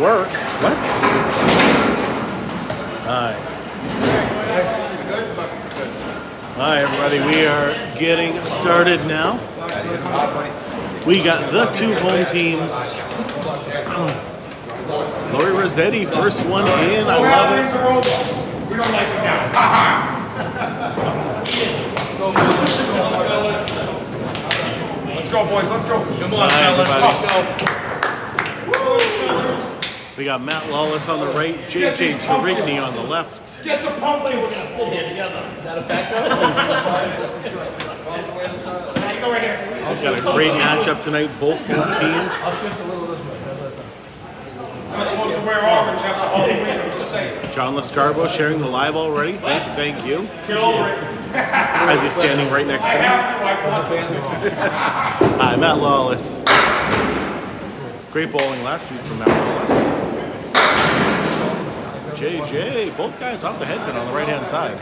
Work? What? Alright. Alright, everybody, we are getting started now. We got the two home teams. Lori Rossetti, first one in. I love it. We don't like it now. Let's go, boys. Let's go. Come on, everybody. We got Matt Lawless on the right, JJ Tourigny on the left. Get the pumpkins. Is that a factor? We've got a great matchup tonight, both home teams. Not supposed to wear orange after Halloween, I'm just saying. John Lescarbeau sharing the live already. Thank you. Get over it. As he's standing right next I to have to, I want Hi, Matt Lawless. Great bowling last week from Matt Lawless. JJ, both guys off the headpin on the right-hand side.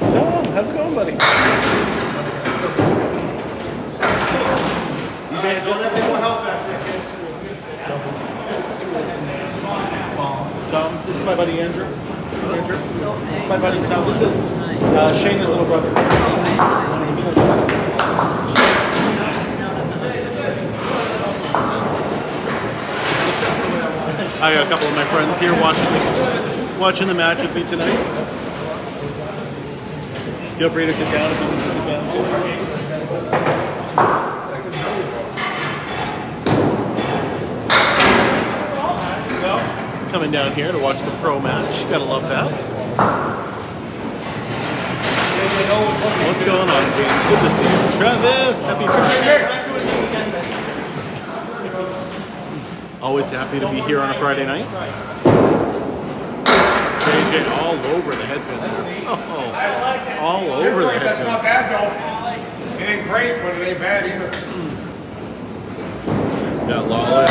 Tom, how's it going, buddy? You may just have help back there. Tom, this is my buddy Andrew. Andrew, this is my buddy Tom. This is Shayna's little brother. I got a couple of my friends here watching the match with me tonight. Feel free to sit down if you need to sit down too. Coming down here to watch the pro match. Gotta love that. What's going on, James? Good to see you. Travis, happy Friday. Always happy to be here on a Friday night. JJ all over the headpin there. Oh, all over the headpin. That's not bad, though. It ain't great, but it ain't bad either. Got Lawless.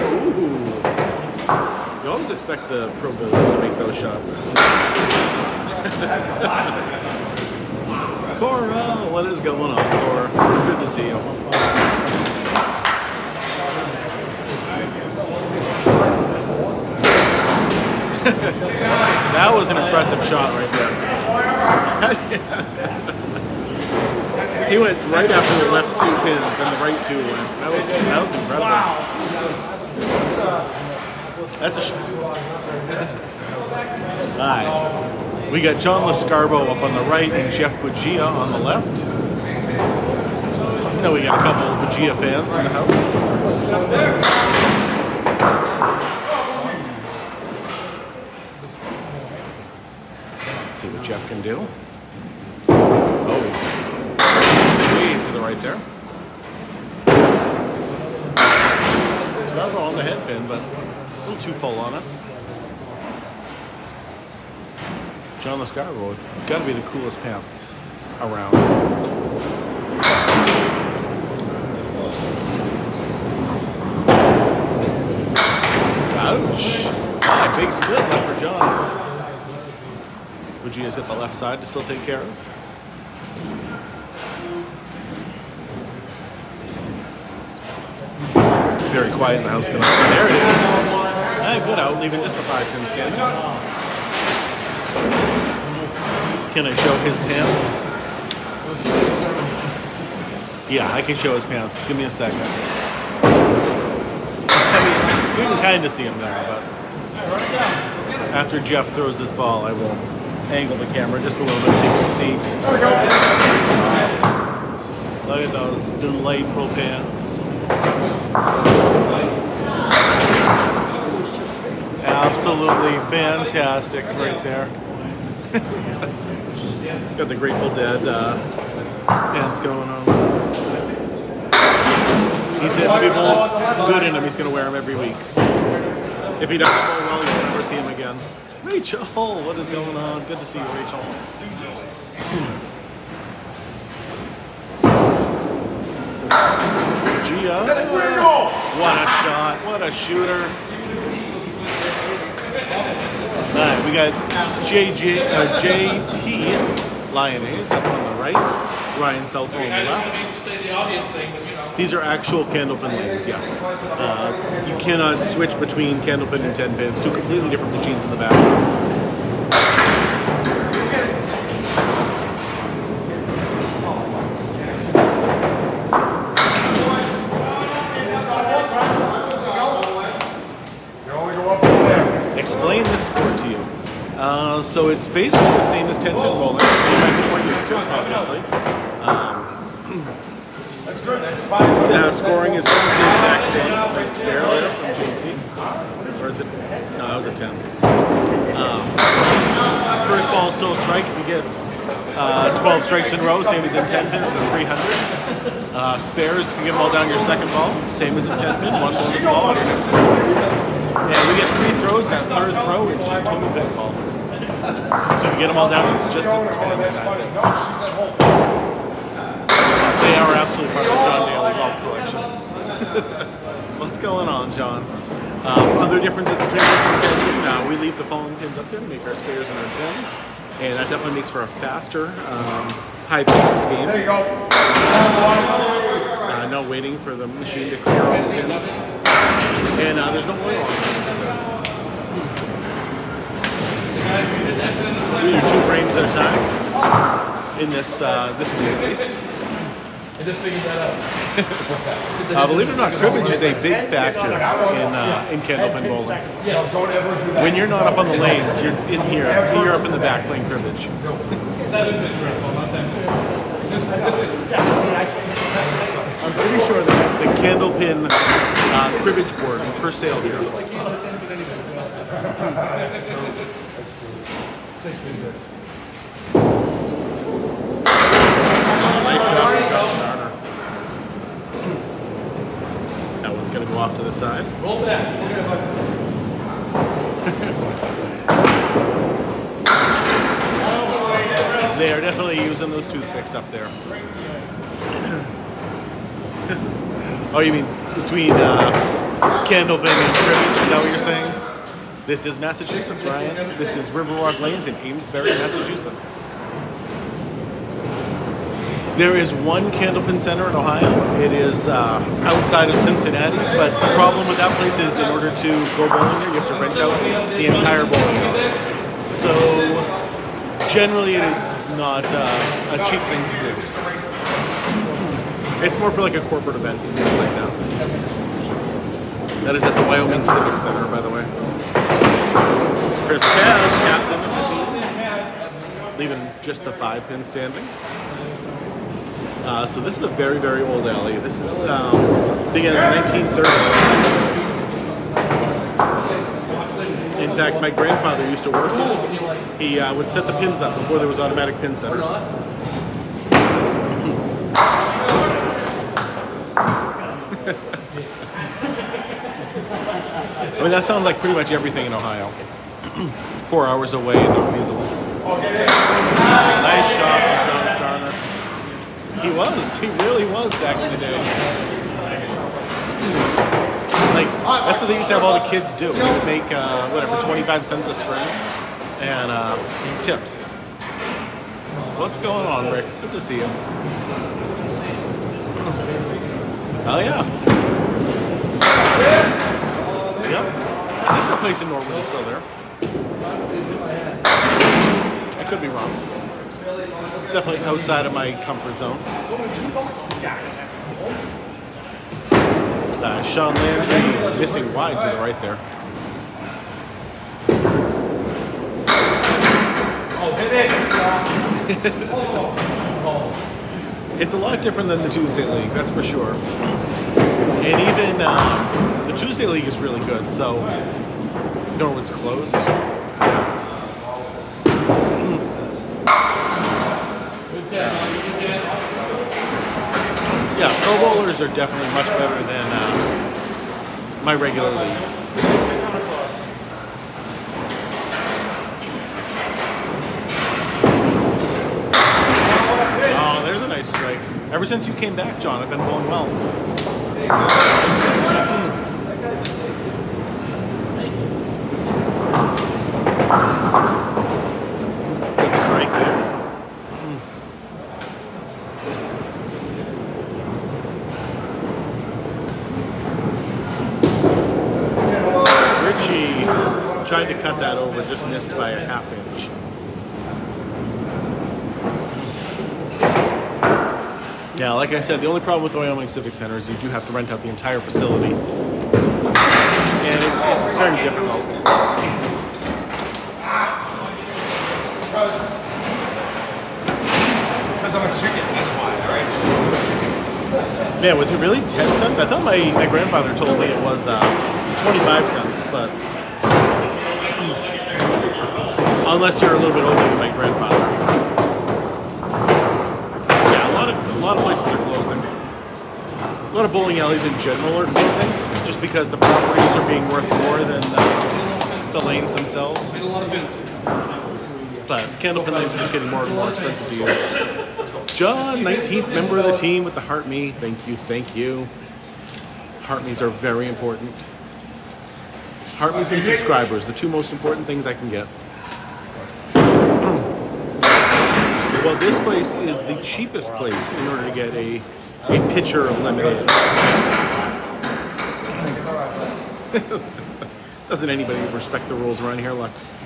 Ooh. You always expect the pro bowlers to make those shots. Cora, what is going on, Cora? Good to see you. That was an impressive shot right there. He went right after the left two pins and the right two went. That was incredible. Wow. That's a shot. Alright. We got John Lescarbeau up on the right and Jeff Buggea on the left. I know we got a couple of Buggea fans in the house. See what Jeff can do. Oh, this is way to the right there. Lescarbeau on the headpin, but a little too full on it. John Lescarbeau, got to be the coolest pants around. Ouch! Ah, big split left for John. Buggea's hit the left side to still take care of. Very quiet in the house tonight. There it is. Good out, leaving just the 5-pin stand. Can I show his pants? Yeah, I can show his pants. Give me a second. I mean, you can kind of see him there, but after Jeff throws this ball, I will angle the camera just a little bit so you can see. There we go. Look at those delightful pants. Absolutely fantastic right there. Got the Grateful Dead pants going on. He says if he bowls good in them, he's going to wear them every week. If he doesn't bowl well, you'll never see him again. Rachel, what is going on? Good to see you, Rachel. Buggea. What a shot. What a shooter. All right, we got JT Lyonnais up on the right, Ryan Southall on the left. These are actual Candlepin lanes, yes. You cannot switch between Candlepin and 10 pins, two completely different machines in the back. Explain this sport to you. So it's basically the same as 10 pin bowling. You might be more used to it, obviously. Scoring is almost the exact same. I spare there from JT. Or is it? No, that was a 10. First ball is still a strike. If you get 12 strikes in a row, same as in 10 pin, it's a 300. Spares, if you get them all down your second ball, same as in 10 pin, one bonus ball. And we get 3 throws. That third throw is just total pin call. So if you get them all down, it's just a 10, and that's it. They are absolutely part of the John Daly golf collection. What's going on, John? Other differences between this and 10 pin, we leave the following pins up there to make our spares and our 10s. And that definitely makes for a faster, high-paced game. There you go. No waiting for the machine to clear all the pins. And there's no oil on it. We do 2 frames at a time in this this is based. I just figured that out. Believe it or not, cribbage is a big factor in Candlepin bowling. Yeah, don't ever do that. When you're not up on the lanes, you're in here. You're up in the back playing cribbage. 7 pins, right? Not 10 pins. I'm pretty sure that the Candlepin cribbage board is for sale here. Nice shot from John Starner. That one's going to go off to the side. Roll back. They are definitely using those toothpicks up there. Oh, you mean between Candlepin and cribbage? Is that what you're saying? This is Massachusetts, Ryan. This is Riverwalk Lanes in Amesbury, Massachusetts. There is one Candlepin center in Ohio. It is outside of Cincinnati, but the problem with that place is in order to go bowling there, you have to rent out the entire bowling alley. So generally it is not a cheap thing to do. It's more for like a corporate event and things like that. That is at the Wyoming Civic Center, by the way. Chris Kaz, captain of the team, leaving just the 5 pin standing. So this is a very, very old alley. This is began in the 1930s. In fact, my grandfather used to work here. He would set the pins up before there was automatic pin setters. I mean, that sounds like pretty much everything in Ohio. 4 hours away and not feasible. Nice shot from John Starner. He really was back in the day. Like, that's what they used to have all the kids do. They would make, 25 cents a string and tips. What's going on, Rick? Good to see you. Oh, yeah. Yep. I think the place in Norwood is still there. I could be wrong. It's definitely outside of my comfort zone. It's only $2, guy. Sean Landry missing wide to the right there. Oh, hit it. It's a lot different than the Tuesday League, that's for sure. And even the Tuesday League is really good, so Norwood's closed. Yeah, pro bowlers are definitely much better than my regular league. Oh, there's a nice strike. Ever since you came back, John, I've been bowling well. Good strike there. Tried to cut that over, just missed by a half inch. Yeah, like I said, the only problem with the Wyoming Civic Center is you do have to rent out the entire facility. And it's very difficult. Because I'm a chicken, that's why, alright? Man, was it really 10 cents? I thought my grandfather told me it was 25 cents, but unless you're a little bit older than my grandfather. Yeah, a lot of places are closing. A lot of bowling alleys in general are closing, just because the properties are being worth more than the lanes themselves. And a lot of events. But Candlepin lanes are just getting more and more expensive to use. John, 19th member of the team with the Heart Me. Thank you, thank you. Heart Me's are very important. Heart Me's and subscribers, the two most important things I can get. Well, this place is the cheapest place in order to get a pitcher of lemonade. Doesn't anybody respect the rules around here, Lux?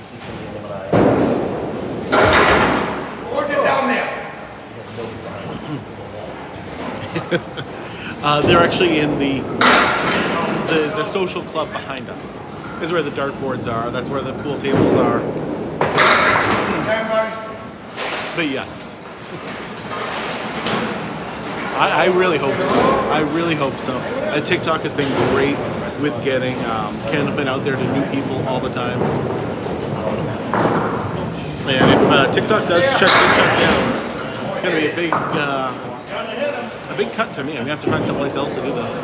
Or get down there. They're actually in the social club behind us. This is where the dartboards are. That's where the pool tables are. But yes, I really hope so. I really hope so. And TikTok has been great with getting Candlepin out there to new people all the time. And if TikTok does shut down, it's going to be a big cut to me. I'm going to have to find someplace else to do this.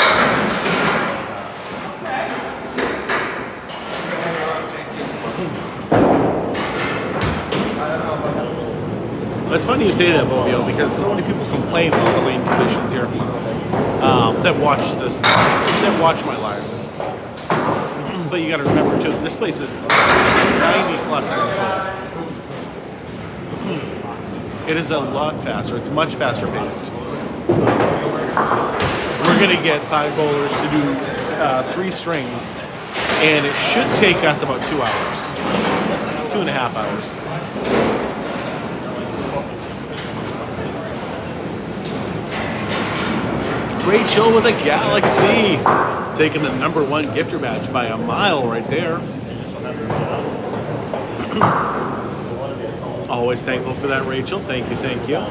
It's funny you say that, Bovio, because so many people complain about the lane conditions here that watch my lives. But you got to remember too, this place is 90 plus years old. It is a lot faster. It's much faster paced. We're gonna get 5 bowlers to do 3 strings, and it should take us about 2 hours, 2.5 hours. Rachel with a Galaxy, taking the #1 gifter badge by a mile right there. Always thankful for that, Rachel. Thank you, thank you.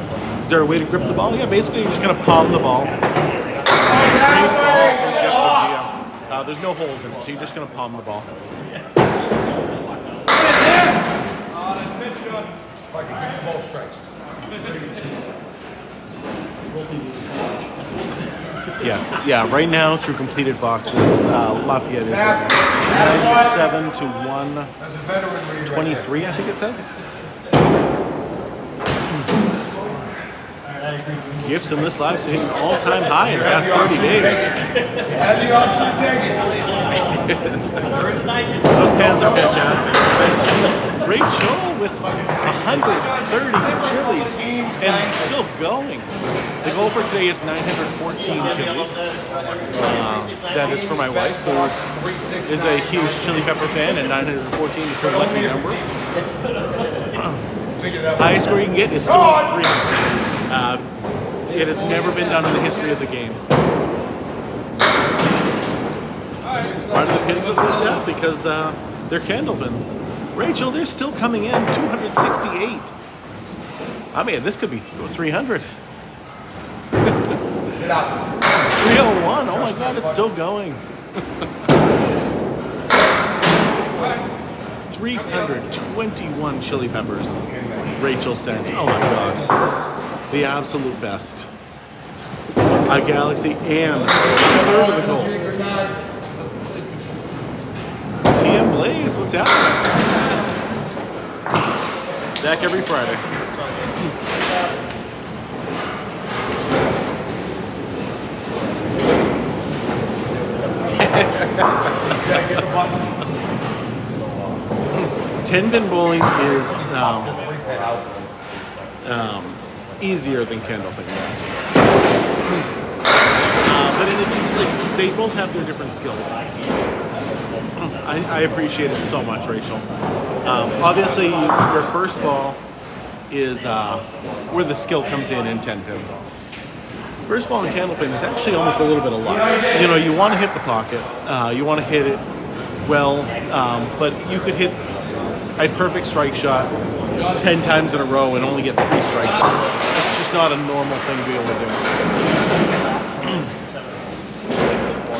Is there a way to grip the ball? Yeah, basically you're just gonna palm the ball. Great ball from Jeff Buggea. There's no holes in it, so you're just gonna palm the ball. Yes, yeah, right now through completed boxes, Lafayette is 97 to 123, I think it says. Gifts in this live hitting an all-time high in the past 30 days. Those pans are fantastic. Rachel with 130 chilies and still going. The goal for today is 914 chilies. That is for my wife, who is a huge chili pepper fan, and 914 is her lucky number. Highest score you can get is still 300. It has never been done in the history of the game. Why do the pins have worked out? Because they're Candlepins. Rachel, they're still coming in. 268. I mean, this could be 300. 301. Oh my God, it's still going. 321 chili peppers Rachel sent. Oh my God. The absolute best. A Galaxy and a third of the goal. TM Blaze, what's happening? Back every Friday. Ten-pin bowling is easier than Candlepin, yes. But they both have their different skills. I appreciate it so much, Rachel. Obviously, your first ball is where the skill comes in 10 pin. First ball in Candlepin is actually almost a little bit of luck. You know, you want to hit the pocket, you want to hit it well, but you could hit a perfect strike shot 10 times in a row and only get 3 strikes out. It's just not a normal thing to be able to do.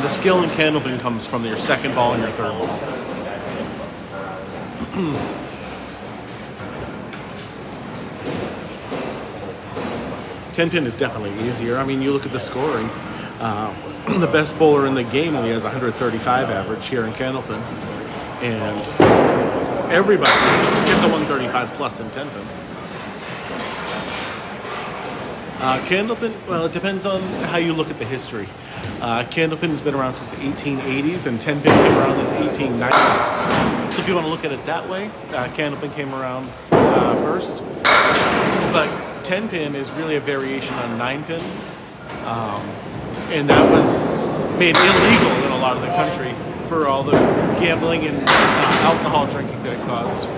The skill in Candlepin comes from your second ball and your third ball. 10 pin is definitely easier. I mean, you look at the scoring. The best bowler in the game only has 135 average here in Candlepin, and everybody gets a 135 plus in 10 pin. Candlepin, well, it depends on how you look at the history. Candlepin has been around since the 1880s, and 10 pin came around in the 1890s. So if you want to look at it that way, Candlepin came around first, but 10 pin is really a variation on 9 pin, and that was made illegal in a lot of the country for all the gambling and alcohol drinking that it caused. You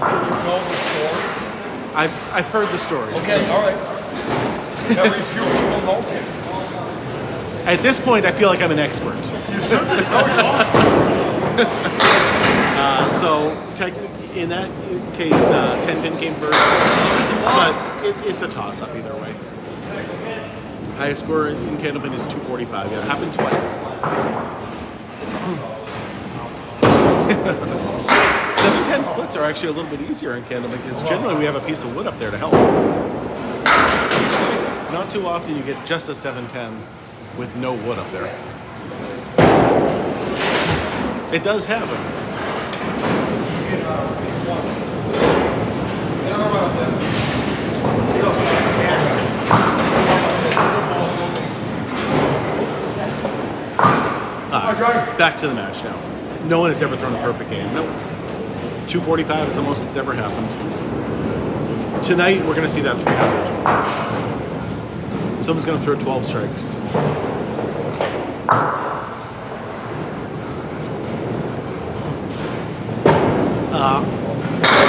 know the story? I've heard the story. Okay, all right. Very few people know it. At this point, I feel like I'm an expert. You certainly know it. So in that case, 10 pin came first, but it's a toss-up either way. Highest score in Candlepin is 245. Yeah, it happened twice. 7-10 splits are actually a little bit easier in Candlepin because generally we have a piece of wood up there to help. Not too often you get just a 7-10 with no wood up there. It does happen. Back to the match now. No one has ever thrown a perfect game. No. 245 is the most that's ever happened. Tonight we're going to see that 300. Someone's going to throw 12 strikes.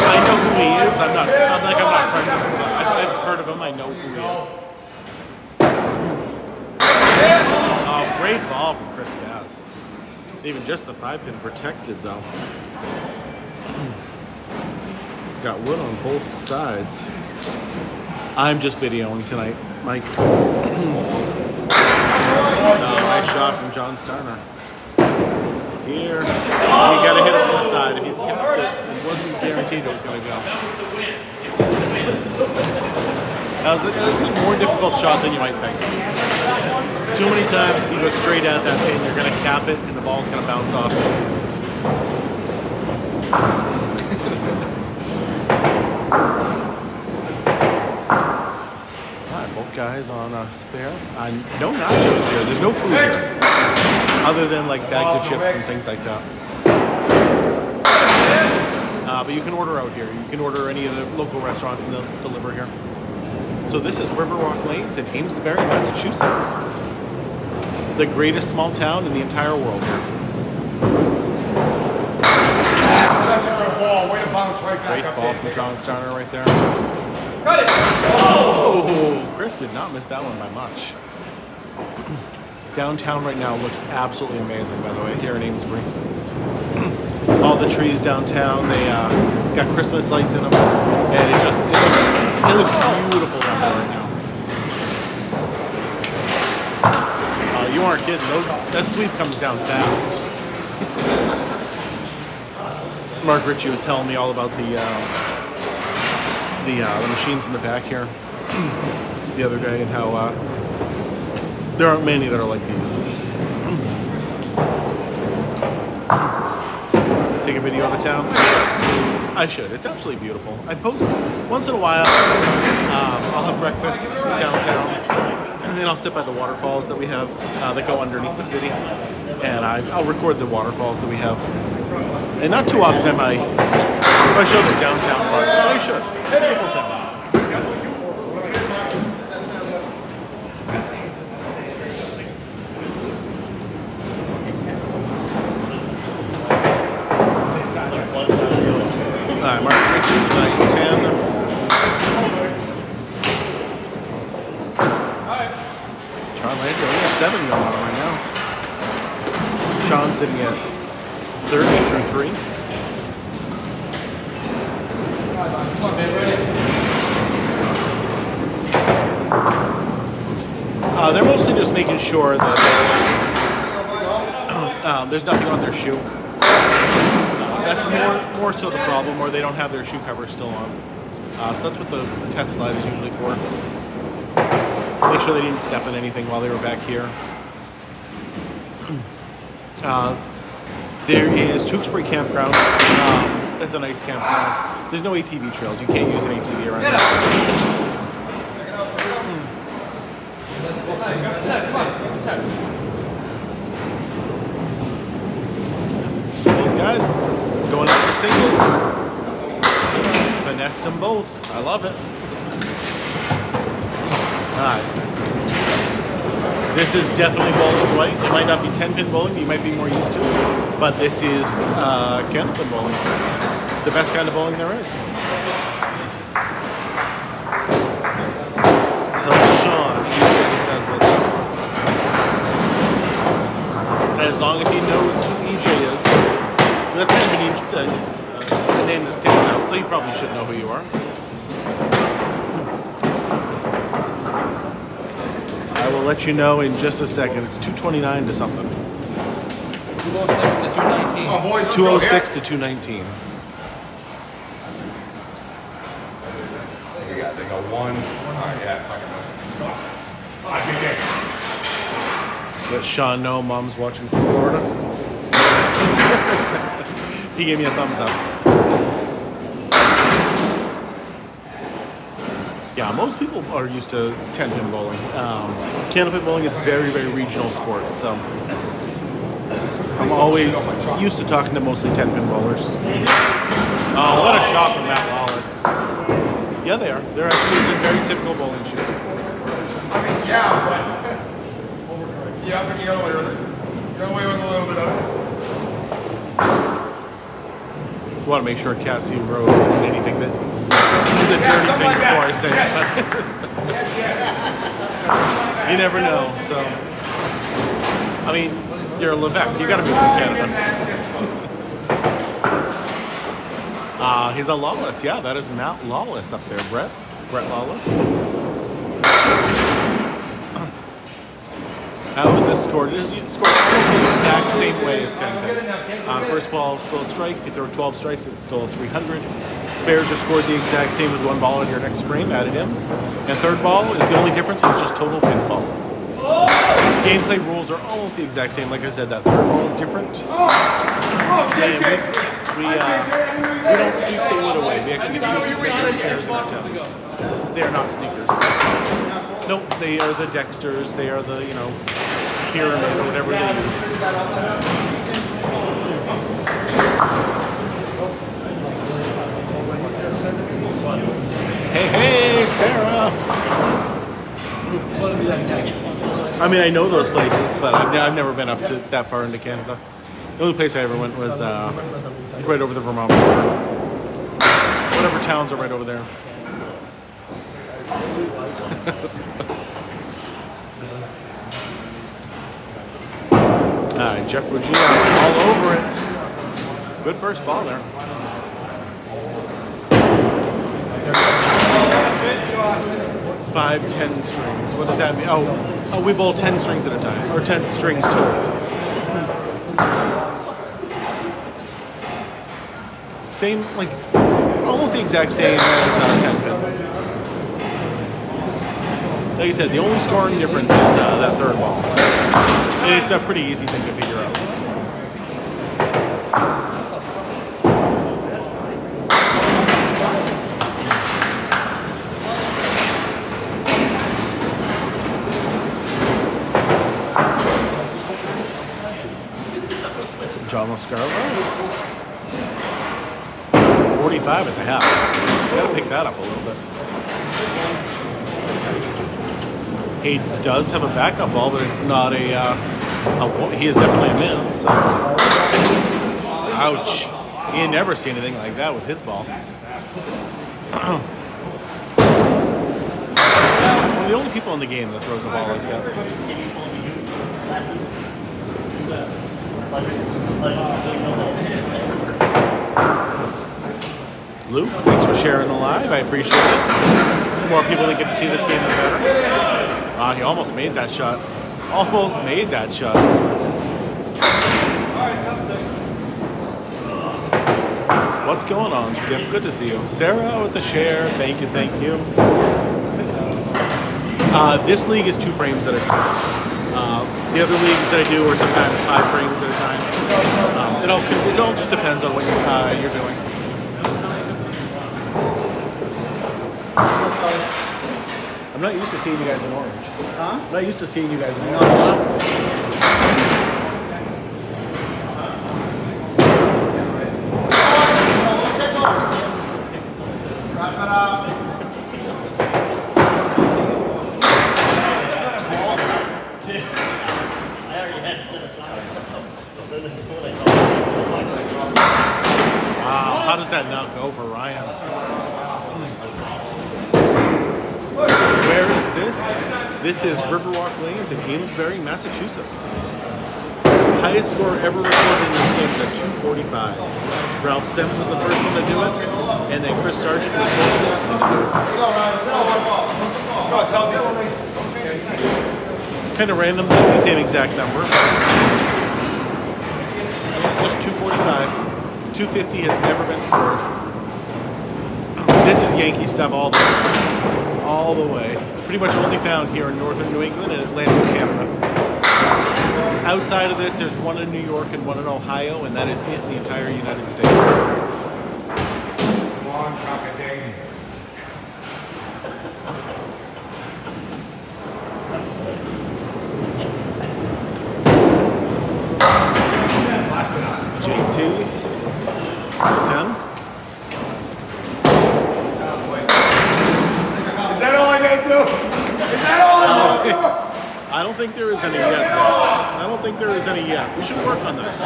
I know who he is. I'm not friends with him, but I've heard of him. I know who he is. Great ball from Chris Gass. Even just the 5-pin protected though. Got wood on both sides. I'm just videoing tonight, Mike. Nice shot from John Starner. Here, you gotta hit it from the side. If you kept it, it wasn't guaranteed it was gonna go. That was a more difficult shot than you might think. Too many times if you go straight at that pin, you're gonna cap it and the ball's gonna bounce off. Both guys on a spare. No nachos here. There's no food here. Other than like bags of chips and things like that. But you can order out here. You can order any of the local restaurants and they'll deliver here. So this is Riverwalk Lanes in Amesbury, Massachusetts. The greatest small town in the entire world here. That's such a good ball. Way to bounce right back Great up ball there. from John Starner right there. Cut it! Oh, Chris did not miss that one by much. Downtown right now looks absolutely amazing, by the way, here in Amesbury. All the trees downtown, they got Christmas lights in them, and it looks beautiful down there right now. You aren't kidding, that sweep comes down fast. Mark Ricci was telling me all about the machines in the back here the other day and how there aren't many that are like these. Take a video of the town? I should. It's absolutely beautiful. I post once in a while. I'll have breakfast downtown and then I'll sit by the waterfalls that we have that go underneath the city, and I'll record the waterfalls that we have. And not too often am I show the downtown part. I should. It's a beautiful town. Sean Landry only has 7 going on right now. Sean's sitting at 30 through 3. They're mostly just making sure that there's nothing on their shoe. That's more so the problem, or they don't have their shoe cover still on. So that's what the test slide is usually for. Make sure they didn't step in anything while they were back here. There is Tewksbury Campground. That's a nice campground. There's no ATV trails. You can't use an ATV around here. Both guys going up for singles. Finessed them both. I love it. Alright. This is definitely bowling play. It might not be 10-pin bowling you might be more used to, but this is Candlepin bowling. The best kind of bowling there is. Tell Sean he says it. And as long as he knows who EJ is, that's kind of a name that stands out, so you probably should know who you are. I will let you know in just a second. It's 229 to something. 206 to 219. Oh, boys, 206 to 219. They go 1. All right, yeah, fucking. All right, big game. Let Sean know Mom's watching from Florida. He gave me a thumbs up. Yeah, most people are used to 10-pin bowling. Candlepin bowling is a very, very regional sport, so I'm always used to talking to mostly 10-pin bowlers. Oh, what a shot from Matt Lawless. Yeah, they are. They're actually using very typical bowling shoes. I mean, yeah, but you got away with it. You got away with a little bit of it. I want to make sure Cassie Rose isn't anything that is a dirty thing like before I that. say it. You never know, so. I mean, you're a Lafayette. You got to be from Canada. He's a Lawless. Yeah, that is Matt Lawless up there. Brett Lawless. How was this scored? It is scored almost the exact same way as 10-pin. First ball, still a strike. If you throw 12 strikes, it's still a 300. Spares are scored the exact same with 1 ball in your next frame, added in. And third ball is the only difference, it's just total pinfall. Gameplay rules are almost the exact same. Like I said, that third ball is different. And we don't sneak the wood away. We actually use the spares in our towns. They are not sneakers. Nope, they are the Dexters. They are the, pyramid or whatever they use. Hey, Sarah. I mean, I know those places, but I've never been up to that far into Canada. The only place I ever went was right over the Vermont border. Whatever towns are right over there. Alright, Jeff Buggea all over it. Good first ball there. Five, 10 strings. What does that mean? Oh, we bowl 10 strings at a time, or 10 strings total. Same, like, almost the exact same as 10-pin. Like I said, the only scoring difference is that third ball. And it's a pretty easy thing to figure out. John Lescarbeau. 45 at the half. Gotta pick that up a little bit. He does have a backup ball, but it's not he is definitely a min, so. Ouch. He ain't never seen anything like that with his ball. the only people in the game that throws a ball like that. Luke, thanks for sharing the live. I appreciate it. The more people that get to see this game, the better. Wow, he almost made that shot. Almost made that shot. What's going on, Skip? Good to see you. Sarah with the share. Thank you, thank you. This league is 2 frames at a time. The other leagues that I do are sometimes 5 frames at a time. It all just depends on what you're doing. I'm not used to seeing you guys in orange. Huh? I'm not used to seeing you guys in orange. Wow, how does that not go for Ryan? Where is this? This is Riverwalk Lanes in Amesbury, Massachusetts. Highest score ever recorded in this game is at 245. Ralph Sem was the first one to do it, and then Chris Sargent was most recently to do it. Kind of random, it's the same exact number. Just 245. 250 has never been scored. This is Yankee stuff all the way. All the way. Pretty much only found here in northern New England and Atlantic Canada. Outside of this, there's one in New York and one in Ohio, and that is it in the entire United States. Long cockadang. JT, 10. Is that all I gotta do? Is that all I gotta do? I don't think there is any yet, Zach. I don't think there is any yet. We should work on that.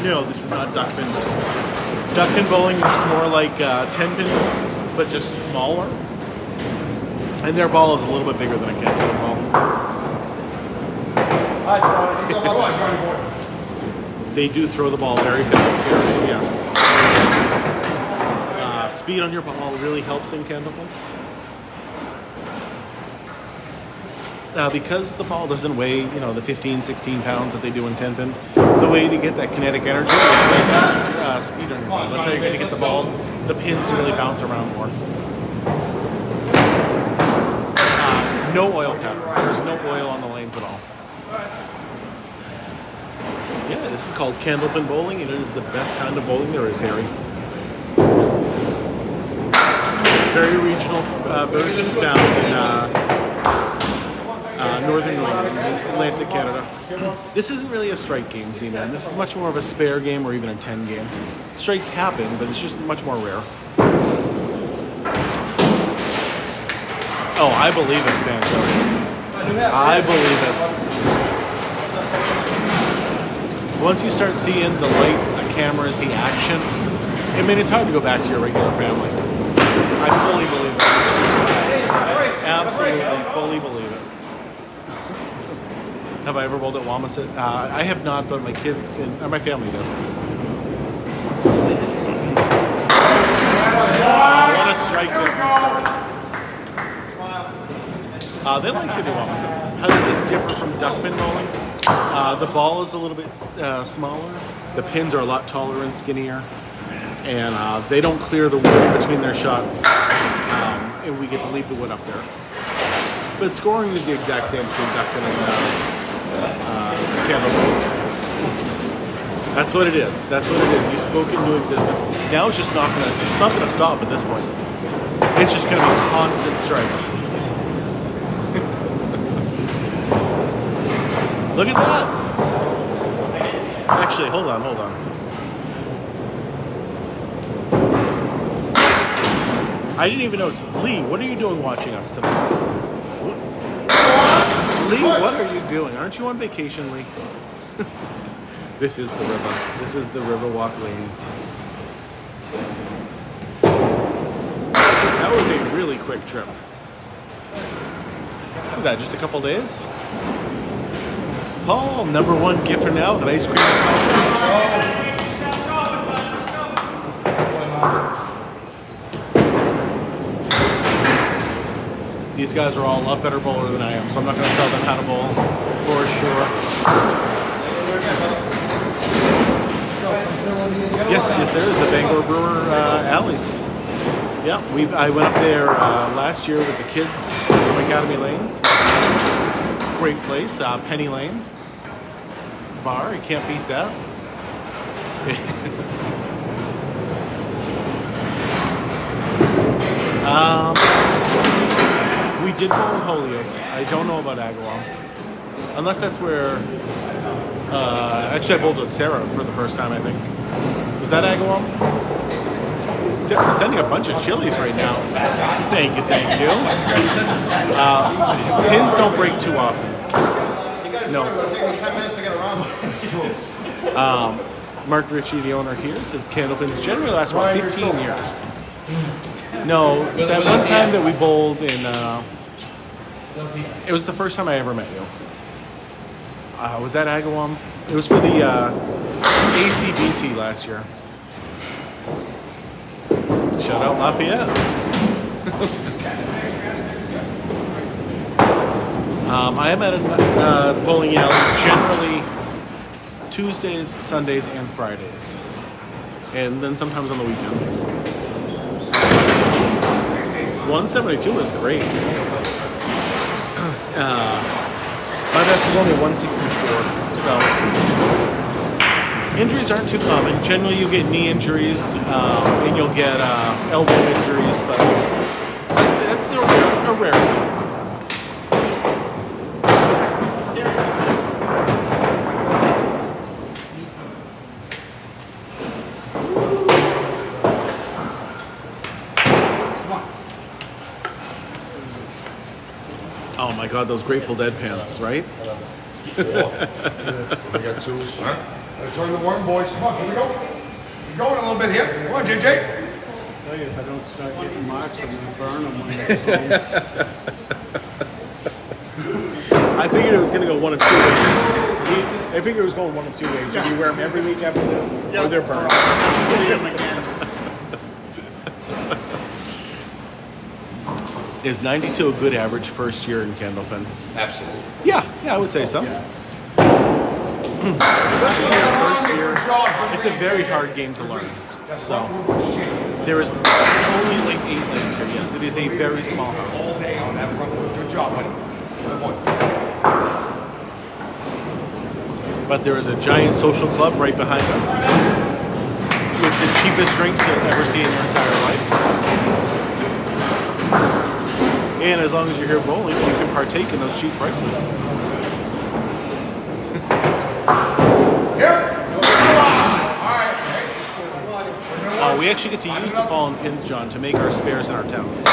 No, this is not duck pin bowling. Duck pin bowling looks more like 10 pin balls, but just smaller. And their ball is a little bit bigger than a Candlepin ball. They do throw the ball very fast here, yes. Speed on your ball really helps in Candlepin. Because the ball doesn't weigh, the 15, 16 pounds that they do in 10 pin, the way to get that kinetic energy is with speed on your ball. That's how you're going to get the ball, the pins to really bounce around more. No oil cut. There's no oil on the lanes at all. Yeah, this is called Candlepin bowling, and it is the best kind of bowling there is, Harry. Very regional version found in northern New England, Atlantic Canada. This isn't really a strike game, Z-Man. This is much more of a spare game or even a 10 game. Strikes happen, but it's just much more rare. Oh, I believe it, Fanzo. I believe it. Once you start seeing the lights, the cameras, the action, it's hard to go back to your regular family. I fully believe it. Absolutely, fully believe it. Have I ever bowled at Wamasett? I have not, but my kids and my family do. What a strike there from start. They like to do Wamasett. How does this differ from duck pin bowling? The ball is a little bit smaller. The pins are a lot taller and skinnier. And they don't clear the wood between their shots. And we get to leave the wood up there. But scoring is the exact same between duck pin and Candlepin. That's what it is. That's what it is. You spoke it into existence. Now it's just not gonna stop at this point. It's just gonna be constant strikes. Look at that. Actually, hold on. I didn't even notice. Lee, what are you doing watching us tonight? Lee, what are you doing? Aren't you on vacation, Lee? This is the river. This is the Riverwalk Lanes. That was a really quick trip. What's that, just a couple days? Paul, number one gifter now with an ice cream cone. These guys are all a lot better bowler than I am, so I'm not going to tell them how to bowl for sure. Yes, there is the Bangor Brewer Alleys. Yeah, I went up there last year with the kids from Academy Lanes. Great place, Penny Lane bar. You can't beat that. We did bowl in Holyoke. I don't know about Agawam, unless that's where. Actually, I bowled with Sarah for the first time. I think was that Agawam. Sending a bunch of chilies right now. Thank you. Pins don't break too often. No. It'll take me 10 minutes to get around. Mark Ricci, the owner here, says Candlepins generally last about 15 years. No, that one time that we bowled in, it was the first time I ever met you. Was that Agawam? It was for the ACBT last year. Shout out Lafayette. I am at a bowling alley generally Tuesdays, Sundays, and Fridays. And then sometimes on the weekends. 172 is great. My best is only 164, so injuries aren't too common. Generally, you get knee injuries and you'll get elbow injuries, but it's a rare thing. Oh my God, those Grateful Dead pants, right? We got two. Huh? Let's turn the worm, boys. Come on, here we go. We're going a little bit here. Come on, JJ. I'll tell you, if I don't start getting marks, I'm going to burn them when I get home. I figured it was going to go one of two ways. I figured it was going one of two ways. If you wear them every week after this, or they're burned. See them again. Is 92 a good average first year in Candlepin? Absolutely. Yeah, I would say so. Especially in your first year, it's a very hard game to learn. So there is only like 8 lanes here. Yes, it is a very small house. All day on that front wood. Good job, buddy. Good boy. But there is a giant social club right behind us with the cheapest drinks you'll ever see in your entire life. And as long as you're here bowling, you can partake in those cheap prices. We actually get to use the fallen pins, John, to make our spares in our towns.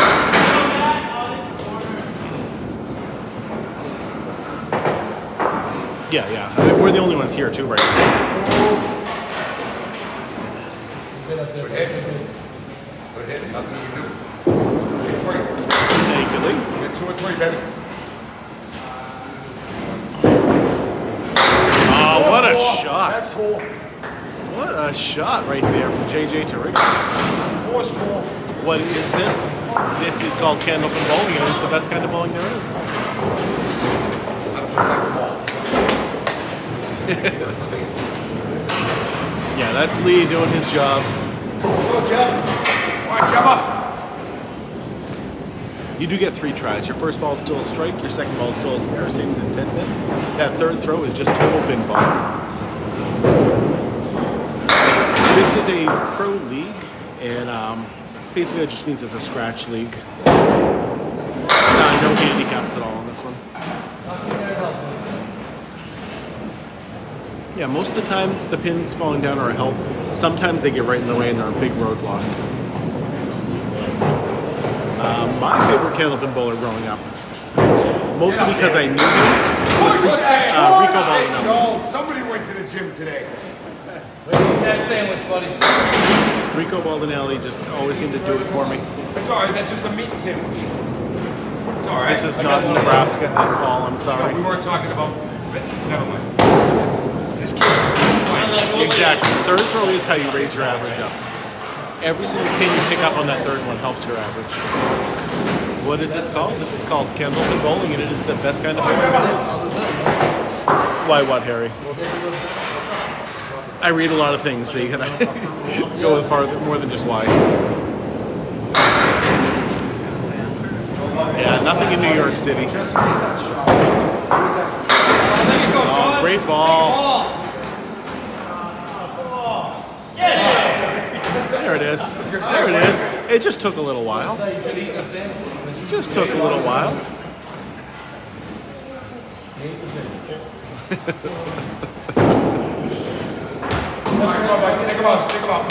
Yeah. I mean, we're the only ones here too, right now. Good hit. Good hit. Nothing you can do. Get 3. Thank you, Lee. Get 2 or 3, baby. Oh, what a shot. That's cool. What a shot right there from JJ Tourigny. 4's cool. What is this? This is called Candlepin bowling, and it's the best kind of bowling there is. How to protect the ball. Yeah, that's Lee doing his job. Go, Jeb. Come on, Jebba. You do get 3 tries. Your first ball is still a strike, your second ball is still a spare, same as in 10 pin. That third throw is just total pinfall. This is a pro league, and basically it just means it's a scratch league. No handicaps at all on this one. Yeah, most of the time the pins falling down are a help. Sometimes they get right in the way and they're a big roadblock. My favorite Candlepin bowler growing up, mostly because I knew him, was Rico Baldinelli. No, somebody went to the gym today. That sandwich, buddy. Rico Baldinelli just always seemed to do it for me. It's alright, that's just a meat sandwich. It's all right. This is not Nebraska at all. I'm sorry. We weren't talking about. Never mind. This kid. Exactly. Third throw is how you raise your average up. Every single pin you pick up on that third one helps your average. What is this called? This is called Candlepin bowling, and it is the best kind of bowling there is. Why what, Harry? I read a lot of things, so you gotta go with more than just why. Yeah, nothing in New York City. Oh, great ball. There it is. There it is. It just took a little while. Just took a little while. Stick him up.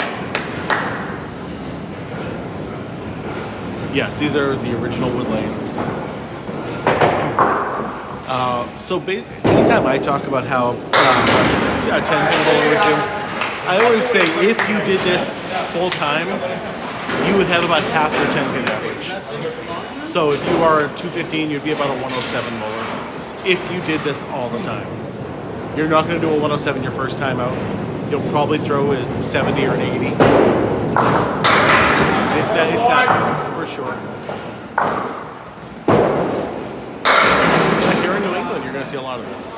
Yes, these are the original wood lanes. So anytime I talk about how a 10-pin bowler would do, I always say if you did this full time, you would have about half your 10-pin average. So if you are a 215, you'd be about a 107 bowler. If you did this all the time, you're not going to do a 107 your first time out. You'll probably throw a 70 or an 80. It's that for sure. Here in New England, you're going to see a lot of this.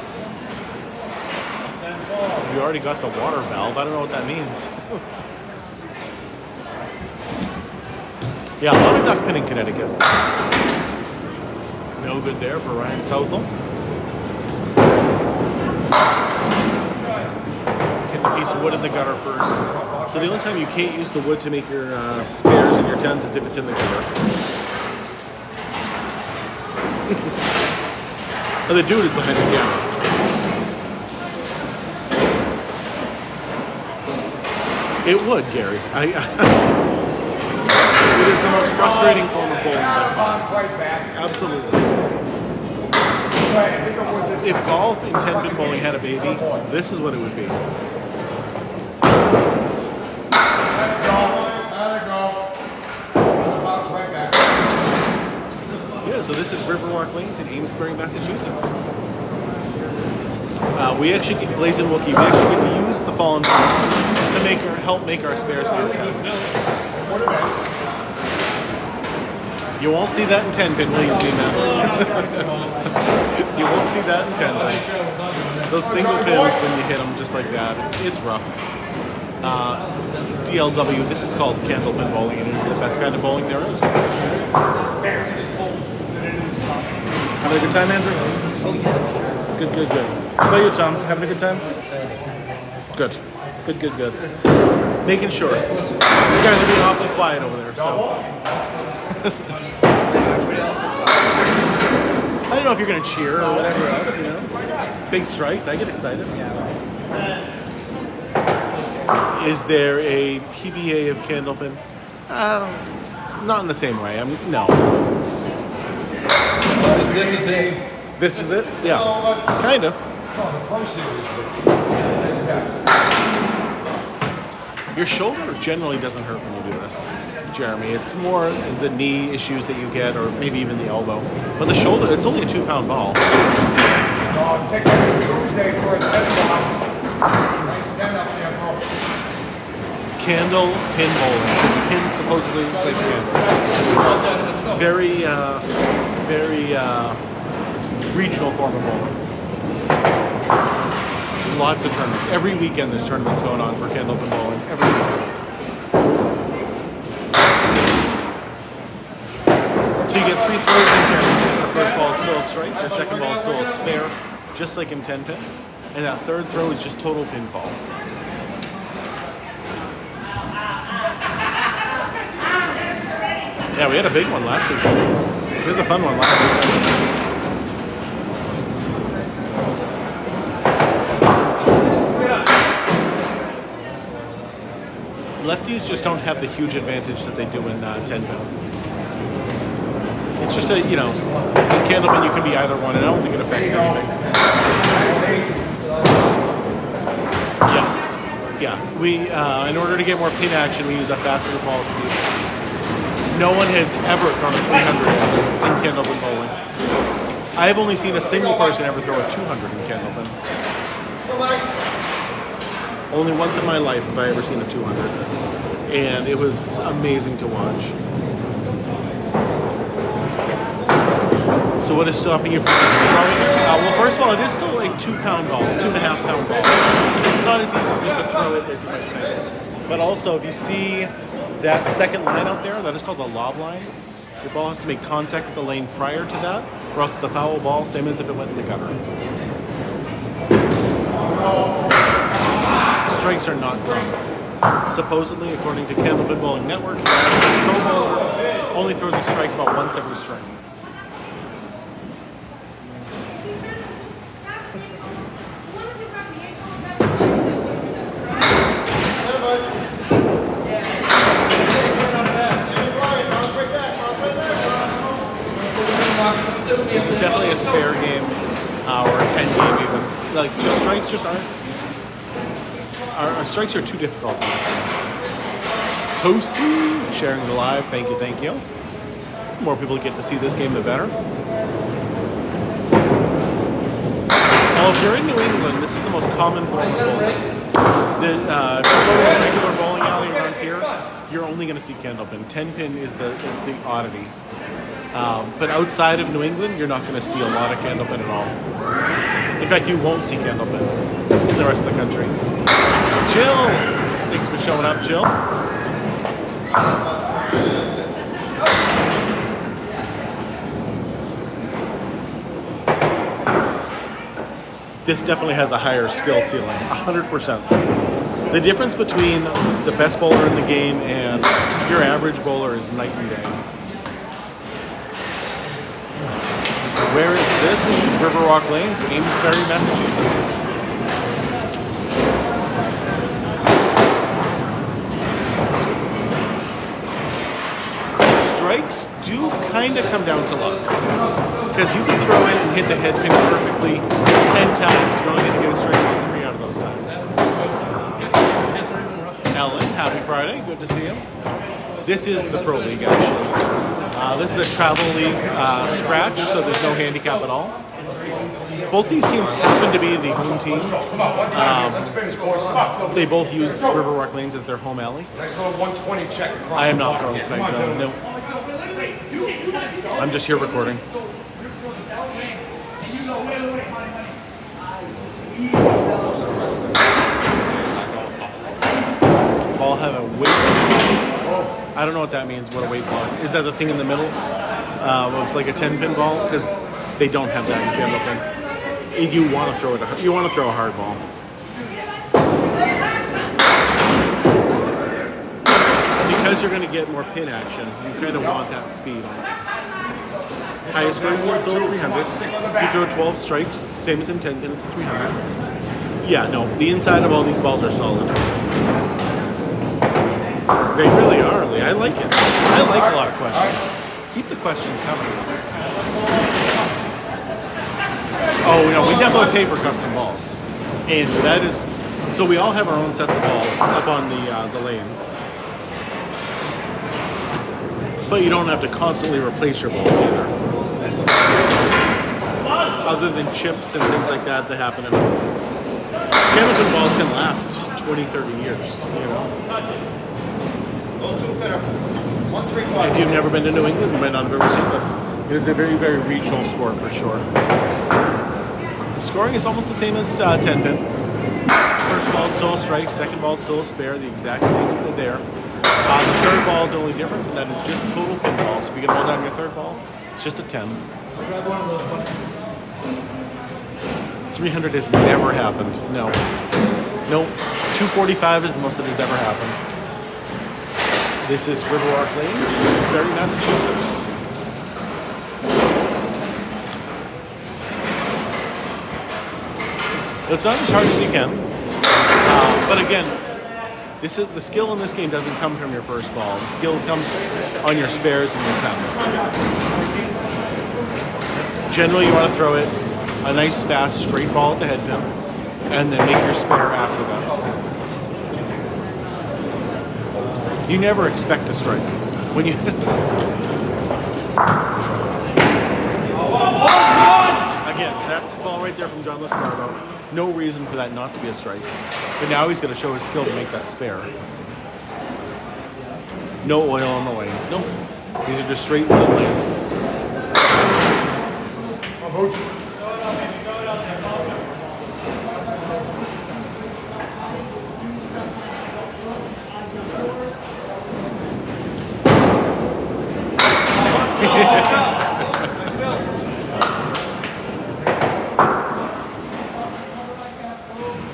You already got the water valve. I don't know what that means. Yeah, a lot of duck pin in Connecticut. No good there for Ryan Southall. Hit the piece of wood in the gutter first. So the only time you can't use the wood to make your spares and your tens is if it's in the gutter. Oh, the dude is behind the camera. It would, Gary. It is the most frustrating form of bowling. Absolutely. If golf and 10-pin bowling had a baby, this is what it would be. Yeah, so this is Riverwalk Lanes in Amesbury, Massachusetts. We actually get Blazing Wookie. We actually get to use the fallen pins to help make our spares and our tens. You won't see that in 10-pin, will you, Z-Man? You won't see that in 10-pin. Those single pins when you hit them just like that, it's rough. DLW, this is called Candlepin bowling, and it is the best kind of bowling there is. Having a good time, Andrew? Oh, yeah, sure. Good. How about you, Tom? Having a good time? Good. Making sure. You guys are being awfully quiet over there, so. I don't know if you're going to cheer or whatever else, you know. Big strikes, I get excited. Is there a PBA of Candlepin? Not in the same way. No. This is it? Yeah. Kind of. Your shoulder generally doesn't hurt when you do this, Jeremy. It's more the knee issues that you get, or maybe even the elbow. But the shoulder, it's only a 2-pound ball. Take that Tuesday for a 10 box. Nice 10 up there, bro. Candlepin bowling. Pins supposedly like candles. Very regional form of bowling. Lots of tournaments. Every weekend there's tournaments going on for Candlepin bowling. Every weekend. So you get 3 throws in Candlepin. Your first ball is still a strike. Your second ball is still a spare, just like in 10-pin. And that third throw is just total pinfall. Yeah, we had a big one last weekend. It was a fun one last weekend. Lefties just don't have the huge advantage that they do in 10-pin. It's just in Candlepin you can be either one, and I don't think it affects anything. Yes. Yeah. We, in order to get more pin action, we use a faster ball speed. no one has ever thrown a 300 in Candlepin bowling. I have only seen a single person ever throw a 200 in Candlepin. Only once in my life have I ever seen a 200. And it was amazing to watch. So what is stopping you from just throwing it? Well, first of all, it is still a 2-pound ball, 2.5-pound ball. It's not as easy just to throw it as you might think. But also, if you see that second line out there, that is called the lob line. Your ball has to make contact with the lane prior to that, or else it's a foul ball, same as if it went in the gutter. Strikes are not common. Supposedly, according to Candlepin Bowling Network, the average pro bowler only throws a strike about once every string. This is definitely a spare game, or a 10 game even. Like, just strikes just aren't. Our strikes are too difficult in this game. Toasty, sharing the live, thank you, thank you. The more people get to see this game, the better. Well, if you're in New England, this is the most common form of bowling. If you go to a regular bowling alley around here, you're only going to see Candlepin. 10-pin is the oddity. But outside of New England, you're not going to see a lot of Candlepin at all. In fact, you won't see Candlepin in the rest of the country. Jill! Thanks for showing up, Jill. This definitely has a higher skill ceiling, 100%. The difference between the best bowler in the game and your average bowler is night and day. Where is this? This is Riverwalk Lanes, Amesbury, Massachusetts. Strikes do kind of come down to luck. Because you can throw it and hit the head pin perfectly 10 times. You're only going to get a strike on 3 out of those times. Ellen, happy Friday. Good to see you. This is the Pro League, actually. This is a travel league scratch, so there's no handicap at all. Both these teams happen to be the home team. They both use Riverwalk Lanes as their home alley. Nice little 120 check across. I am not throwing tonight, though. No. I'm just here recording. Ball have a weight block. I don't know what that means, what a weight block. Is that the thing in the middle of like a 10-pin ball? Because they don't have that in Candlepin. You want to throw it. You want to throw a hard ball. Because you're going to get more pin action, you kind of want that speed on it. Highest scoring ball is still 300. You throw 12 strikes, same as in 10-pin, it's a 300. Yeah, no, the inside of all these balls are solid. They really are, Lee. I like it. I like a lot of questions. Keep the questions coming. Oh, no, we definitely pay for custom balls. And that is, so we all have our own sets of balls up on the lanes. But you don't have to constantly replace your balls either. Other than chips and things like that happen in Candlepin balls can last 20, 30 years, you know. If you've never been to New England, you might not have ever seen this. It is a very, very regional sport for sure. The scoring is almost the same as 10-pin. First ball is still a strike, second ball is still a spare, the exact same there. The third ball is the only difference, and that is just total pin balls. So if you can hold down your third ball, it's just a 10. 300 has never happened. No. Nope. 245 is the most that has ever happened. This is Riverwalk Lanes, Amesbury, Massachusetts. It's not as hard as you can, but again, this is, the skill in this game doesn't come from your first ball. The skill comes on your spares and your tens. Generally, you want to throw it a nice, fast, straight ball at the head pin, and then make your spare after that. You never expect a strike. when you again, that ball right there from John Lescarbeau, no reason for that not to be a strike. But now he's going to show his skill to make that spare. No oil on the lanes. Nope. These are just straight middle lanes.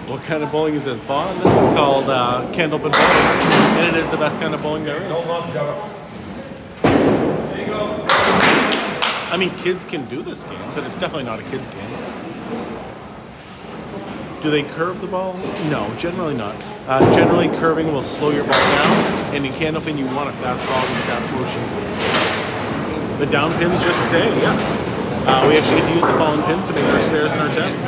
What kind of bowling is this, Bond? This is called Candlepin bowling, and it is the best kind of bowling there is. I mean, kids can do this game, but it's definitely not a kid's game. Do they curve the ball? No, generally not. Generally, curving will slow your ball down, and in Candlepin, you want a fast ball with that motion. The down pins just stay, yes. We actually get to use the fallen pins to make our spares and our tens.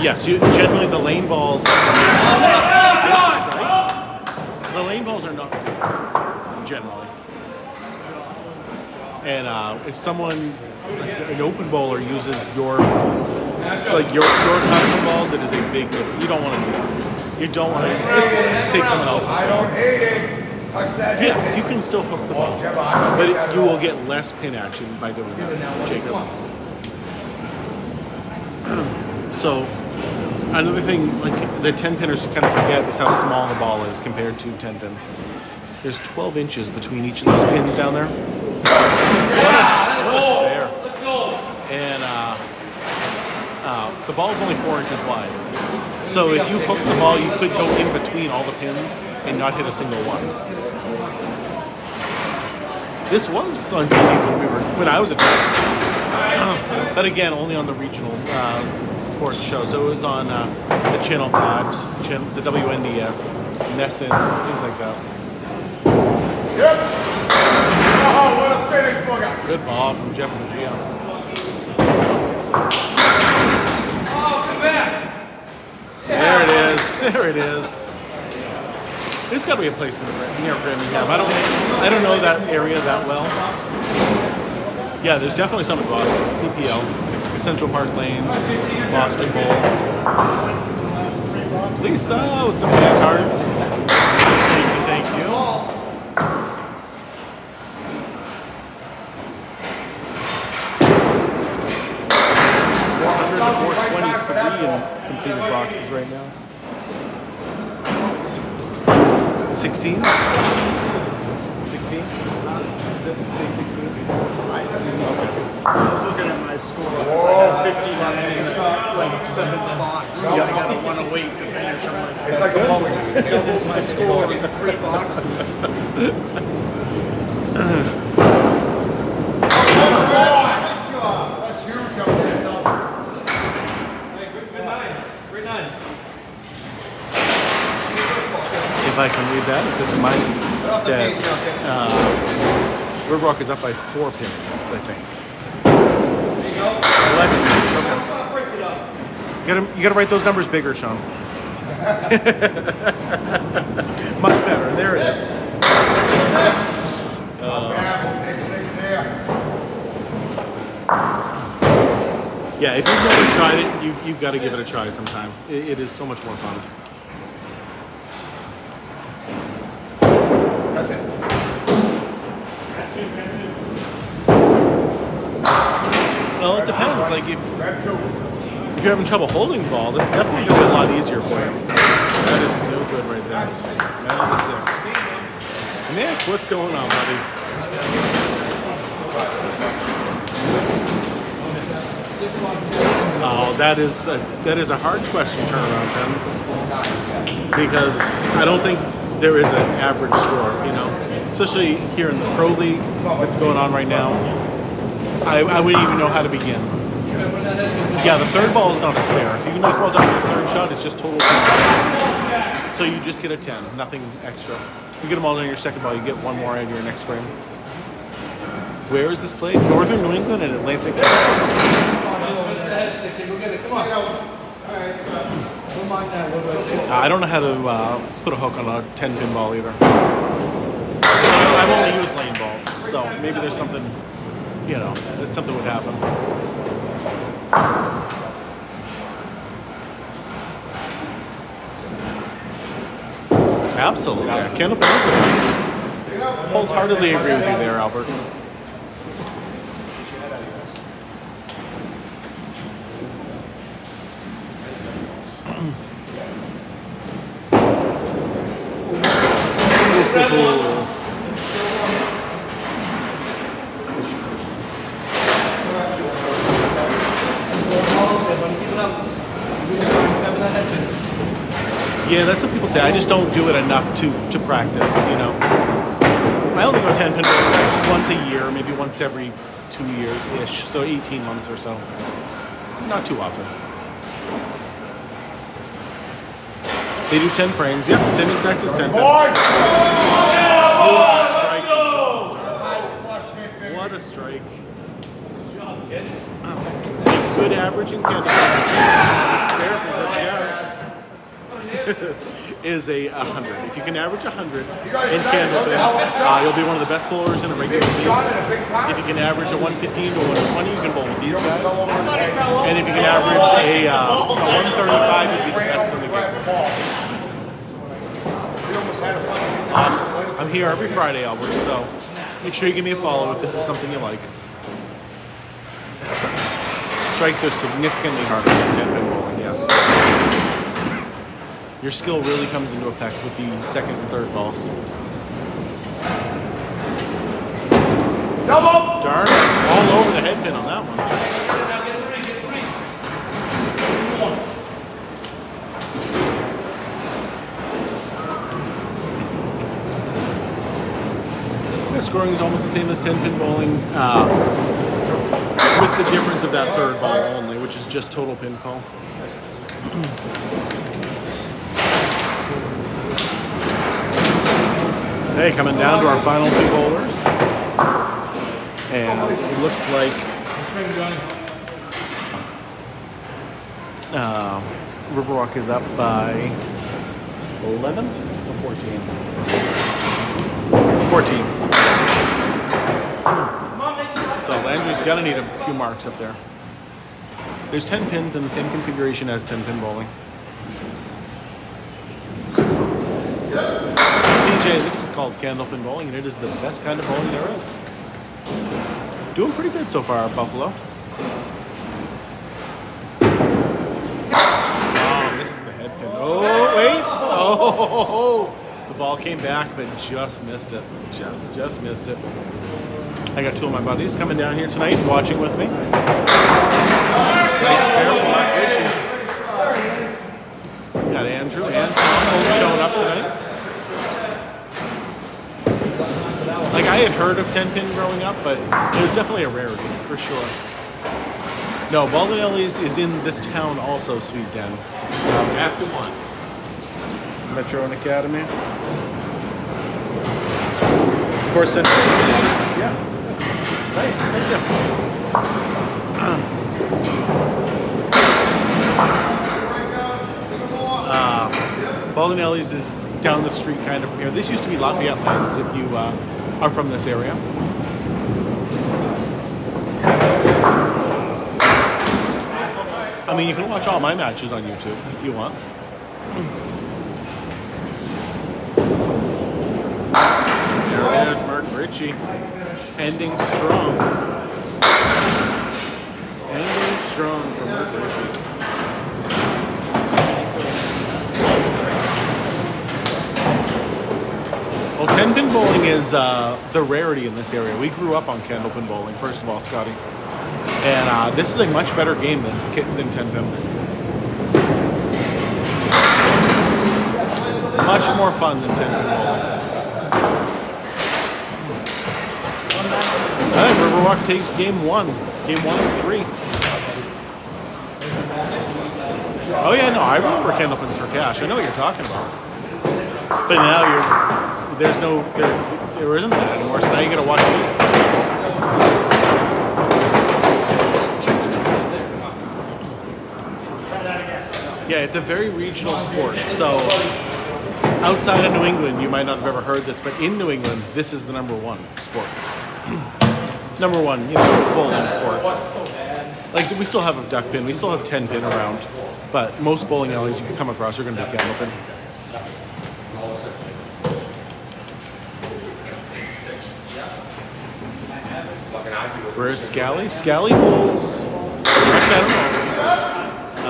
Yes, generally the lane balls. The lane balls are not good, generally. And if someone, like an open bowler, uses your custom balls, it is a big difference. You don't want to do that. You don't want to take someone else's balls. I don't hate it. Touch that. Yes, you can still hook the ball, but you will get less pin action by doing that, Jacob. So, another thing, like the 10-pinners kind of forget is how small the ball is compared to 10-pin. There's 12 inches between each of those pins down there. What a spare. And the ball is only 4 inches wide. So if you hook the ball, you could go in between all the pins and not hit a single one. This was on TV when I was a kid. But again, only on the regional sports show. So it was on the Channel 5s, the WNDS, Nesson, things like that. Yep. Oh, what a finish, Buggea. Good ball from Jeff Buggea. Oh, come back. There it is. There it is. There's got to be a place in the near Framingham. I don't know that area that well. Yeah, there's definitely some in Boston. CPL, Central Park Lanes, Boston Bowl. Lisa with some hand cards. Thank you. 423 in completed boxes right now. 16? 16? Is it say 16? I was looking at my score. I had 59 in the like 7th box. So I got a 108 to finish. I'm like, It's like a mulligan. doubled my score in 3 boxes. That's huge up there, son. Hey, grade 9. If I can read that, it says that Riverwalk is up by 4 pins, I think. 11 pins, okay. You gotta write those numbers bigger, Sean. Much better. There it is. Yeah, we'll take 6 there. Yeah, if you've never tried it, you've got to give it a try sometime. It is so much more fun. That's it. Well, it depends. Like if Grab 2. you're having trouble holding the ball, this is definitely going to be a lot easier for you. That is no good right there. That is a 6. Nick, what's going on, buddy? Oh, that is a hard question, turnaround pens, because I don't think there is an average score. You know, especially here in the pro league that's going on right now. I wouldn't even know how to begin. Yeah, the third ball is not a spare. If you knock the ball down to the third shot, it's just total. So you just get a 10, nothing extra. You get them all down your second ball, you get 1 more out of your next frame. Where is this played? Northern New England and Atlantic. I don't know how to put a hook on a 10-pin ball either. I've only used lane balls, so maybe there's something, you know, that something would happen. Absolutely. Candlepin is the best. Wholeheartedly agree with you there, Albert. Yeah, that's what people say. I just don't do it enough to practice, you know. I only go 10-pin once a year, maybe once every 2 years-ish, so 18 months or so. Not too often. They do 10 frames. Yep, same exact as 10-pin. What a strike. A good average in Candlepin. It's fair for this, yes. Is a 100. If you can average 100 in Candlepin, you'll be one of the best bowlers in a regular league. If you can average a 115 to 120, you can bowl with these guys. And if you can average a 135, you'll be the best in the game. I'm here every Friday, Albert, so make sure you give me a follow if this is something you like. Strikes are significantly harder than 10-pin bowling, yes. Your skill really comes into effect with the second and third balls. Double! Darn it, all over the head pin on that one. Yeah, scoring is almost the same as 10-pin bowling, with the difference of that third ball only, which is just total pinfall. Okay, coming down to our final two bowlers. And it looks like Riverwalk is up by 11 or 14? 14. So Landry's got to need a few marks up there. There's 10 pins in the same configuration as 10-pin bowling. This is called Candlepin bowling, and it is the best kind of bowling there is. Doing pretty good so far, Buffalo. Oh, this is the head pin. Oh, wait! Oh, the ball came back, but just missed it. Just missed it. I got two of my buddies coming down here tonight, watching with me. Nice spare from Ricci. Got Andrew and Tom both showing up tonight. Like, I had heard of 10-pin growing up, but it was definitely a rarity, for sure. No, Buggea is in this town also, Sweet Den. After one. Metro and Academy. Of course, then. Yeah. Nice, thank you. Buggea is down the street kind of from here. This used to be Lafayette Lands, if you are from this area. I mean, you can watch all my matches on YouTube if you want. There it is, Mark Ricci. Ending strong. Ending strong from Mark Ricci. Well, 10-pin bowling is the rarity in this area. We grew up on Candlepin bowling, first of all, Scotty. And this is a much better game than 10-pin. Much more fun than 10-pin bowling. I think Riverwalk takes game one. Game 1 of 3. Oh yeah, no, I remember Candlepins for cash. I know what you're talking about. But now there isn't that anymore, so now you gotta watch me. Yeah, it's a very regional sport. So outside of New England, you might not have ever heard this, but in New England, this is the number one sport. Number one, bowling sport. Like, we still have a duck pin, we still have 10 pin around, but most bowling alleys you can come across are going to be Candlepin. Where's Scally? Scally bowls. Actually, I don't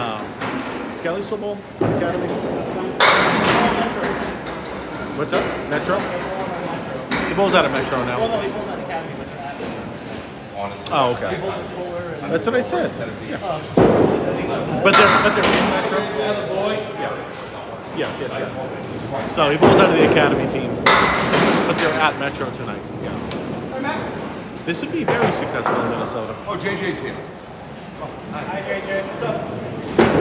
know. Scally still bowl? Academy? What's up? Metro? He bowls out of Metro now. Well, no, he bowls at Academy, but they're at Oh, okay. He bowls at Fuller. And That's what I said. Yeah. But they're in Metro. Yeah. Yes. So he bowls out of the Academy team, but they're at Metro tonight. Yes. This would be very successful in Minnesota. Oh, JJ's here. Hi, JJ. What's up?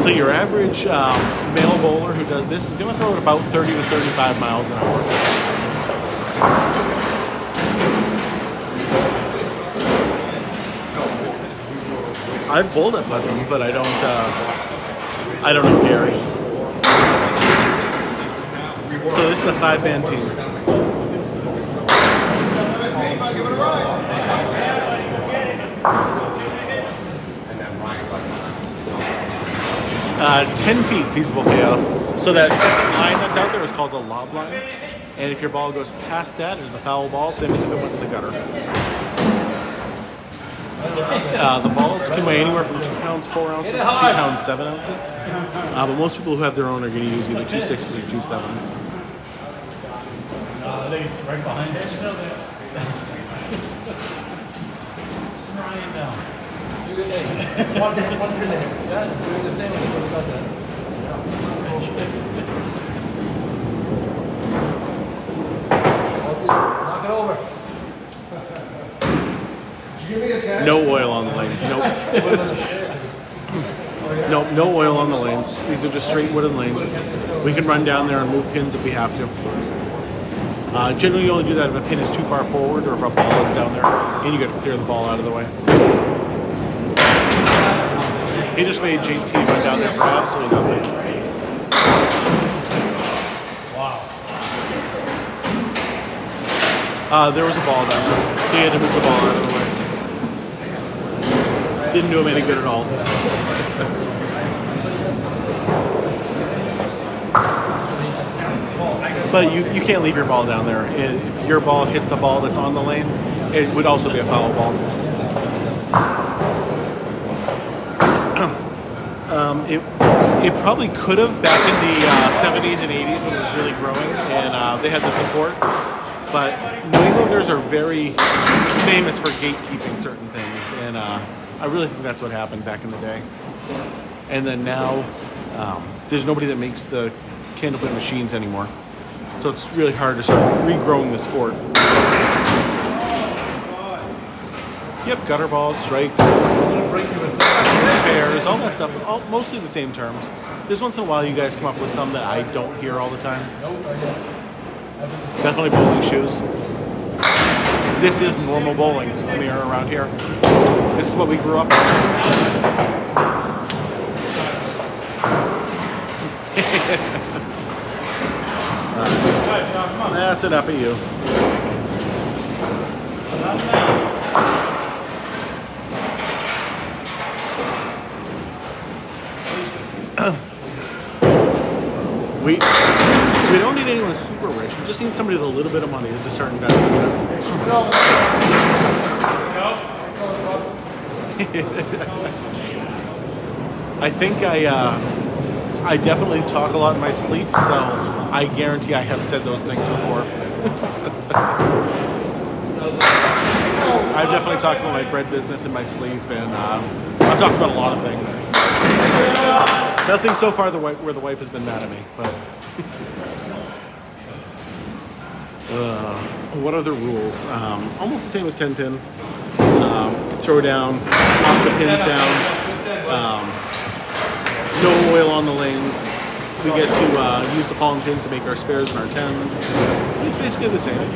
So your average male bowler who does this is going to throw it about 30 to 35 miles an hour. I've bowled at Putnam, but I don't know Gary. So this is a 5-man team. 10 feet feasible chaos. So that second line that's out there is called a lob line. And if your ball goes past that, it is a foul ball, same as if it went to the gutter. The balls can weigh anywhere from 2 pounds 4 ounces to 2 pounds 7 ounces. But most people who have their own are going to use either 2 6s or 2 7s. I think it's right behind us. Ryan down. Good day. One good day. Yeah, doing the same as what about that. Knock it over. Did you give me a 10? No oil on the lanes. Nope. No oil on the lanes. These are just straight wooden lanes. We can run down there and move pins if we have to. Generally, you only do that if a pin is too far forward or if a ball is down there, and you got to clear the ball out of the way. He just made JT run down there for absolutely nothing. Wow. There was a ball down there, so he had to move the ball out of the way. Didn't do him any good at all. But you can't leave your ball down there. If your ball hits a ball that's on the lane, it would also be a foul ball. It probably could have back in the 70s and 80s when it was really growing and they had the support. But New Englanders are very famous for gatekeeping certain things, and I really think that's what happened back in the day. And then now, there's nobody that makes the Candlepin machines anymore. So it's really hard to start regrowing the sport. Yep, gutter balls, strikes, spares, all that stuff, mostly the same terms. There's once in a while you guys come up with some that I don't hear all the time. Definitely bowling shoes. This is normal bowling around here. This is what we grew up on. That's enough of you. We don't need anyone super rich. We just need somebody with a little bit of money to start investing in it. I think I definitely talk a lot in my sleep, so I guarantee I have said those things before. I've definitely talked about my bread business in my sleep, and I've talked about a lot of things. Nothing so far where the wife has been mad at me, but what are the rules? Almost the same as 10 pin. Throw down, pop the pins down. No oil on the lanes. We get to use the palm pins to make our spares and our 10s. It's basically the same.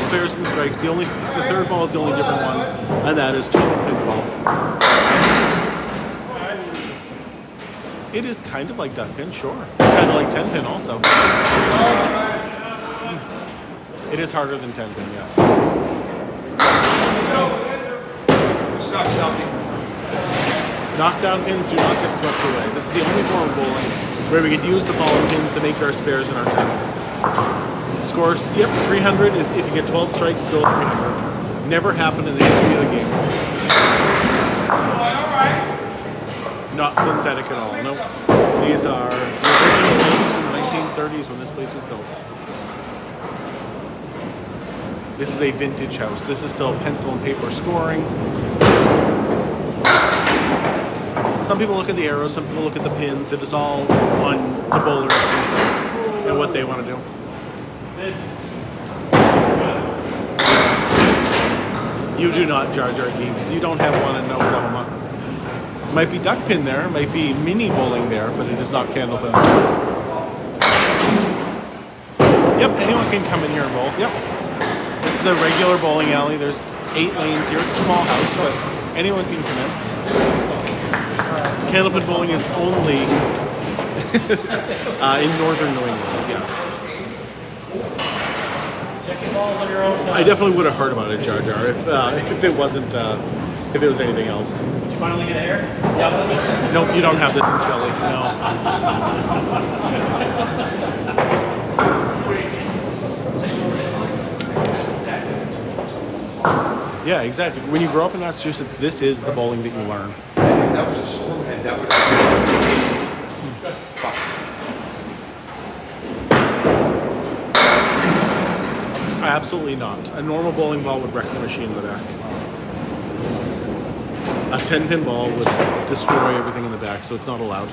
spares and strikes. The third ball is the only different one, and that is total pinfall. It is kind of like duck pin, sure. It's kind of like 10 pin also. It is harder than 10 pin, yes. Who sucks, Helmy? Knockdown pins do not get swept away. This is the only form of bowling where we get to use the ball and pins to make our spares and our tens. Scores, yep, 300 is if you get 12 strikes, still 300. Never happened in the history of the game. Not synthetic at all, nope. These are the original lanes from the 1930s when this place was built. This is a vintage house. This is still pencil and paper scoring. Some people look at the arrows, some people look at the pins. It is all on the bowlers themselves and what they want to do. You do not Jar Jar geeks. You don't have one in Oklahoma. Might be duck pin there, might be mini bowling there, but it is not Candlepin. Yep, anyone can come in here and bowl. Yep. This is a regular bowling alley. There's 8 lanes here. It's a small house, but anyone can come in. Candlepin bowling is only in northern New England, yes. Check your balls on your own time. I definitely would have heard about it, Jar Jar, if it wasn't, if it was anything else. Did you finally get a hair? Yep. Nope, you don't have this in Philly, no. Yeah, exactly. When you grow up in Massachusetts, this is the bowling that you learn. If that was a storm head, that would have fuck. Absolutely not. A normal bowling ball would wreck the machine in the back. A 10-pin ball would destroy everything in the back, so it's not allowed.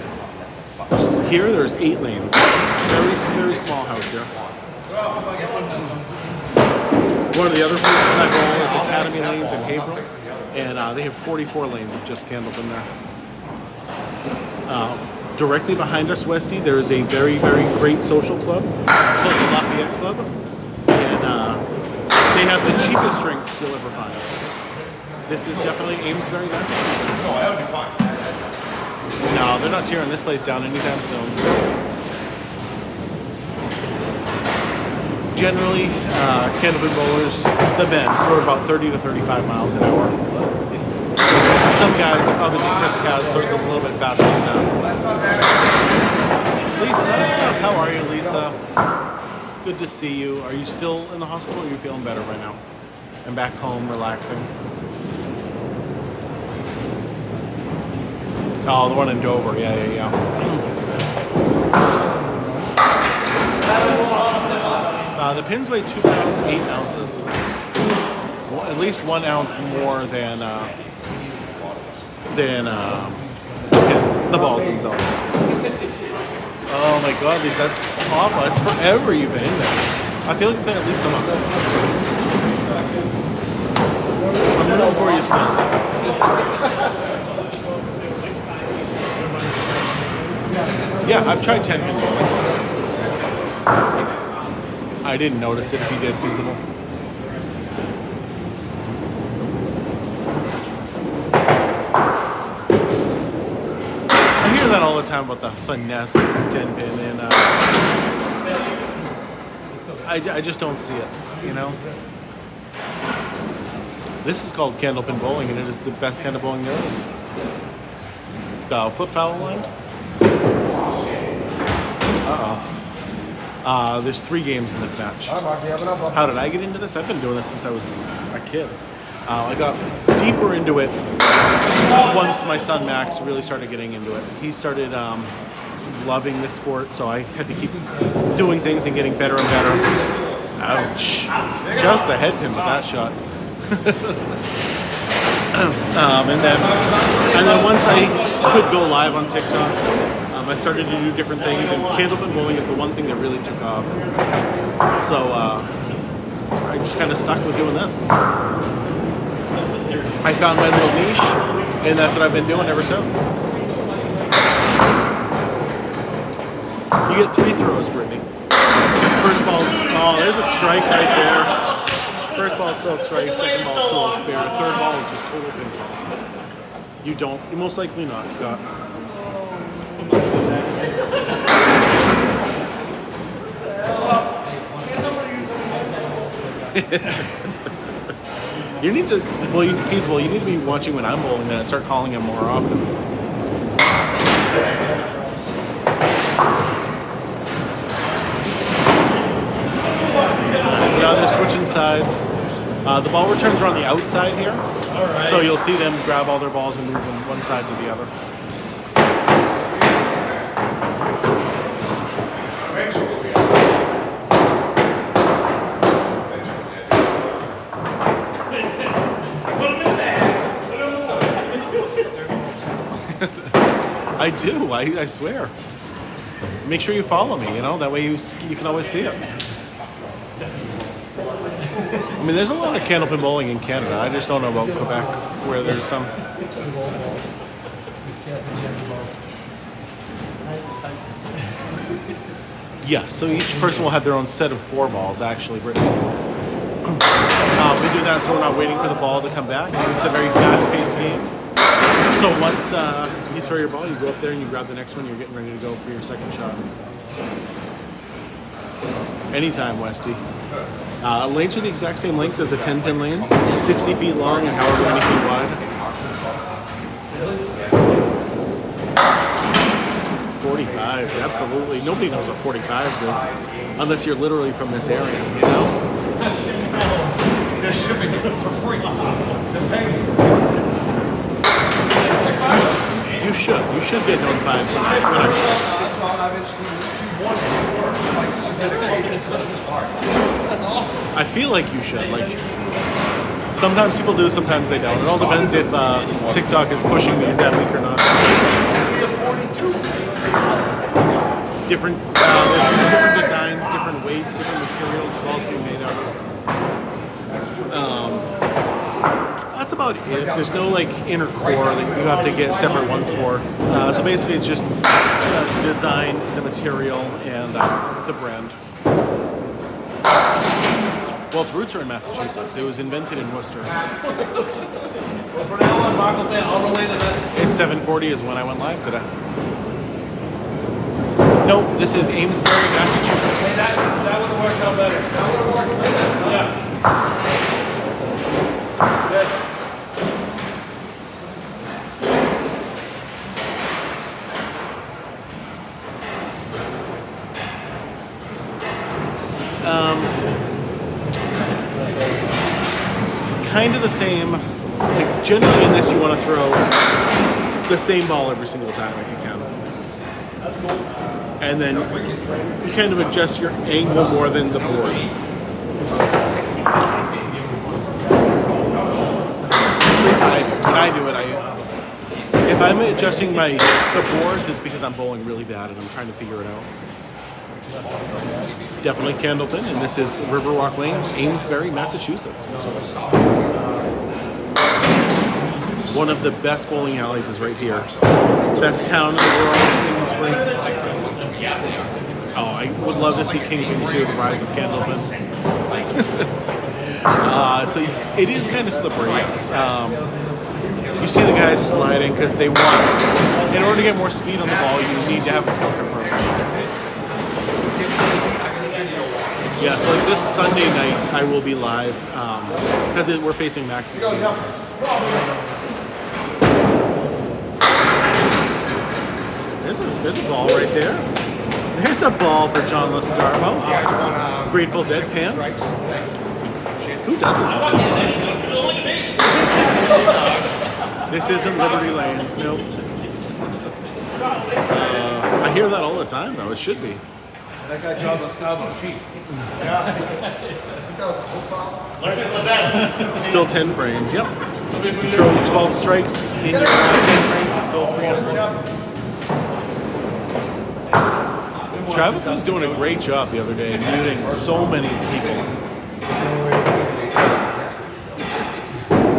Here, there's 8 lanes. Very, very small house here. One of the other places I bowl is Academy Lanes in Haverhill, and they have 44 lanes of just Candlepin there. Directly behind us, Westy, there is a very, very great social club called the Lafayette Club, and they have the cheapest drinks you'll ever find. This is definitely Amesbury, Massachusetts. No, that would be fine. No, they're not tearing this place down anytime soon. Generally, Candlepin bowlers, the men, throw about 30 to 35 miles an hour. Some guys, obviously Chris Kaz, throws a little bit faster than that. Lisa, how are you, Lisa? Good to see you. Are you still in the hospital or are you feeling better right now? And back home, relaxing? Oh, the one in Dover, yeah. The pins weigh 2 pounds, 8 ounces. Well, at least 1 ounce more than the balls themselves. Oh my god, that's just awful. It's forever you've been in there. I feel like it's been at least a month. I'm rooting for you still. Yeah, I've tried 10-pin bowling. I didn't notice it if you did feasible. I hear that all the time about the finesse of 10-pin, and I just don't see it, you know? This is called Candlepin bowling, and it is the best kind of bowling there is. Foot foul line. There's 3 games in this match. How did I get into this? I've been doing this since I was a kid. I got deeper into it once my son Max really started getting into it. He started loving this sport, so I had to keep doing things and getting better and better. Ouch. Just the head pin with that shot. And then once I could go live on TikTok, I started to do different things, and Candlepin bowling is the one thing that really took off. So I just kind of stuck with doing this. I found my little niche, and that's what I've been doing ever since. You get 3 throws, Brittany. First ball's, oh, there's a strike right there. First ball is still a strike, second ball is still a spare, third ball is just total pinball. You don't, you most likely not, Scott. You need to, well, feasible, you need to be watching when I'm bowling and start calling him more often. So now they're switching sides. The ball returns are on the outside here. So you'll see them grab all their balls and move them one side to the other. I do, I swear. Make sure you follow me, you know, that way you can always see it. I mean, there's a lot of candlepin bowling in Canada. I just don't know about Quebec, where there's some. Yeah, so each person will have their own set of 4 balls, actually, Brittany. We do that so we're not waiting for the ball to come back. It's a very fast-paced game. So once you throw your ball, you go up there and you grab the next one, you're getting ready to go for your second shot. Anytime, Westy. Lanes are the exact same length as a 10-pin lane, 60 feet long and however many feet wide. 45s, absolutely. Nobody knows what 45s is, unless you're literally from this area, you know? They're shipping it for free. They're paying for it. You should get notified when I That's awesome. I feel like you should. Like, sometimes people do, sometimes they don't. It all depends if TikTok is pushing me that week or not. Different, there's different designs, different weights, different materials the balls can be made out of. That's about it. There's no like inner core that you have to get separate ones for. So basically, it's just design, the material, and the brand. Well, its roots are in Massachusetts. It was invented in Worcester. Well, from now on, Mark will say all the way to that. It's 7:40 is when I went live today. No, this is Amesbury, Hey, Massachusetts. that would have worked out better. That would have worked better. Yeah. Yes. Kind of the same. Like generally in this, you want to throw the same ball every single time if you can. That's cool. And then you kind of adjust your angle more than the boards. At least I do. When I do it, if I'm adjusting the boards, it's because I'm bowling really bad and I'm trying to figure it out. Definitely Candlepin, and this is Riverwalk Lanes, Amesbury, Massachusetts. One of the best bowling alleys is right here. Best town in the world, Amesbury. Oh, I would love to see Kingpin 2, The Rise of Candlepin. So it is kind of slippery, yes. You see the guys sliding because they want, in order to get more speed on the ball, you need to have a slick approach. Yeah, so like this Sunday night, I will be live because we're facing Max's team. There's a ball right there. There's a ball for John Lescarbeau. Grateful Dead Pants. Who doesn't know? This isn't Liberty Lanes, nope. I hear that all the time, though. It should be. That guy John Lescarbeau, cheap. Still 10 frames, yep. You throw 12 strikes in your 10 frames, it's still 300. Travis was doing a great job the other day, muting so many people.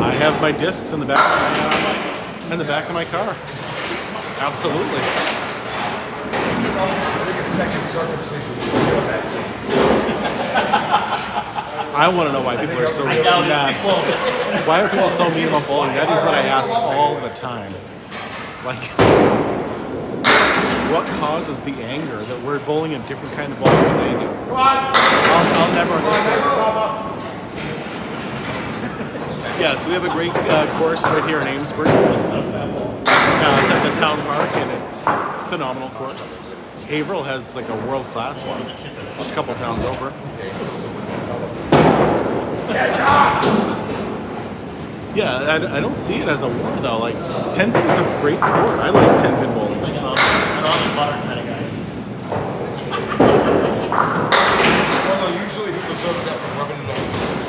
I have my discs in the back of my car. Absolutely. I think a second circumcision would I want to know why people are so mad. Why are people so mean about bowling? That is what I ask all the time. Like, what causes the anger that we're bowling a different kind of bowling than they do? I'll never understand. Yeah, so we have a great course right here in Amesbury. It's at the town park, and it's a phenomenal course. Haverhill has like a world-class one, just a couple towns over. Yeah, I don't see it as a war though. Like, 10-pin is a great sport. I like 10-pin bowling. Like an almond butter kind of guy. Well, no, usually he preserves that from rubbing it on his hands.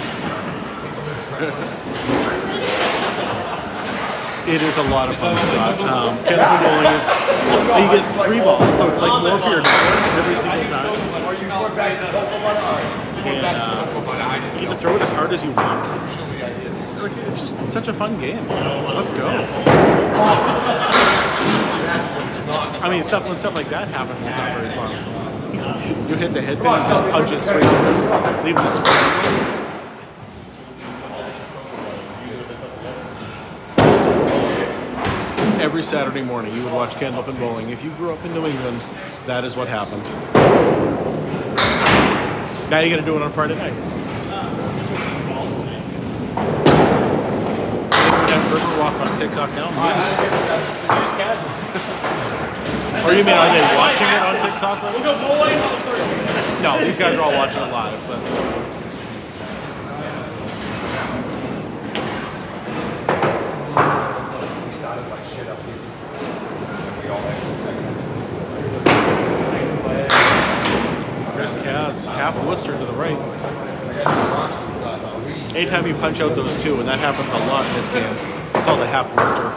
It is a lot of fun, Scott. Candlepin bowling is, you get 3 balls, so it's like more for your dollar every single time. Or you go back to cocoa butter. And you get to throw it as hard as you want. Like, it's just such a fun game. Let's go. I mean, when stuff like that happens, it's not very fun. You hit the headpin and just punch it straight through, leaving the spring. Every Saturday morning, you would watch Candlepin bowling. If you grew up in New England, that is what happened. Now you got to do it on Friday nights. Riverwalk on TikTok now. Or you mean are they watching it on TikTok? We'll go bowling on the 30th. No, these guys are all watching it live. But Chris Kaz, half Worcester to the right. Anytime you punch out those 2, and that happens a lot in this game, it's called a half Worcester.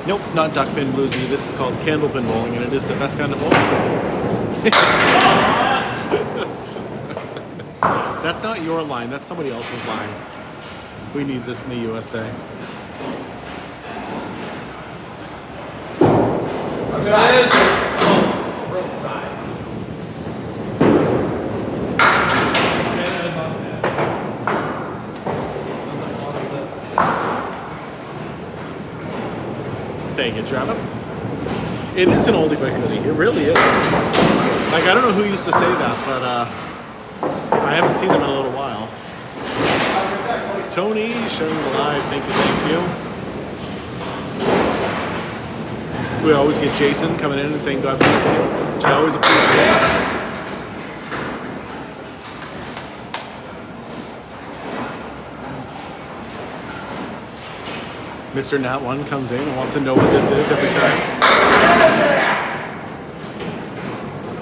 Nope, not duckpin bluesy. This is called Candlepin bowling, and it is the best kind of bowling. That's not your line. That's somebody else's line. We need this in the USA. Thank you, Travis. It is an oldie but goodie. It really is. Like, I don't know who used to say that, but I haven't seen them in a little while. Tony, showing the live. Thank you. We always get Jason coming in and saying God bless you, which I always appreciate. Mr. Nat 1 comes in and wants to know what this is every time.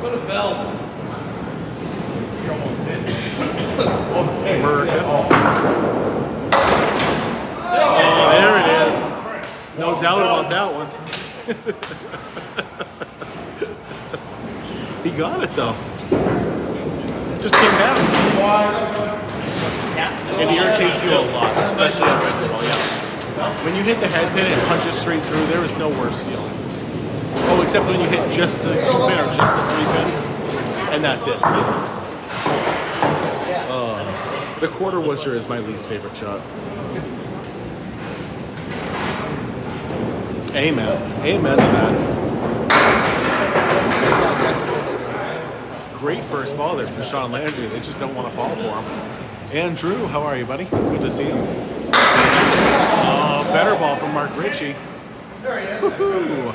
Could have fell. He almost did. America. Oh, there it is. No doubt about that one. He got it though. Just came back. It irritates you a lot, especially at red ball, yeah. When you hit the head pin and it punches straight through, there is no worse feeling. Oh, except when you hit just the 2-pin or just the 3-pin, and that's it. The quarter Worcester is my least favorite shot. Amen. Amen to that. Great first ball there from Sean Landry. They just don't want to fall for him. Andrew, how are you, buddy? Good to see you. Better ball from Mark Ricci. There he is. Woo-hoo.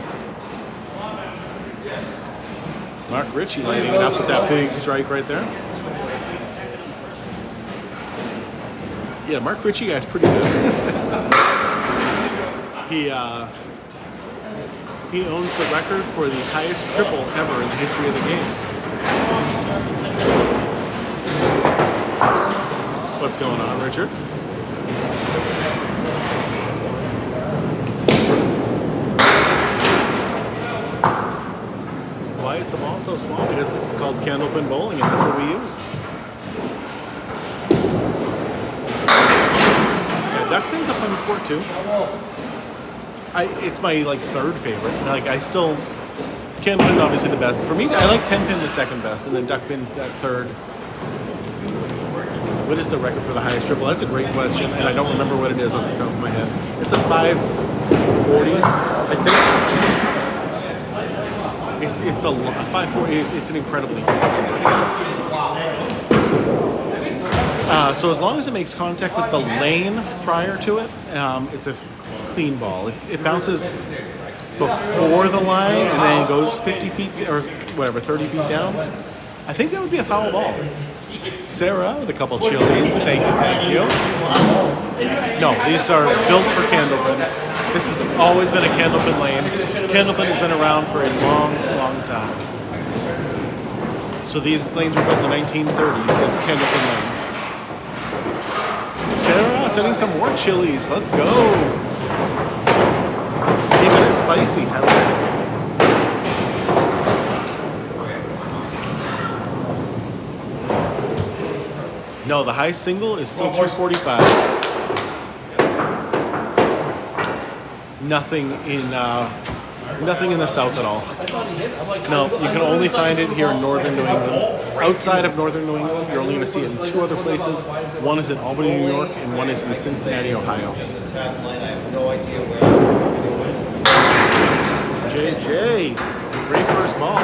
Mark Ricci lighting it up with that big strike right there. Yeah, Mark Ricci guy's pretty good. He owns the record for the highest triple ever in the history of the game. What's going on, Richard? Why is the ball so small? Because this is called Candlepin bowling, and that's what we use. Yeah, duckpin's a fun sport too. It's my like 3rd favorite. Like I still Candlepin obviously the best. For me, I like 10-pin the second best, and then duckpin's that third. What is the record for the highest triple? That's a great question, and I don't remember what it is off the top of my head. It's a 540, I think. It's a 540. It's an incredibly huge number. So as long as it makes contact with the lane prior to it, it's a clean ball. If it bounces before the line and then goes 50 feet or whatever, 30 feet down, I think that would be a foul ball. Sarah with a couple chilies. Thank you. No, these are built for Candlepin. This has always been a Candlepin lane. Candlepin has been around for a long, long time. So these lanes were built in the 1930s as Candlepin lanes. Sarah sending some more chilies. Let's go. Keeping it spicy. I like it. No, the high single is still 245. Nothing in the south at all. No, you can only find it here in northern New England. Outside of northern New England, you're only going to see it in two other places. One is in Albany, New York, and one is in Cincinnati, Ohio. JJ, great first ball.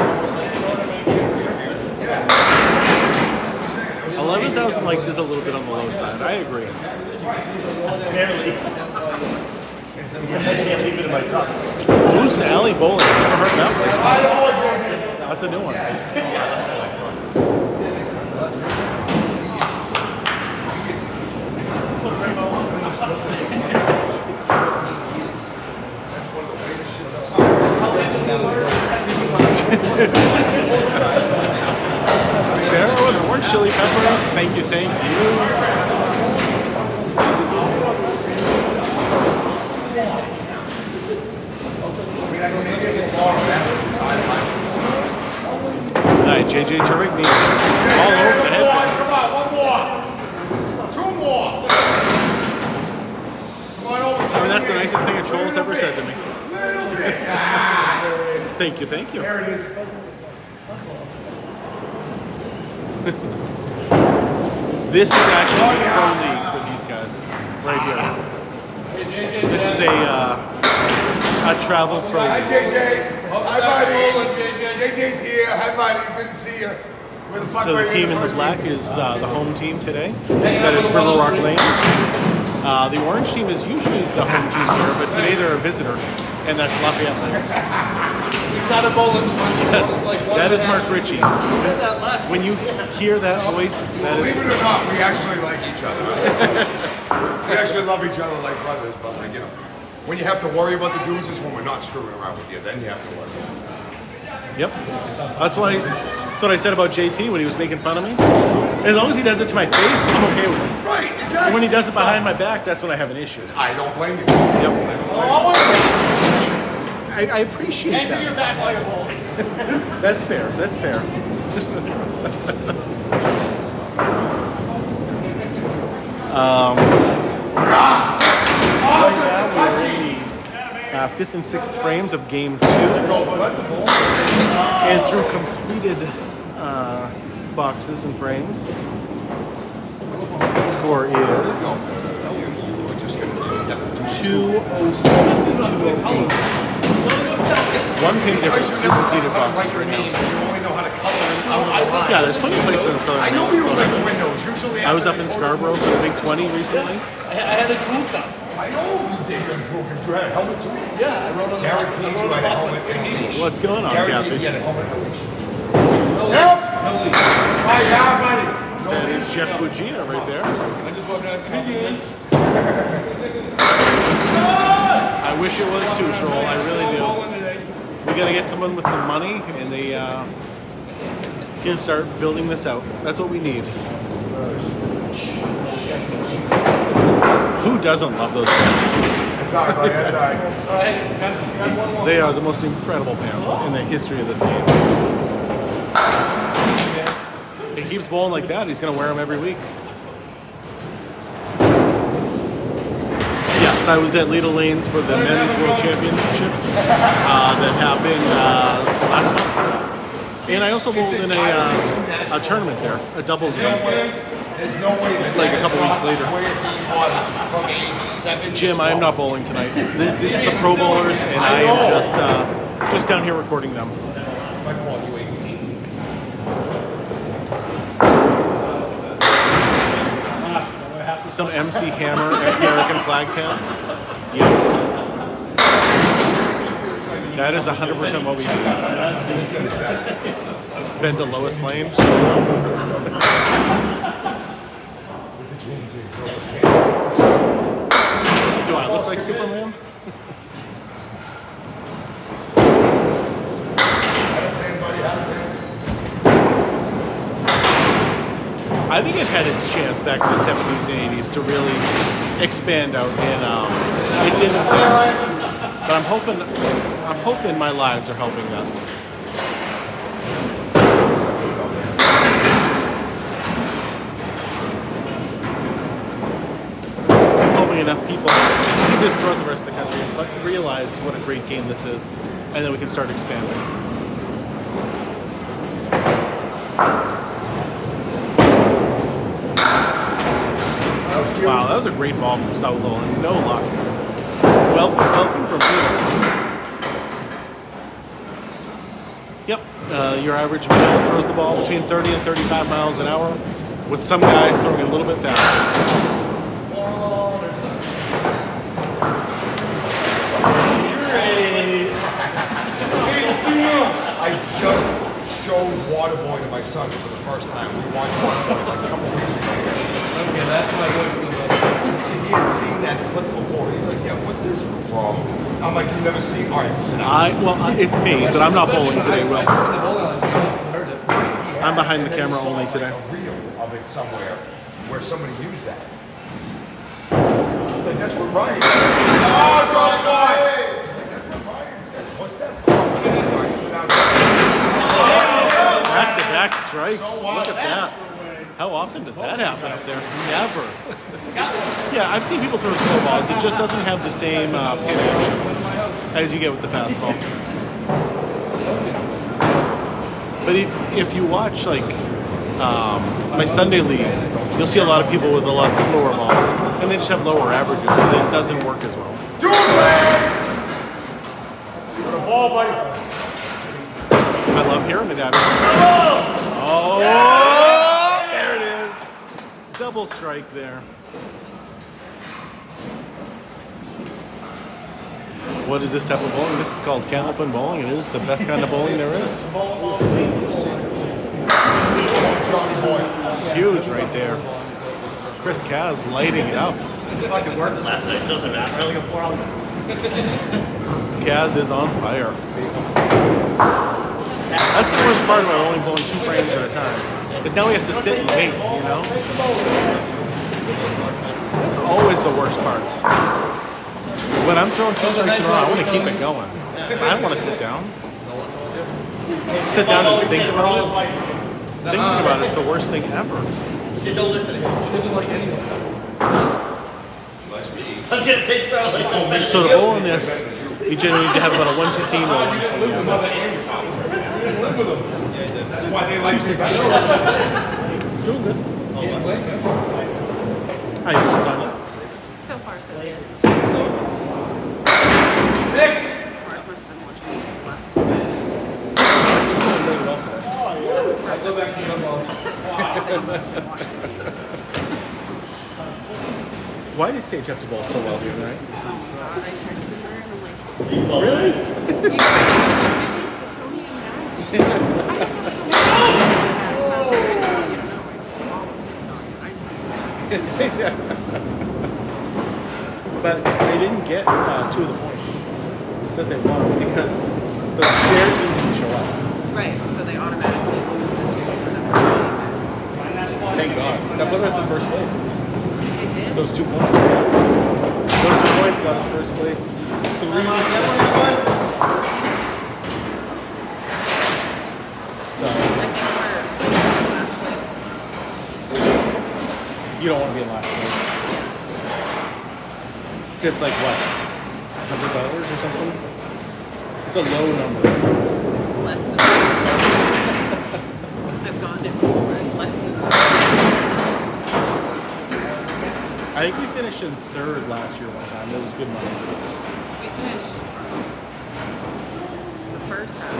11,000 likes is a little bit on the low side. I agree. Barely. I can't leave it in my truck. Loose alley bowling. Never heard that place. That's a new one. Sarah with more chili peppers. Thank you, thank you. Alright, JJ Tourigny. All over the head. Come on, one more. Two more. Come on over. I mean, that's the nicest thing a troll's ever said to me. Thank you, thank you. There it is. This is actually the pro league for these guys, right here. This is a travel pro Hi, league. JJ. Hi, buddy. JJ's here. Hi, buddy. Good to see you. We're the So the fundraiser team in the first black is the home team today. That is Riverwalk Lanes. The orange team is usually the home team here, but today they're a visitor, and that's Lafayette Lanes. He's not a bowling. Yes, that is Mark Ricci. When you hear that voice, that Believe is it or not, we actually like each other. We actually love each other like brothers, but like, you know, when you have to worry about the dudes is when we're not screwing around with you. Then you have to worry. Yep. That's what I said about JT when he was making fun of me. As long as he does it to my face, I'm okay with it. Right, exactly. And when he does it behind my back, that's when I have an issue. I don't blame you. Yep. Oh, I appreciate Enter your that. back while you're bowling. That's fair. That's fair. Right now we're in the fifth and sixth frames of game 2, and through completed boxes and frames, the score is 207 to 208. One pin difference through completed boxes right now. You only know how to color it. Yeah, there's plenty of places in Southern I know Maine. you like windows. Usually I was up in Scarborough for the Big 20 recently. I had a tool cup. I know you did. You had a helmet too. Yeah, I rode on the bus. Guaranteed I you rode on had the a bus helmet with and a leash. What's going on, Guaranteed Cappy? you had a helmet and a leash. No leash. Yep. No leash. Hi, yeah, buddy. That is Jeff Buggea right there. I just walked out. Hey, guys. I wish it was too, Troll. I really do. We gotta get someone with some money, and they can start building this out. That's what we need. Who doesn't love those pants? That's all right, buddy. That's all right. All right, got one more. They are the most incredible pants in the history of this game. He keeps bowling like that, he's gonna wear them every week. Yes. Yes, I was at Little Lanes for the Men's World Championships that happened last month. And I also bowled in a tournament there, a doubles game, There's no way that like a couple weeks later. where he was from age 7 Jim, I am not bowling tonight. This is the pro bowlers, and I am just down here recording them. My fault, you ate me. Some MC Hammer American flag pants. Yes. That is 100% what we do. Been to Lois Lane. Do I look like Superman? I think it had its chance back in the 70s and 80s to really expand out, and it didn't. But I'm hoping my lives are helping that. I'm hoping enough people see this throughout the rest of the country and realize what a great game this is, and then we can start expanding. Wow, that was a great ball from Southall, and no luck. Welcome from Phoenix. Yep, your average male throws the ball between 30 and 35 miles an hour, with some guys throwing a little bit faster. I just showed waterboy to my son for the first time. We watched waterboy like a couple weeks ago. Okay, that's my voice. He had seen that clip before. He's like, yeah, what's this from? I'm like, you've never seen? All right, sit down. It's me, but I'm not bowling today, Will. The bowling alley, so you must have heard it. I'm behind the camera only today. A reel of it somewhere where somebody used that. I was like, that's what Ryan said. Oh, drop by! That's what Ryan said. What's that from? All right, sit down. Back-to-back strikes. Look at that. How often does that happen up there? Never. Yeah, I've seen people throw slow balls. It just doesn't have the same pin action as you get with the fastball. But if you watch like my Sunday league, you'll see a lot of people with a lot slower balls, and they just have lower averages, but it doesn't work as well. Do it, man! Got a ball, buddy. I love hearing it out here. Oh, there it is. Double strike there. What is this type of bowling? This is called Candlepin bowling, and it is the best kind of bowling there is. Huge right there. Chris Kaz lighting it up. If I could work last night, it doesn't matter. I only got 4 hours. Kaz is on fire. That's the worst part about only bowling 2 frames at a time. Is now he has to sit and wait, you know? That's always the worst part. When I'm throwing 2 strikes in a row, I want to keep it going. I want to sit down. Sit down and think about it. Thinking about it is the worst thing ever. Say, don't listen to him. She doesn't like anything. I was gonna say, bro. So to bowl in this, you generally need to have about a 115 or a 120. That's why they like to It's doing good. Can't play, man. How you doing, Sonia? So far, so good. Mix! Mark must have been watching me last time. I still back to the ball. Why did Sage have to bowl so well here tonight? Oh God, I texted her and I'm like, Really? you guys to Tony and Nash. I just have so much fun. It sounds like I just want you to know I all of TikTok. But they didn't get 2 of the points that they won because their team didn't show up. Right, so they automatically lose the 2 for them. Thank God. That put us in first place. It did? Those 2 points. Those 2 points got us first place. 3 So I think we're in last place. you don't want to be in last place. Yeah. It's like what? $100 or something? It's a low number. Less than that. I've gotten it before. It's less than that. I think we finished in third last year one time. It was good money. We finished the first half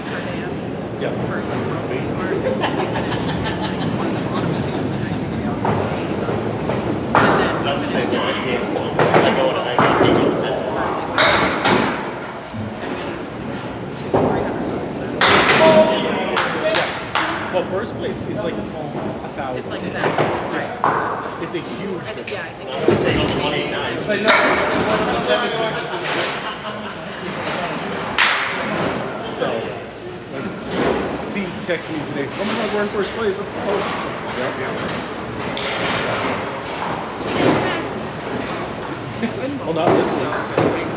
for Dan. Yeah. For the roasting part. We finished like on the bottom two, and I think we all got $80. And then I'm we saying, finished I it. can't. I go and I get people to. Well, first place is like 1,000. It's like that, right? It's a huge I think, difference. yeah, I think Take 29. So, like, C texted me today. Oh my God, we're in first place. Let's go. what's next? It's been Well, not this week.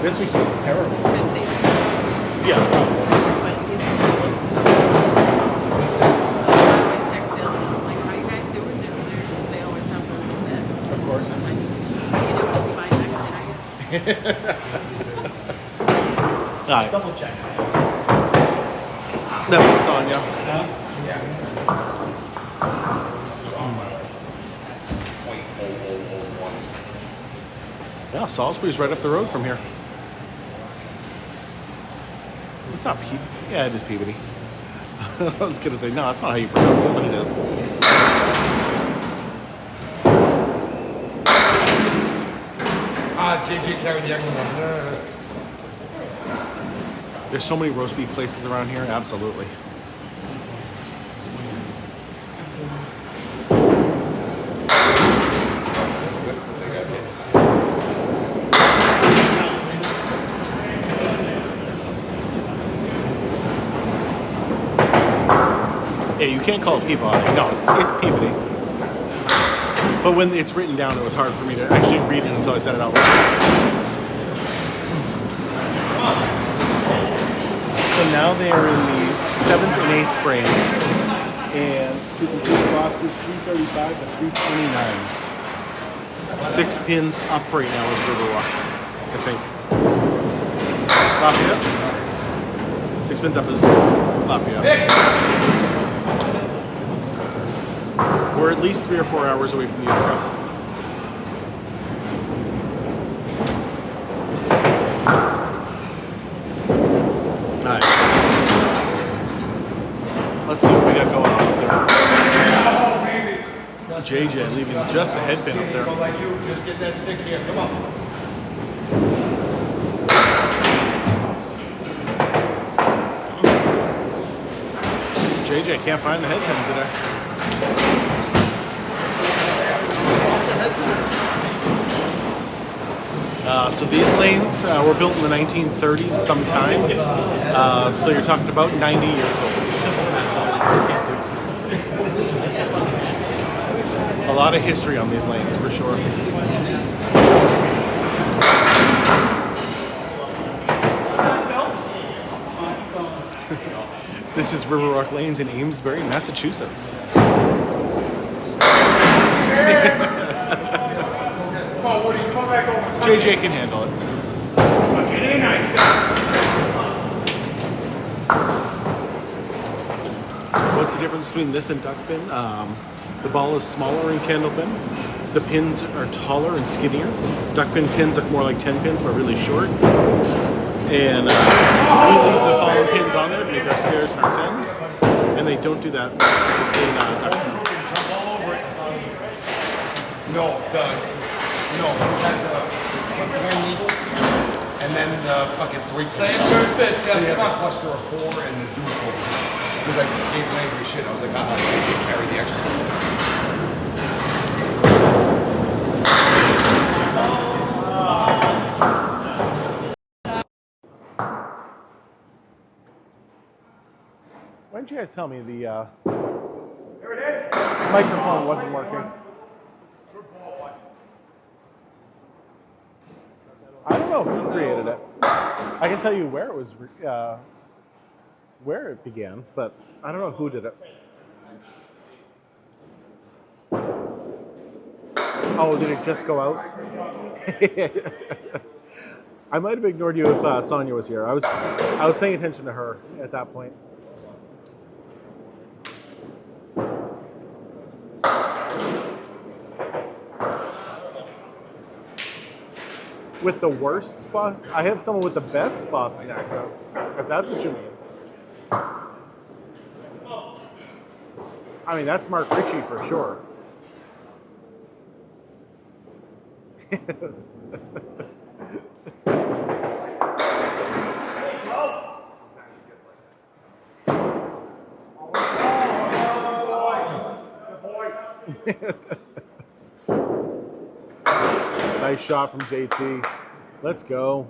This week was terrible. Miss Saints. Yeah, probably. But he's looked so good. I always text Dylan, I'm like, how you guys doing down there? Because they always have the little net. Of course. I'm like, how you doing? I'll be buying next tonight. All right. Double check. That was Sonia. Yeah, Salisbury's right up the road from here. It's not Peabody. Yeah, it is Peabody. I was going to say, no, that's not how you pronounce it, but it is. JJ carried the extra one. There's so many roast beef places around here. Absolutely. Yeah, you can't call it Peabody. No, it's Peabody. But when it's written down, it was hard for me to actually read it until I said it out loud. So now they are in the 7th and 8th frames, and to complete the boxes, 335 to 329. 6 pins up right now is Riverwalk, I think. Lafayette? 6 pins up is Lafayette. We're at least 3 or 4 hours away from Utica. Alright. Let's see what we got going on up there. JJ leaving just the head pin up there. Go like you, just get that stick here. Come on. JJ can't find the head pin today. So these lanes were built in the 1930s sometime. So you're talking about 90 years old. A lot of history on these lanes for sure. This is Riverwalk Lanes in Amesbury, Massachusetts. JJ can handle it. It ain't nice. What's the difference between this and duck pin? The ball is smaller in Candlepin. The pins are taller and skinnier. Duck pin pins look more like 10 pins, but really short. And we leave the fallen pins on there to make our spares and our 10s. And they don't do that in duck pin. Jump all over it. No, we had the hand needle, and then the fucking 3 pins. Same first pitch, So you yeah, had come the on. cluster of 4 and the deuce over. Because I gave Landry shit. I was like, JJ carried the extra one. Why didn't you guys tell me the microphone wasn't working? I don't know who created it. I can tell you where it was, where it began, but I don't know who did it. Oh, did it just go out? I might have ignored you if Sonia was here. I was paying attention to her at that point. With the worst Boston, I have someone with the best Boston accent, if that's what you mean. I mean, that's Mark Ricci for sure. Nice shot from JT. Let's go.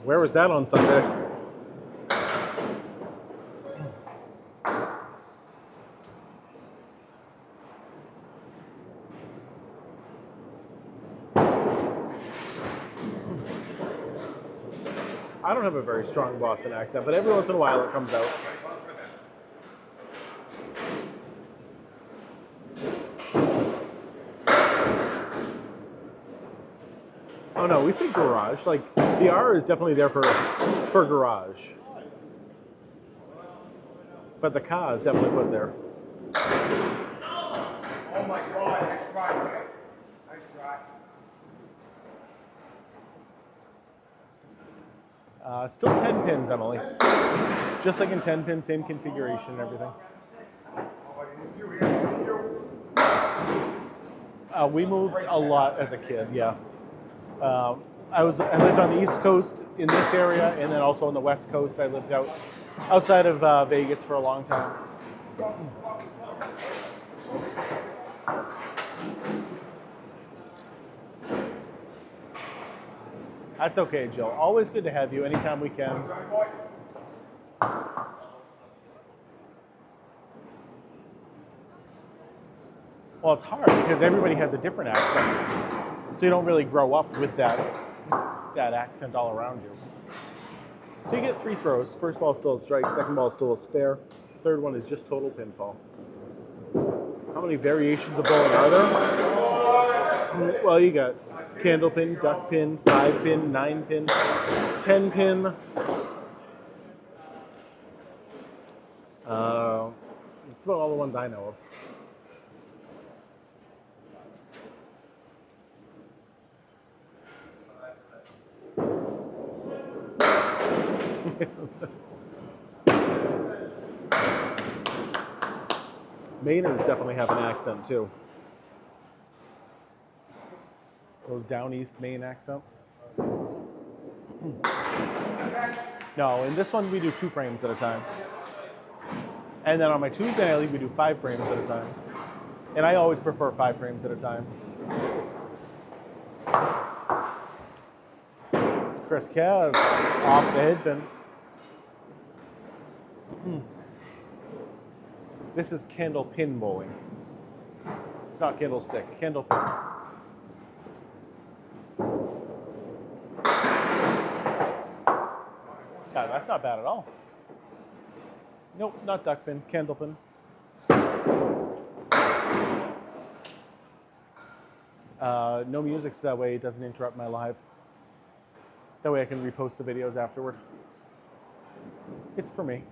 Where was that on Sunday? I don't have a very strong Boston accent, but every once in a while it comes out. Oh no, we say garage. Like the R is definitely there for garage, but the K is definitely put there. Oh my God, nice try, Jay. Nice try. Still 10 pins, Emily. Just like in 10 pin, same configuration and everything. We moved a lot as a kid, yeah. I lived on the East Coast in this area, and then also on the West Coast. I lived outside of Vegas for a long time. That's okay, Jill. Always good to have you anytime we can. Well, it's hard because everybody has a different accent. So you don't really grow up with that accent all around you. So you get 3 throws. First ball still a strike, second ball still a spare. Third one is just total pinfall. How many variations of bowling are there? Well, you got candlepin, duck pin, 5 pin, 9 pin, 10 pin. That's about all the ones I know of. Mainers definitely have an accent too. Those down east Maine accents. No, in this one we do 2 frames at a time. And then on my Tuesday night league we do 5 frames at a time. And I always prefer 5 frames at a time. Chris Kaz off the head pin. This is candlepin bowling. It's not candlestick, candlepin. Yeah, that's not bad at all. Nope, not duckpin, candlepin. No music, so that way it doesn't interrupt my live. That way I can repost the videos afterward. It's for me.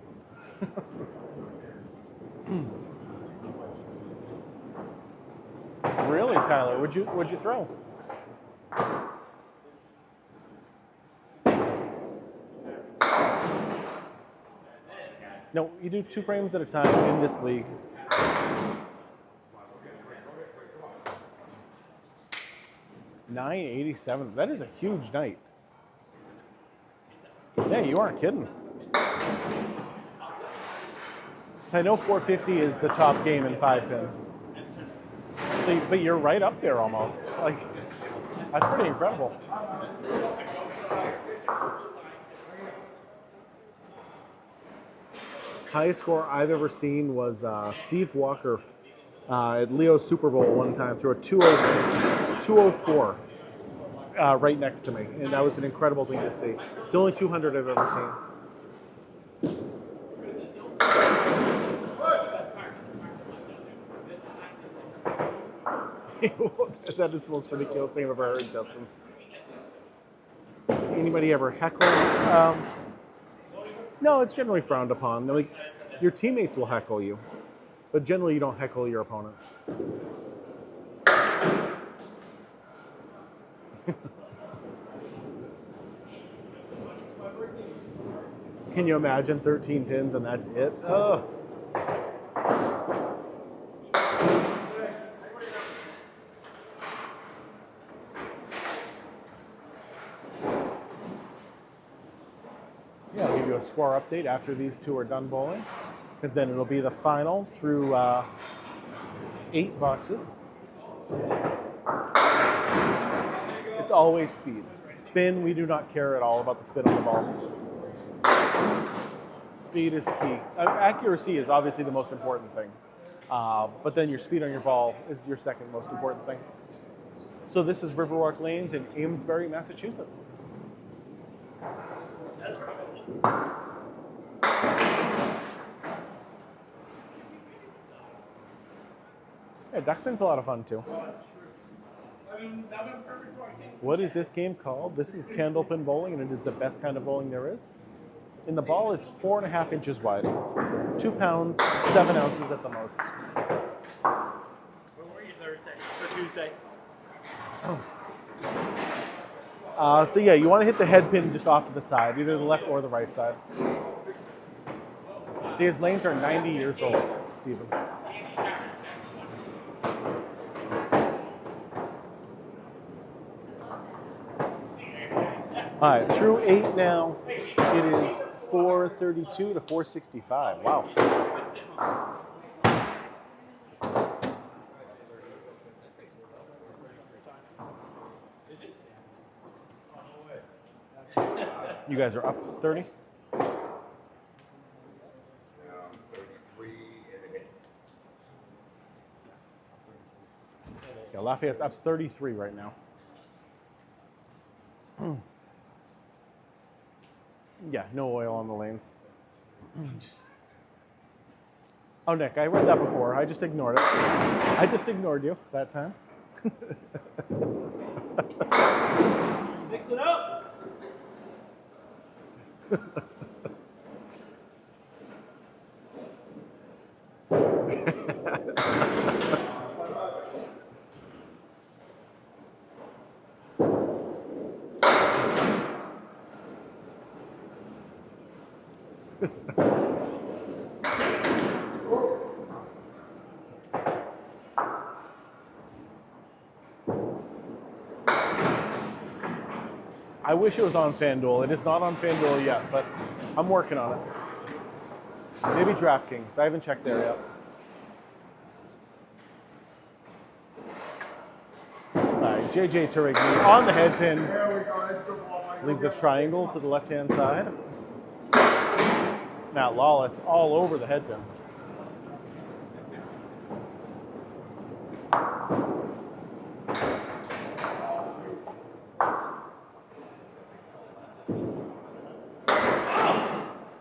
Really, Tyler? What'd you throw? No, you do 2 frames at a time in this league. $987. That is a huge night. Yeah, you aren't kidding. So I know 450 is the top game in 5 pin. So, but you're right up there almost. Like, that's pretty incredible. Highest score I've ever seen was Steve Walker at Leo's Super Bowl one time threw a 204 right next to me, and that was an incredible thing to see. It's the only 200 I've ever seen. That is the most ridiculous thing I've ever heard, Justin. Anybody ever heckle? No, it's generally frowned upon. Like, your teammates will heckle you, but generally you don't heckle your opponents. Can you imagine 13 pins and that's it? Ugh. Yeah, I'll give you a score update after these two are done bowling, because then it'll be the final through 8 boxes. It's always speed. Spin, we do not care at all about the spin on the ball. Speed is key. Accuracy is obviously the most important thing, but then your speed on your ball is your second most important thing. So this is Riverwalk Lanes in Amesbury, Massachusetts. Yeah, duckpin's a lot of fun too. What is this game called? This is Candlepin bowling, and it is the best kind of bowling there is. And the ball is 4.5 inches wide, 2 pounds, 7 ounces at the most. Where were you Thursday or Tuesday? So yeah, you want to hit the head pin just off to the side, either the left or the right side. These lanes are 90 years old, Stephen. All right, through 8 now, it is 432 to 465. Wow. You guys are up 30? 33 and a hit. Yeah, Lafayette's up 33 right now. Yeah, no oil on the lanes. Oh, Nick, I read that before. I just ignored it. I just ignored you that time. Mix it up. I wish it was on FanDuel. It is not on FanDuel yet, but I'm working on it. Maybe DraftKings. I haven't checked there yet. All right, JJ Tourigny on the head pin. There we go. That's good ball. Leaves a triangle to the left-hand side. Now Lawless all over the head pin.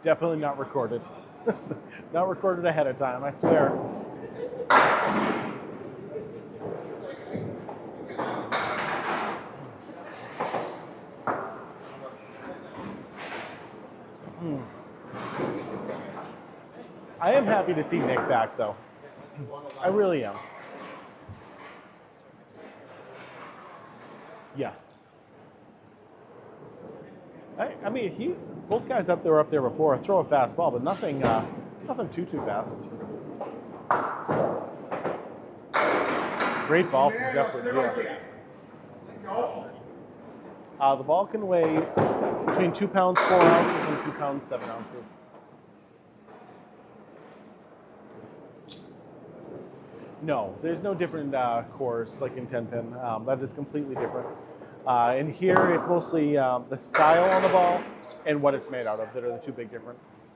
Definitely not recorded. Not recorded ahead of time, I swear. I am happy to see Nick back, though. I really am. Yes. I mean, both guys up there were up there before. Throw a fast ball, but nothing too fast. Great ball from Jeff Buggea. The ball can weigh between 2 pounds 4 ounces and 2 pounds 7 ounces. No, there's no different cores like in 10-pin. That is completely different. And here it's mostly the style on the ball and what it's made out of that are the two big differences.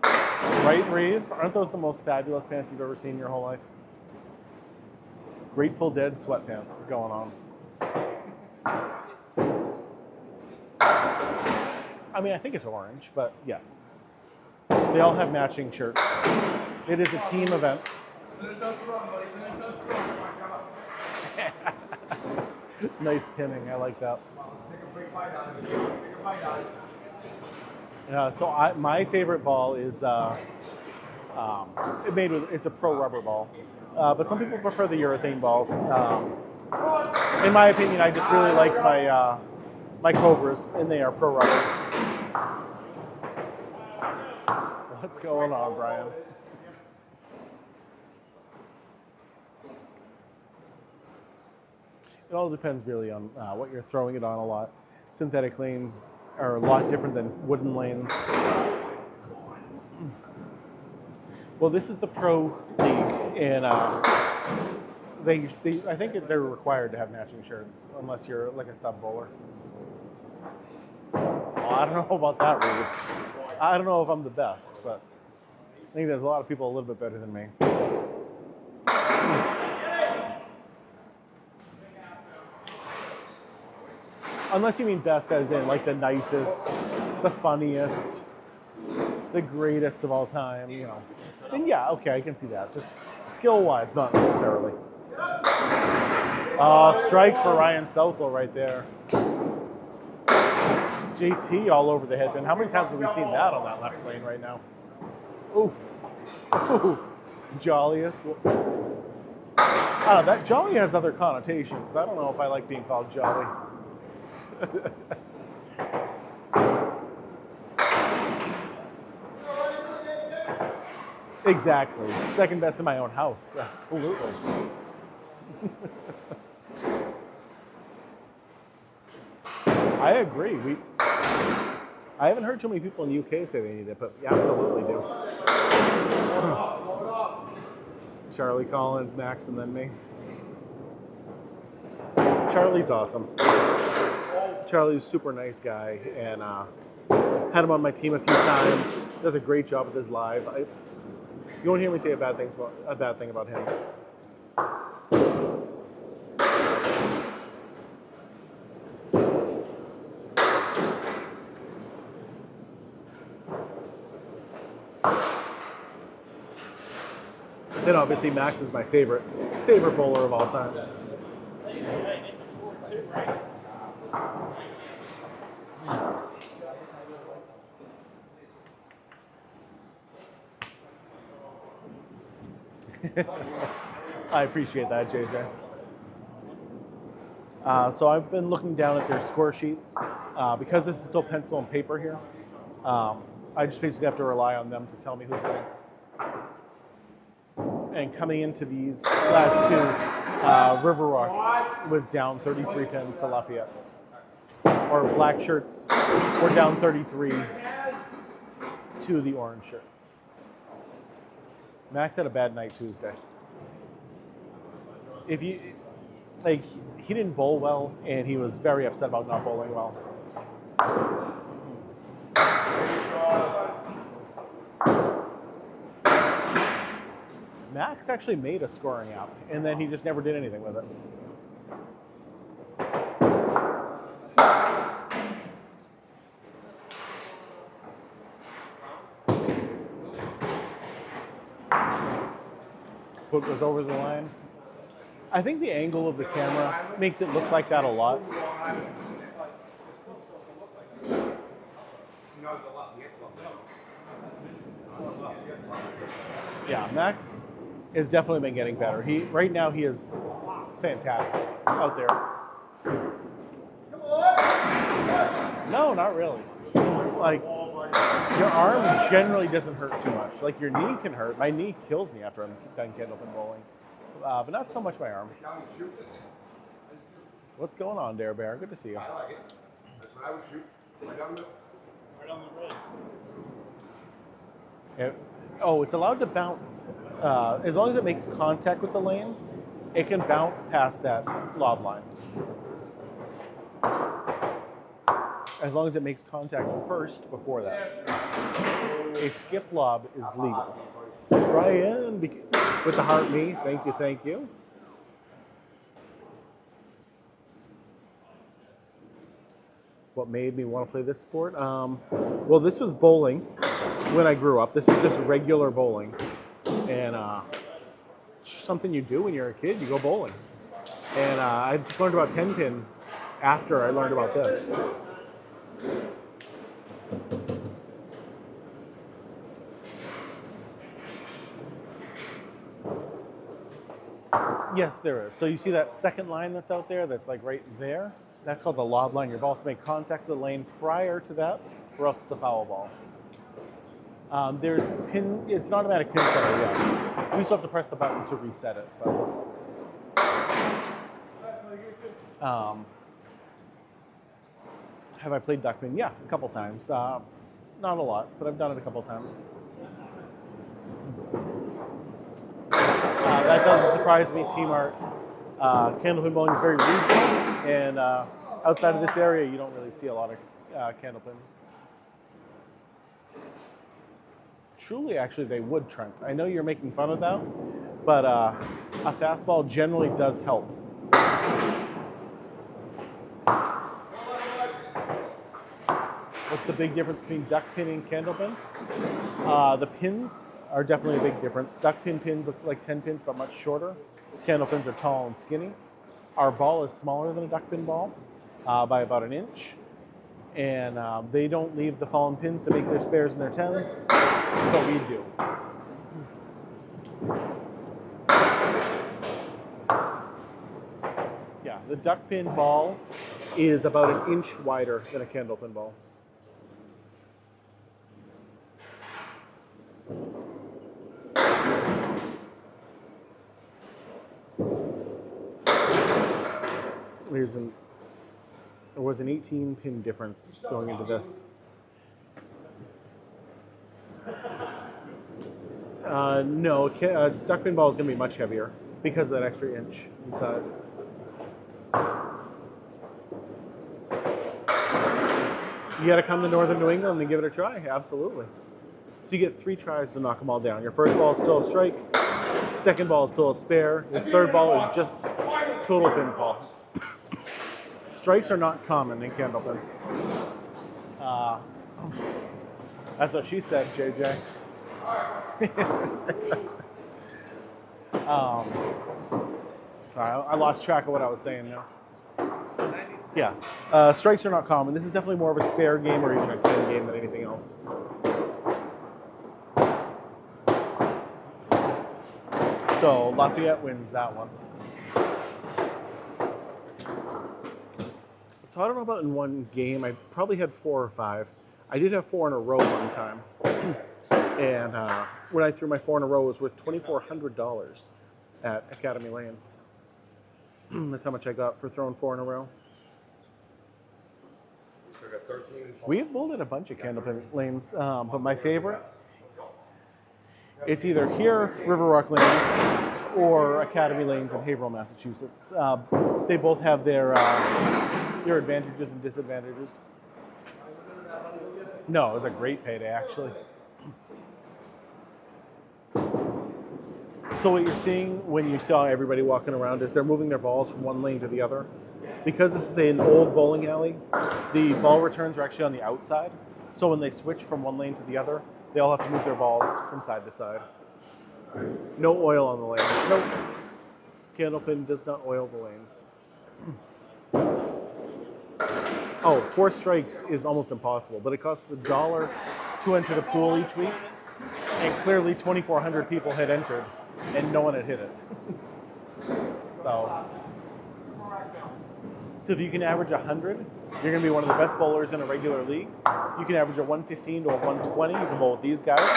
Right, Reeve? Aren't those the most fabulous pants you've ever seen in your whole life? Grateful Dead sweatpants going on. I mean, I think it's orange, but yes. They all have matching shirts. It is a team event. Finish up strong, buddy. Finish up strong. Come on, come on. Nice pinning. I like that. Yeah. So my favorite ball is it's a pro rubber ball, but some people prefer the urethane balls. In my opinion, I just really like my Cobras, and they are pro rubber. What's going on, Brian? It all depends really on what you're throwing it on a lot. Synthetic lanes are a lot different than wooden lanes. Well, this is the pro league, and I think they're required to have matching shirts unless you're like a sub bowler. Well, I don't know about that, Ruth. I don't know if I'm the best, but I think there's a lot of people a little bit better than me. Unless you mean best as in like the nicest, the funniest, the greatest of all time, you know. Then yeah, okay, I can see that. Just skill-wise, not necessarily. Strike for Ryan Southall right there. JT all over the headband. How many times have we seen that on that left lane right now? Oof. Oof. Jolliest. I don't know, that jolly has other connotations. I don't know if I like being called jolly. Exactly. Second best in my own house. Absolutely. I agree. I haven't heard too many people in the UK say they need it, but we absolutely do. Charlie Collins, Max, and then me. Charlie's awesome. Charlie's a super nice guy, and had him on my team a few times. Does a great job with his live. You won't hear me say a bad thing about him. Then obviously Max is my favorite bowler of all time. I appreciate that, JJ. So I've been looking down at their score sheets. Because this is still pencil and paper here, I just basically have to rely on them to tell me who's winning. And coming into these last two, Riverwalk was down 33 pins to Lafayette. Or black shirts were down 33 to the orange shirts. Max had a bad night Tuesday. He didn't bowl well, and he was very upset about not bowling well. Max actually made a scoring app, and then he just never did anything with it. Foot goes over the line. I think the angle of the camera makes it look like that a lot. Yeah, Max has definitely been getting better. Right now he is fantastic out there. No, not really. Like, your arm generally doesn't hurt too much. Like, your knee can hurt. My knee kills me after I'm done Candlepin bowling. But not so much my arm. What's going on there, Bear? Good to see you. I like it. That's what I would shoot. Right on the road. It's allowed to bounce. As long as it makes contact with the lane, it can bounce past that lob line. As long as it makes contact first before that. A skip lob is legal. Brian, with the heart me, thank you. What made me want to play this sport? Well, this was bowling when I grew up. This is just regular bowling. And something you do when you're a kid, you go bowling. And I just learned about 10 pin after I learned about this. Yes, there is. So you see that second line that's out there, that's like right there? That's called the lob line. Your ball's to make contact with the lane prior to that, or else it's a foul ball. There's pin, it's an automatic pin setter, yes. We still have to press the button to reset it. But, have I played duck pin? Yeah, a couple times. Not a lot, but I've done it a couple times. That doesn't surprise me, Team Art. Candlepin bowling is very regional, and outside of this area, you don't really see a lot of candlepin. Truly, actually, they would, Trent. I know you're making fun of that, but a fastball generally does help. What's the big difference between duck pin and candlepin? The pins are definitely a big difference. Duck pin pins look like 10 pins, but much shorter. Candlepins are tall and skinny. Our ball is smaller than a duck pin ball by about an inch. And they don't leave the fallen pins to make their spares and their 10s, but we do. Yeah, the duck pin ball is about an inch wider than a candlepin ball. There was an 18 pin difference going into this. No, duck pin ball is going to be much heavier because of that extra inch in size. You got to come to Northern New England and give it a try. Absolutely. So you get 3 tries to knock them all down. Your first ball is still a strike. Second ball is still a spare. Your third ball is just total pinfall. Strikes are not common in Candlepin. That's what she said, JJ. Sorry, I lost track of what I was saying now. Yeah, strikes are not common. This is definitely more of a spare game or even a 10 game than anything else. So Lafayette wins that one. So I don't know about in one game. I probably had 4 or 5. I did have 4 in a row one time. And when I threw my 4 in a row, it was worth $2,400 at Academy Lanes. That's how much I got for throwing 4 in a row. We've bowled at a bunch of Candlepin lanes, but my favorite, it's either here, Riverwalk Lanes, or Academy Lanes in Haverhill, Massachusetts. They both have their advantages and disadvantages. No, it was a great payday, actually. So what you're seeing when you saw everybody walking around is they're moving their balls from one lane to the other. Because this is an old bowling alley, the ball returns are actually on the outside. So when they switch from one lane to the other, they all have to move their balls from side to side. No oil on the lanes. Nope. Candlepin does not oil the lanes. Oh, 4 strikes is almost impossible, but it costs $1 to enter the pool each week, and clearly 2,400 people had entered, and no one had hit it. So if you can average 100, you're going to be one of the best bowlers in a regular league. If you can average a 115 to a 120, you can bowl with these guys.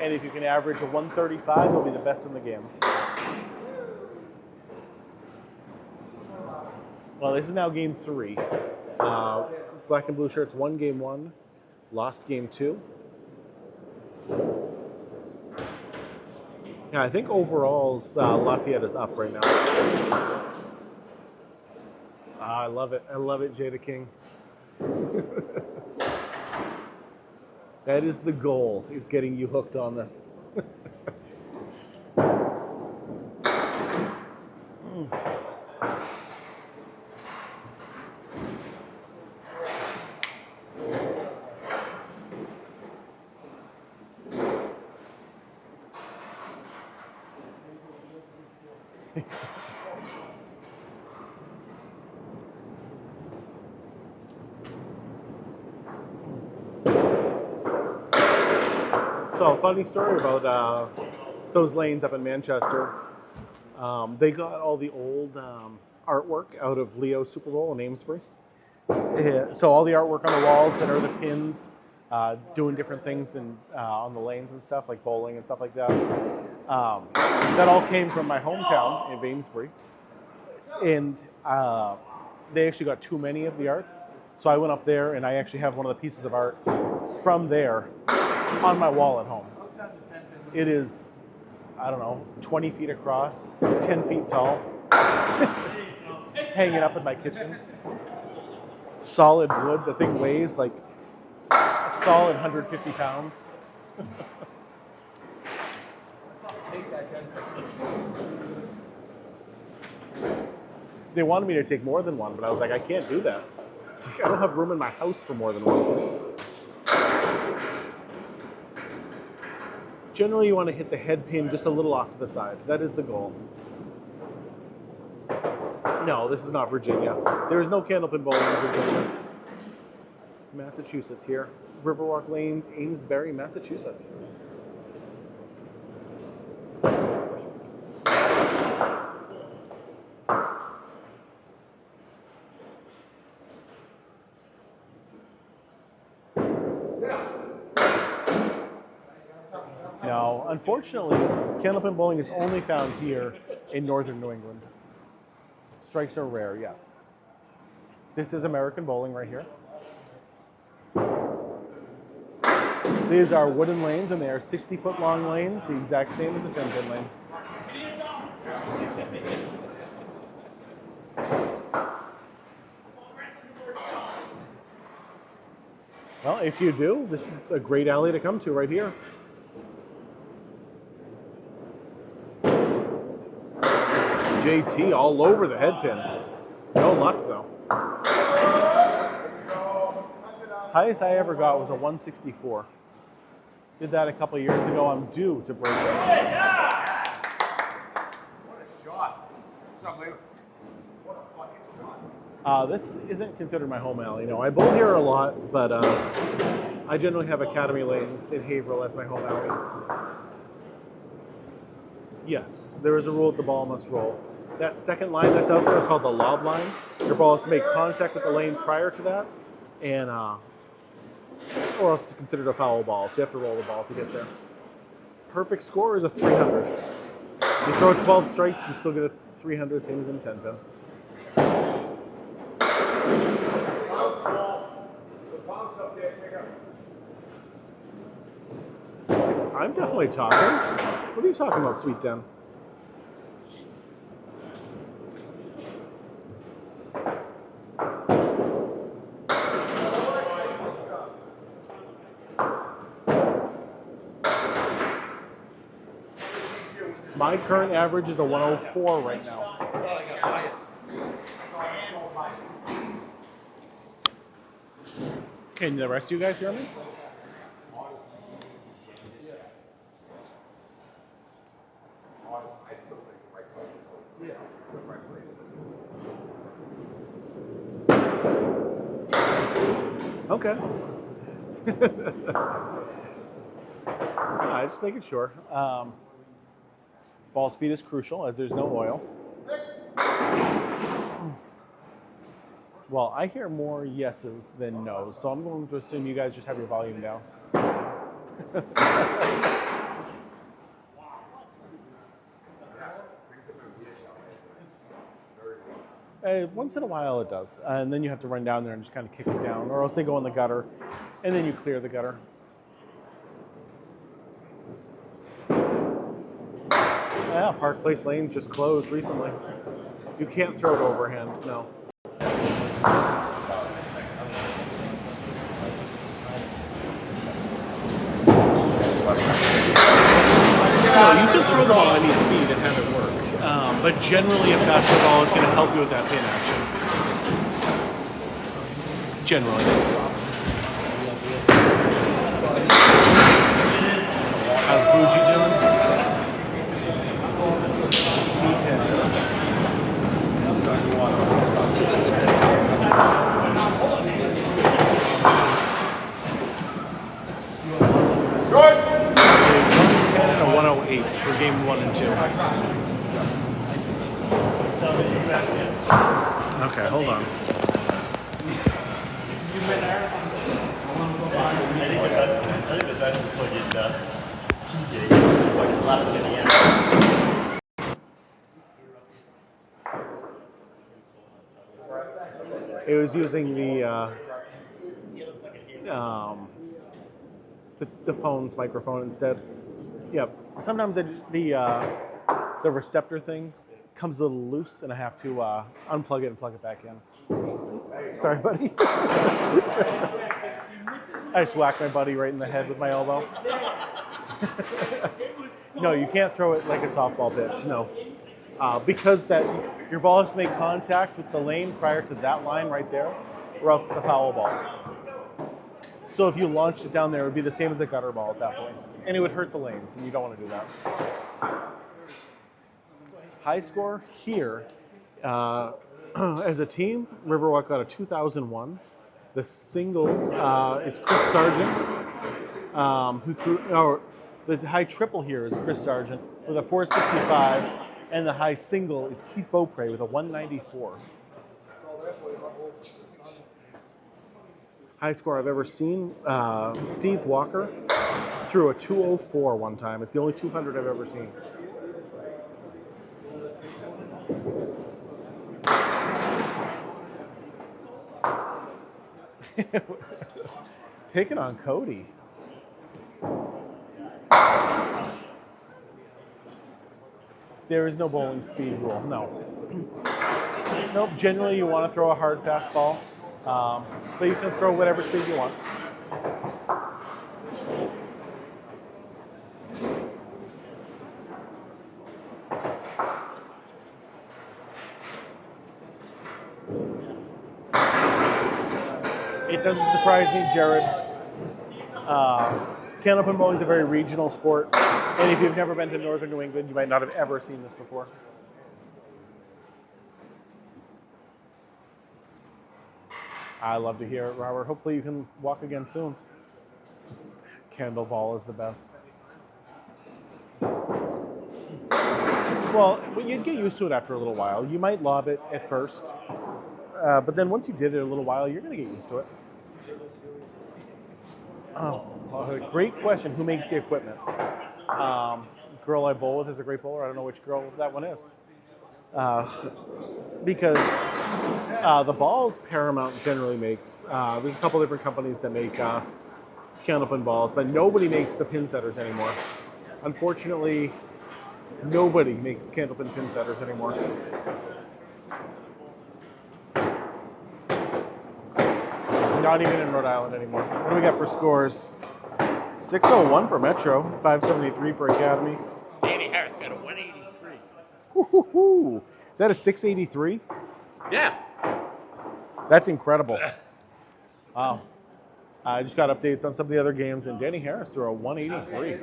And if you can average a 135, you'll be the best in the game. Well, this is now game 3. Black and blue shirts won game 1, lost game 2. Yeah, I think overalls Lafayette is up right now. I love it. I love it, Jada King. That is the goal, is getting you hooked on this. So, funny story about those lanes up in Manchester. They got all the old artwork out of Leo's Super Bowl in Amesbury. So all the artwork on the walls that are the pins, doing different things on the lanes and stuff, like bowling and stuff like that. That all came from my hometown in Amesbury. And they actually got too many of the arts. So I went up there and I actually have one of the pieces of art from there on my wall at home. It is, I don't know, 20 feet across, 10 feet tall, hanging up in my kitchen. Solid wood, the thing weighs like a solid 150 pounds. They wanted me to take more than one, but I was like, I can't do that. I don't have room in my house for more than one. Generally, you want to hit the head pin just a little off to the side. That is the goal. No, this is not Virginia. There is no candlepin bowling in Virginia. Massachusetts here. Riverwalk Lanes, Amesbury, Massachusetts. No, unfortunately, candlepin bowling is only found here in northern New England. Strikes are rare, yes. This is American bowling right here. These are wooden lanes, and they are 60-foot long lanes, the exact same as a 10-pin lane. Well, if you do, this is a great alley to come to right here. JT all over the head pin. No luck though. Highest I ever got was a 164. Did that a couple years ago. I'm due to break it. What a shot. What's up, Leo? What a fucking shot. This isn't considered my home alley. No, I bowl here a lot, but I generally have Academy Lanes in Haverhill as my home alley. Yes, there is a rule that the ball must roll. That second line that's out there is called the lob line. Your ball has to make contact with the lane prior to that, and or else it's considered a foul ball, so you have to roll the ball to get there. Perfect score is a 300. You throw 12 strikes, you still get a 300, same as in 10-pin. I'm definitely talking. What are you talking about, Sweet Dan? My current average is a 104 right now. Can the rest of you guys hear me? I still think the right place. Yeah. The right place. Okay. Just making sure. Ball speed is crucial as there's no oil. Well, I hear more yeses than no's, so I'm going to assume you guys just have your volume down. Once in a while it does, and then you have to run down there and just kind of kick it down, or else they go in the gutter, and then you clear the gutter. Yeah, Park Place Lane just closed recently. You can't throw it overhand, no. No, you can throw the ball at any speed and have it work. But generally, a faster ball is going to help you with that pin action. Generally. How's Buggea doing? Good. too. Okay, hold on. I think the best is fucking TJ. Fucking slap him in the end. It was using the phone's microphone instead. Yep. Sometimes the receptor thing comes a little loose, and I have to unplug it and plug it back in. Sorry, buddy. I just whacked my buddy right in the head with my elbow. No, you can't throw it like a softball pitch. No, because that your ball has to make contact with the lane prior to that line right there, or else it's a foul ball. So if you launched it down there, it would be the same as a gutter ball at that point, and it would hurt the lanes, and you don't want to do that. High score here, as a team, Riverwalk got a 2001. The single is Chris Sargent, who threw, or the high triple here is Chris Sargent with a 465, and the high single is Keith Beaupre with a 194. High score I've ever seen, Steve Walker threw a 204 one time. It's the only 200 I've ever seen. Taking on Cody. There is no bowling speed rule, no. Nope, generally you want to throw a hard fastball, but you can throw whatever speed you want. It doesn't surprise me, Jared. Candlepin bowling is a very regional sport, and if you've never been to northern New England, you might not have ever seen this before. I love to hear it, Robert. Hopefully you can walk again soon. Candle ball is the best. Well, you'd get used to it after a little while. You might lob it at first, but then once you did it a little while, you're going to get used to it. Great question. Who makes the equipment? Girl I bowl with is a great bowler. I don't know which girl that one is. Because the balls Paramount generally makes. There's a couple different companies that make Candlepin balls, but nobody makes the pin setters anymore. Unfortunately, nobody makes Candlepin pin setters anymore. Not even in Rhode Island anymore. What do we got for scores? 601 for Metro, 573 for Academy. Danny Harris got a 183. Woo-hoo-hoo. Is that a 683? Yeah. That's incredible. Wow. I just got updates on some of the other games, and Danny Harris threw a 183.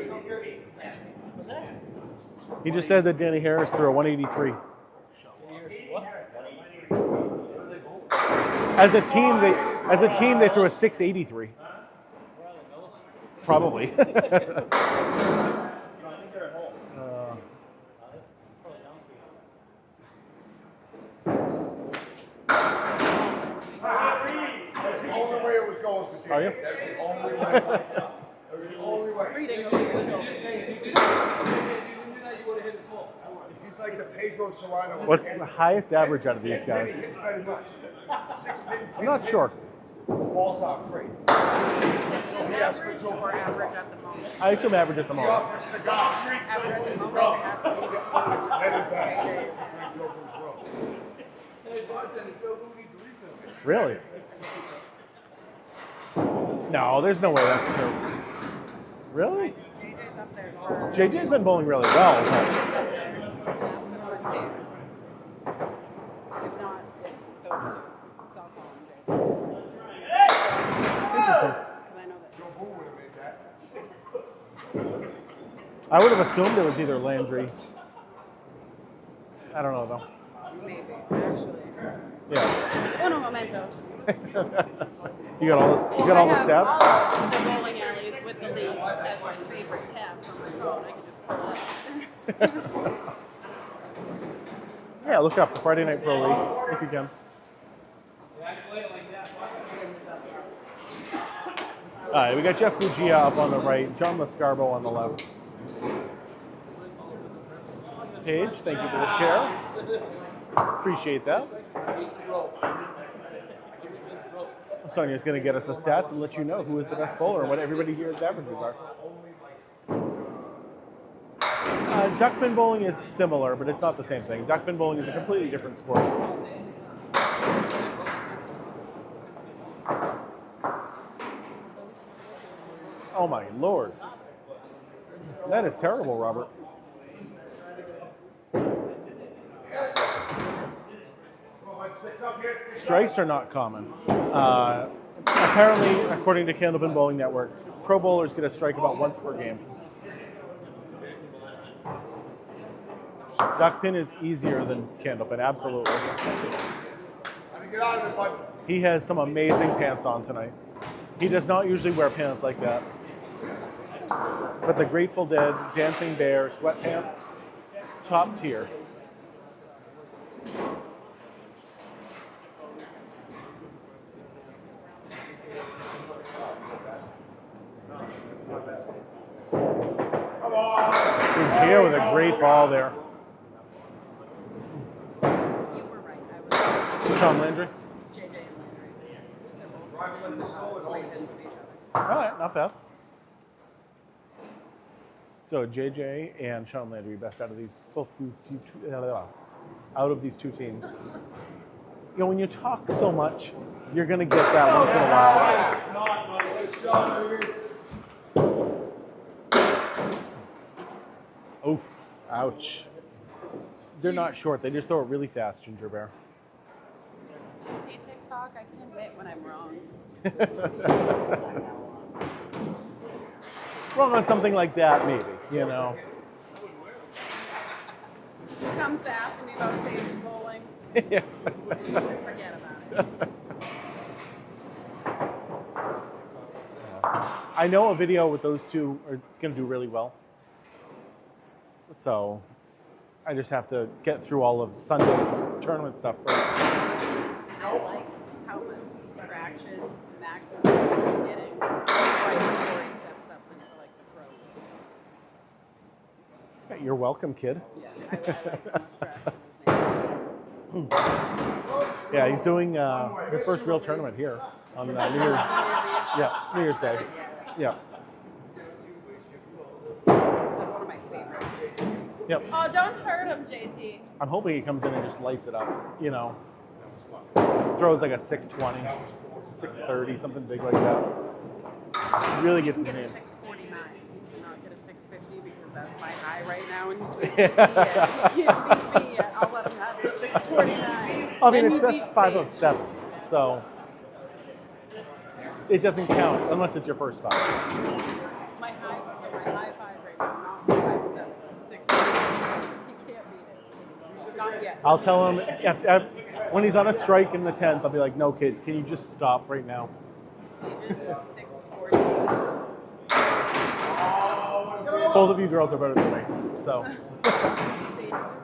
He just said that Danny Harris threw a 183. As a team, they threw a 683. Probably. Are you? That's the only way. That was the only way. Reading over your shoulder. He's like the Pedro Serrano. What's the highest average out of these guys? It's very much. 6 pin, I'm not sure. Balls are free. Average or average at the moment? I assume average at the He moment. offers cigar. Average at the moment, it has to be between. It's very bad. Drink Joker's Road. Really? No, there's no way that's true. Really? JJ's up there for. JJ's been bowling really well. But If not, it's those two. Southall and JJ. interesting. Because I know that. Joe Boo would have made that. I would have assumed it was either Landry. I don't know though. Maybe. Actually. Yeah. Uno momento. You got all this. You got all the stats. All of the bowling alleys with the leagues as my favorite tab from my phone. I can just pull it up. Yeah, look up the Friday Night Pro League if you can. All right, we got Jeff Buggea up on the right, John Lescarbeau on the left. Paige, thank you for the share. Appreciate that. Sonia's going to get us the stats and let you know who is the best bowler and what everybody here's averages are. Duckpin bowling is similar, but it's not the same thing. Duckpin bowling is a completely different sport. Oh my lord. That is terrible, Robert. Strikes are not common. Apparently, according to Candlepin Bowling Network, pro bowlers get a strike about once per game. Duckpin is easier than Candlepin, absolutely. He has some amazing pants on tonight. He does not usually wear pants like that. But the Grateful Dead, Dancing Bear, sweatpants, top tier. Buggea with a great ball there. You were right. I was Sean Landry. JJ and Landry. They're both great hits for each other. All right, not bad. So JJ and Sean Landry best out of these out of these two teams. You know, when you talk so much, you're gonna get that once in a while. Oof! Ouch! They're not short. They just throw it really fast, Ginger Bear. See TikTok? I can admit when I'm wrong. Wrong on something like that, maybe. You know. Comes to asking me about Sage's bowling. Yeah. Forget about it. I know a video with those two, it's going to do really well. So I just have to get through all of Sunday's tournament stuff first. I like how much traction Max is getting right before he steps up into like the pro. You're welcome, kid. Yeah, I like how much traction he's making. Yeah, he's doing his first real tournament here on New Year's. New Year's Day. Yeah. That's one of my favorites. Yep. Oh, don't hurt him, JT. I'm hoping he comes in and just lights it up. You know, throws like a 620, 630, something big like that. Really gets his Get a name. 649. Not get a 650 because that's my high right now, and he can't beat me yet. He can't beat me yet. I'll let him have the 649. I mean, And it's he best beat 5 of Sage. 7, so it doesn't count unless it's your first 5. My high 5 right now, not my 5-7. 649. He can't beat it. Not yet. I'll tell him when he's on a strike in the 10th, I'll be like, no, kid, can you just stop right now? Sage's is 648. Both of you girls are better than me, so. Sage's is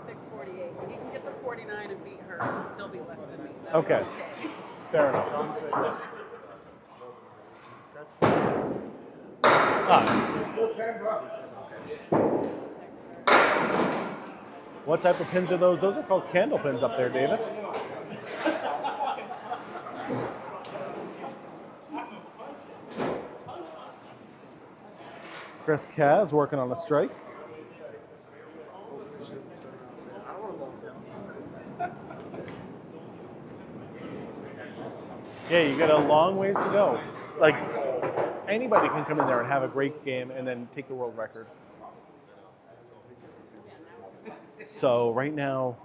648. He can get the 49 and beat her and still be less than me. That's Okay. Fair enough. What type of pins are those? Those are called candle pins up there, David. Chris Kaz working on a strike. Yeah, you got a long ways to go. Like, anybody can come in there and have a great game and then take the world record. So right now,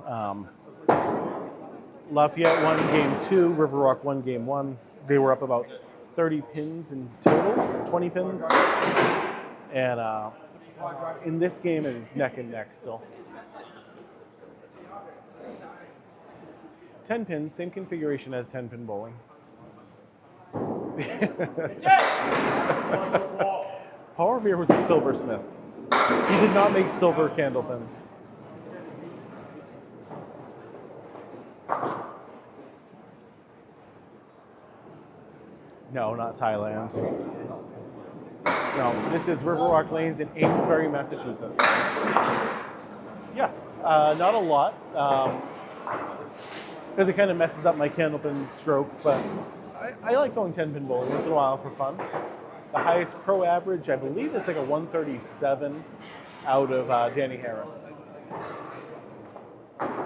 Lafayette won game 2, Riverwalk won game 1. They were up about 30 pins in totals, 20 pins. And in this game, it's neck and neck still. 10 pins, same configuration as 10-pin bowling. Paul Revere was a silversmith. He did not make silver candlepins. No, not Thailand. No, this is Riverwalk Lanes in Amesbury, Massachusetts. Yes, not a lot, because it kind of messes up my candlepin stroke, but I like going 10-pin bowling once in a while for fun. The highest pro average, I believe, is like a 137 out of Danny Harris.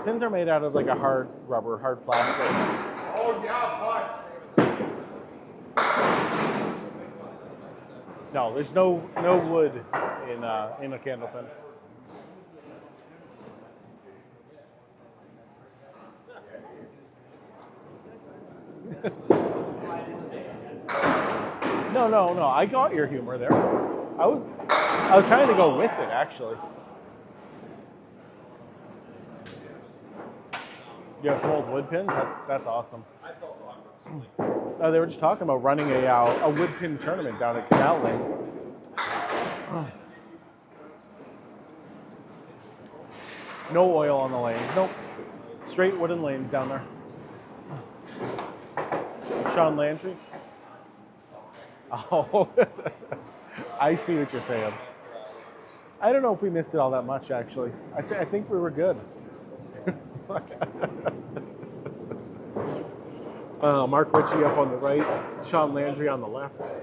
Pins are made out of like a hard rubber, hard plastic. Oh, yeah, No, there's no wood in a candlepin. No. I got your humor there. I was trying to go with it actually. You have some old wood pins. That's awesome. They were just talking about running a wood pin tournament down at Canal Lanes. No oil on the lanes. Nope. Straight wooden lanes down there. Sean Landry. Oh, I see what you're saying. I don't know if we missed it all that much, actually. I think we were good. Mark Ricci up on the right, Sean Landry on the left.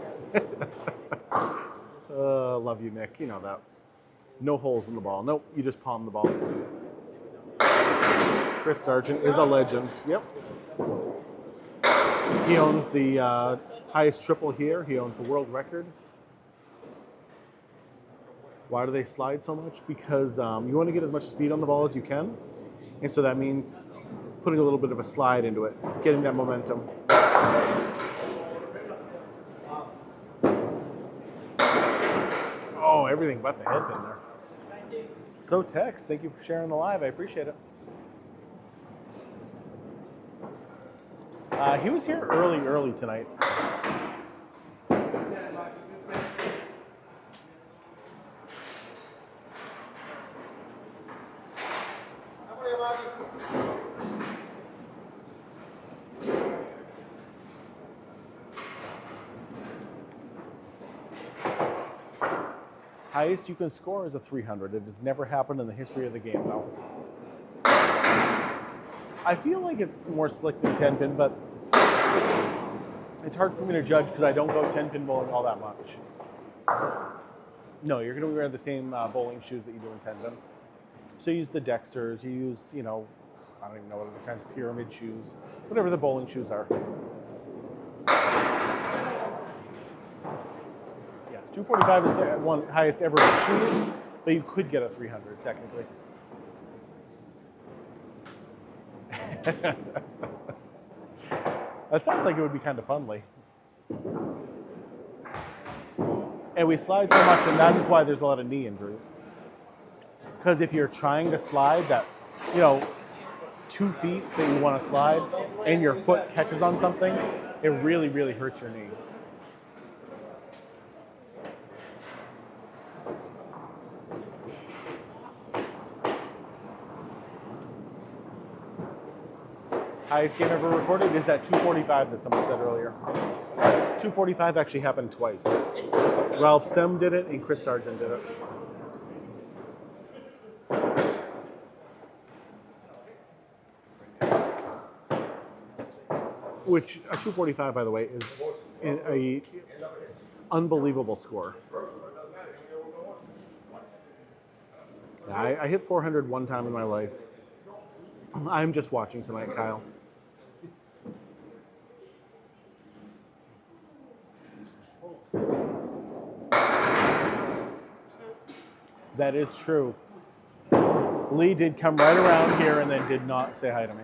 Love you, Nick. You know that. No holes in the ball. Nope, you just palm the ball. Chris Sargent is a legend. Yep. He owns the highest triple here. He owns the world record. Why do they slide so much? Because you want to get as much speed on the ball as you can. And so that means putting a little bit of a slide into it, getting that momentum. Oh, everything but the headpin there. So Tex, thank you for sharing the live. I appreciate it. He was here early tonight. Highest you can score is a 300. It has never happened in the history of the game, though. I feel like it's more slick than 10-pin, but it's hard for me to judge because I don't go 10-pin bowling all that much. No, you're going to wear the same bowling shoes that you do in 10-pin. So you use the Dexters, you use, I don't even know what other kinds of pyramid shoes, whatever the bowling shoes are. Yes, 245 is the one highest ever achieved, but you could get a 300 technically. That sounds like it would be kind of fun, Lee. And we slide so much, and that is why there's a lot of knee injuries. Because if you're trying to slide that, 2 feet that you want to slide, and your foot catches on something, it really, really hurts your knee. Highest game ever recorded is that 245 that someone said earlier. 245 actually happened twice. Ralph Sem did it and Chris Sargent did it. Which, a 245, by the way, is a unbelievable score. I hit 400 one time in my life. I'm just watching tonight, Kyle. That is true. Lee did come right around here and then did not say hi to me.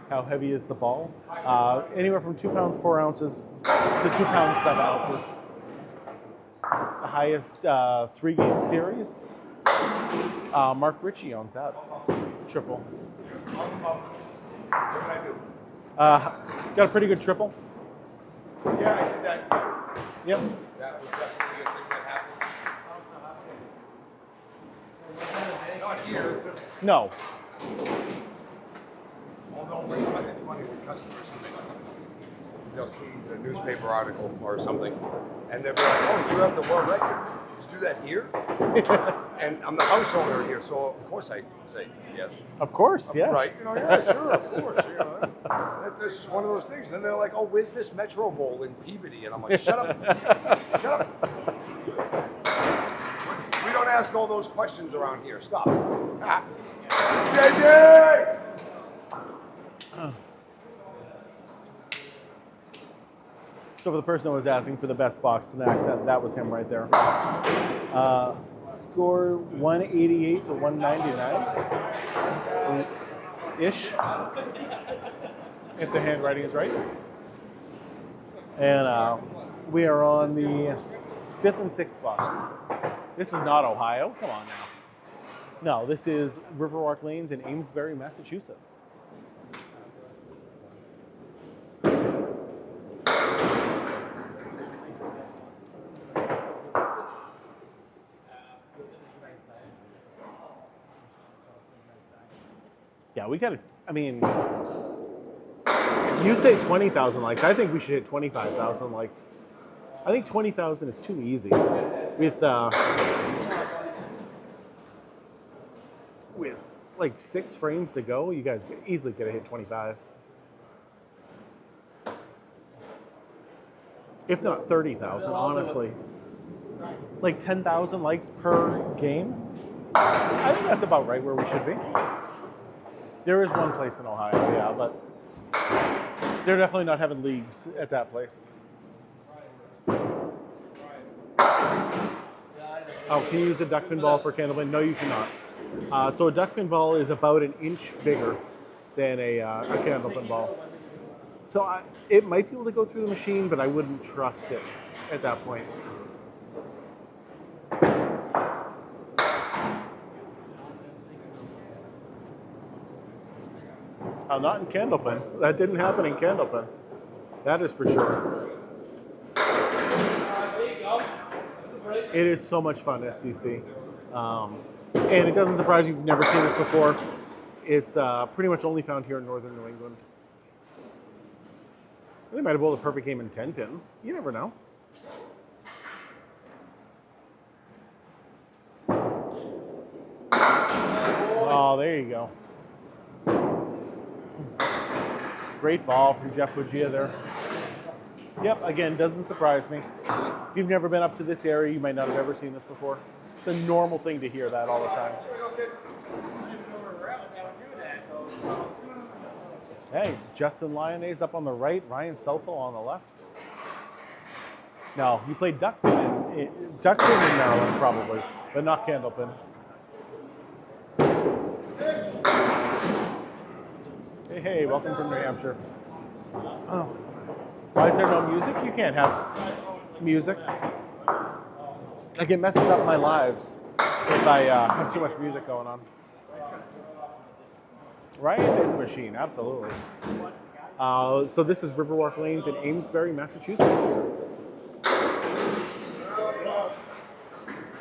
How heavy is the ball? Anywhere from 2 pounds 4 ounces to 2 pounds 7 ounces. The highest 3-game series. Mark Ricci owns that triple. What did I do? Got a pretty good triple. Yeah, I did that. Yep. That was definitely a thing that happened. Not here. No. Although it's funny when customers they'll see the newspaper article or something, and they'll be like, "Oh, you have the world record? Did you do that here?" And I'm the house owner here, so of course I say yes. Of course, yeah. Right? Yeah, sure, of course. This is one of those things. And then they're like, "Oh, where's this Metro Bowl in Peabody?" And I'm like, "Shut up, shut up. We don't ask all those questions around here. Stop." Ah. JJ. So for the person that was asking for the best box snacks, that was him right there. Score 188 to 199 ish, if the handwriting is right. And we are on the 5th and 6th box. This is not Ohio. Come on now. No, this is Riverwalk Lanes in Amesbury, Massachusetts. Yeah, we gotta, I mean, you say 20,000 likes. I think we should hit 25,000 likes. I think 20,000 is too easy. With like 6 frames to go, you guys easily could have hit 25. If not 30,000, honestly. Like 10,000 likes per game. I think that's about right where we should be. There is one place in Ohio, yeah, but they're definitely not having leagues at that place. Oh, can you use a duck pin ball for Candlepin? No, you cannot. So a duck pin ball is about an inch bigger than a Candlepin ball. So it might be able to go through the machine, but I wouldn't trust it at that point. Not in Candlepin. That didn't happen in Candlepin. That is for sure. It is so much fun, SCC. And it doesn't surprise you if you've never seen this before. It's pretty much only found here in northern New England. They might have bowled a perfect game in 10-pin. You never know. Oh, there you go. Great ball from Jeff Buggea there. Yep, again, doesn't surprise me. If you've never been up to this area, you might not have ever seen this before. It's a normal thing to hear that all the time. Hey, Justin Lyonnais up on the right, Ryan Southall on the left. No, you played duckpin in Maryland probably, but not Candlepin. Hey, welcome from New Hampshire. Oh, why is there no music? You can't have music. Like, it messes up my lives if I have too much music going on. Ryan is a machine, absolutely. So this is Riverwalk Lanes in Amesbury, Massachusetts.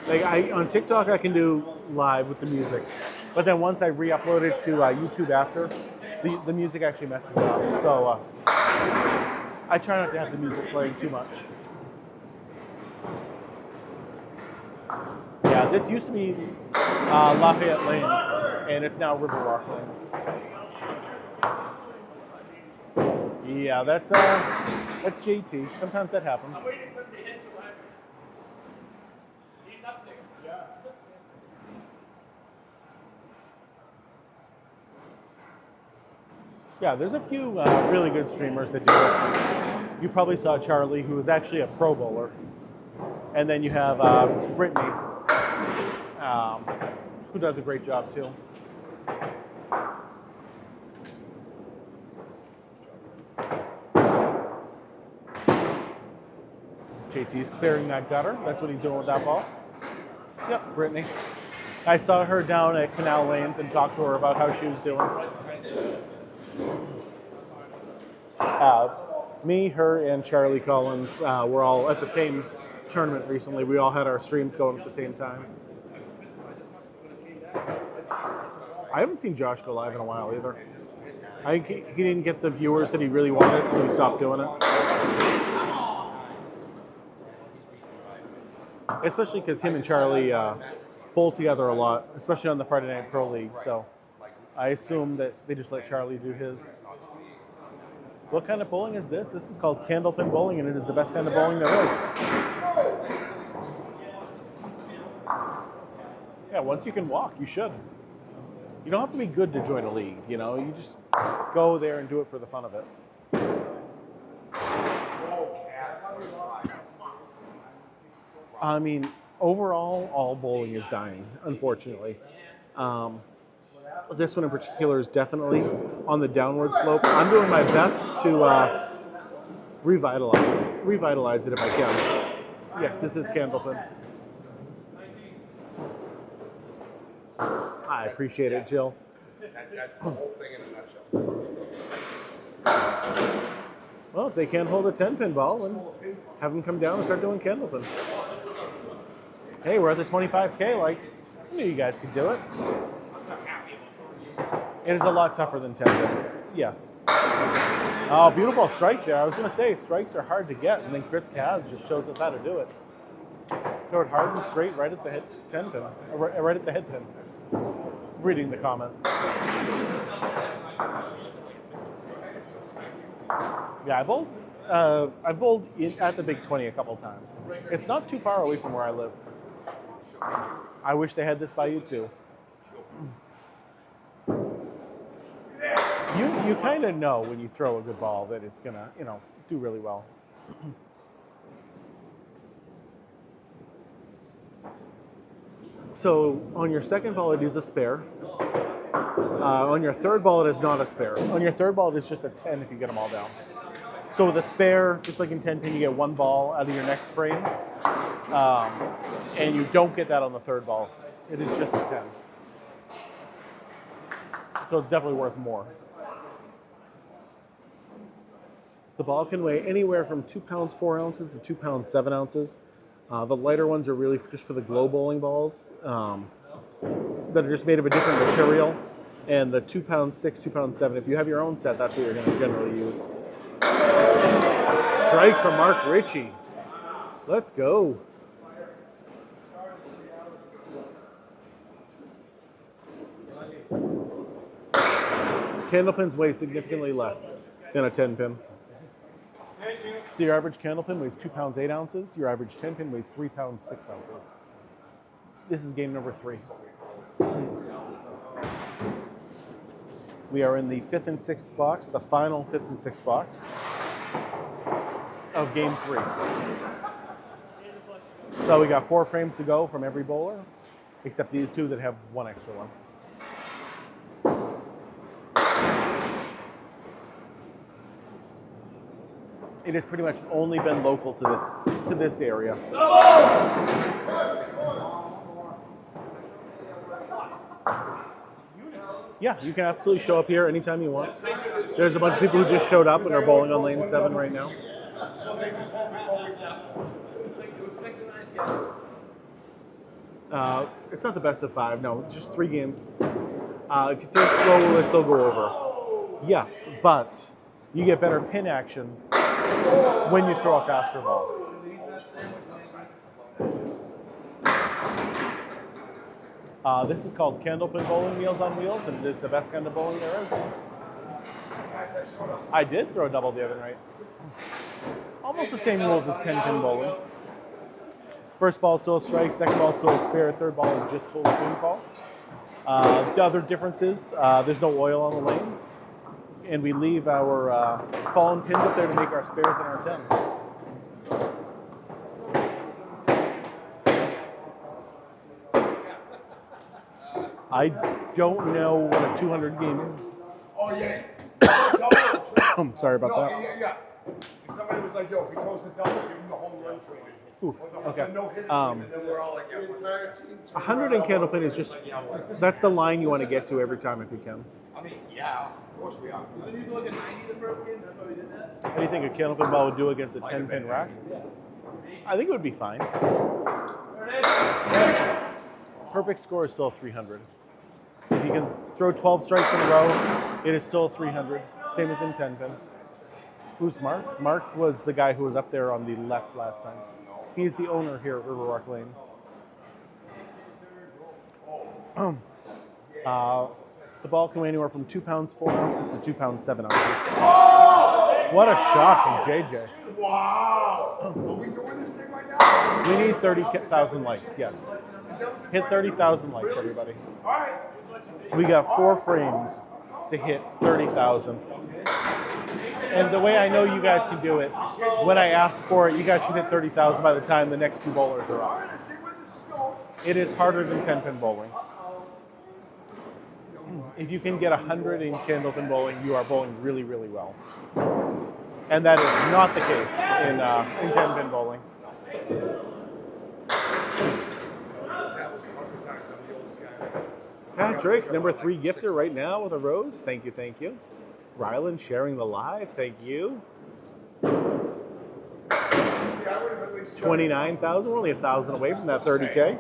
Like on TikTok, I can do live with the music, but then once I re-upload it to YouTube after, the music actually messes it up. So I try not to have the music playing too much. Yeah, this used to be Lafayette Lanes, and it's now Riverwalk Lanes. Yeah, that's JT. Sometimes that happens. He's up there. Yeah, there's a few really good streamers that do this. You probably saw Charlie, who was actually a pro bowler. And then you have Brittany, who does a great job too. JT's clearing that gutter. That's what he's doing with that ball. Yep, Brittany. I saw her down at Canal Lanes and talked to her about how she was doing. Me, her, and Charlie Collins were all at the same tournament recently. We all had our streams going at the same time. I haven't seen Josh go live in a while either. I think he didn't get the viewers that he really wanted, so he stopped doing it. Especially because him and Charlie bowl together a lot, especially on the Friday Night Pro League. So I assume that they just let Charlie do his. What kind of bowling is this? This is called Candlepin bowling, and it is the best kind of bowling there is. Yeah, once you can walk, you should. You don't have to be good to join a league, you know? You just go there and do it for the fun of it. I mean, overall, all bowling is dying, unfortunately. This one in particular is definitely on the downward slope. I'm doing my best to revitalize it if I can. Yes, this is Candlepin. I appreciate it, Jill. That's the whole thing in a nutshell. Well, if they can't hold a 10-pin ball, then have them come down and start doing Candlepin. Hey, we're at the 25K likes. I knew you guys could do it. It is a lot tougher than 10-pin. Yes. Oh, beautiful strike there. I was going to say, strikes are hard to get, and then Chris Kaz just shows us how to do it. Throw it hard and straight right at the 10-pin, right at the head pin. Reading the comments. Yeah, I bowled at the Big 20 a couple times. It's not too far away from where I live. I wish they had this by you too. You kind of know when you throw a good ball that it's gonna, do really well. So on your second ball, it is a spare. On your third ball, it is not a spare. On your third ball, it is just a 10 if you get them all down. So with a spare, just like in 10-pin, you get one ball out of your next frame. And you don't get that on the third ball. It is just a 10. So it's definitely worth more. The ball can weigh anywhere from 2 pounds 4 ounces to 2 pounds 7 ounces. The lighter ones are really just for the glow bowling balls that are just made of a different material. And the 2 pounds 6, 2 pounds 7, if you have your own set, that's what you're going to generally use. Strike from Mark Ricci. Let's go. Candlepins weigh significantly less than a 10-pin. So your average Candlepin weighs 2 pounds 8 ounces. Your average 10-pin weighs 3 pounds 6 ounces. This is game number 3. We are in the 5th and 6th box, the final 5th and 6th box of game 3. So we got 4 frames to go from every bowler, except these 2 that have 1 extra one. It has pretty much only been local to this area. Yeah, you can absolutely show up here anytime you want. There's a bunch of people who just showed up and are bowling on lane 7 right now. It's not the best of 5, no, it's just 3 games. If you throw slow, will it still go over? Yes, but you get better pin action when you throw a faster ball. This is called Candlepin Bowling Meals on Wheels, and it is the best kind of bowling there is. I did throw a double the other night. Almost the same rules as 10-pin bowling. First ball is still a strike, second ball is still a spare, third ball is just total pinfall. The other difference is there's no oil on the lanes, and we leave our fallen pins up there to make our spares and our 10s. I don't know what a 200 game is. Oh, yeah. I'm sorry about that. Yeah. Somebody was like, yo, if he throws the double, give him the home run trophy. Ooh, okay. And then we're all like, yeah. 100 in Candlepin is just, that's the line you want to get to every time if you can. I mean, yeah, of course we are. Did you look at 90 the first game? That's why we did that? What do you think a Candlepin ball would do against a 10-pin rack? I think it would be fine. Perfect score is still 300. If you can throw 12 strikes in a row, it is still 300. Same as in 10-pin. Who's Mark? Mark was the guy who was up there on the left last time. He's the owner here at Riverwalk Lanes. The ball can weigh anywhere from 2 pounds 4 ounces to 2 pounds 7 ounces. What a shot from JJ. Wow! Are we doing this thing right now? We need 30,000 likes, yes. Hit 30,000 likes, everybody. All right. We got 4 frames to hit 30,000. And the way I know you guys can do it, when I ask for it, you guys can hit 30,000 by the time the next 2 bowlers are All up. right, let's see where this is going. It is harder than 10-pin bowling. If you can get 100 in Candlepin bowling, you are bowling really, really well. And that is not the case in 10-pin bowling. Patrick, number 3 gifter right now with a rose. Thank you, thank you. Rylan sharing the live. Thank you. 29,000. We're only 1,000 away from that 30K.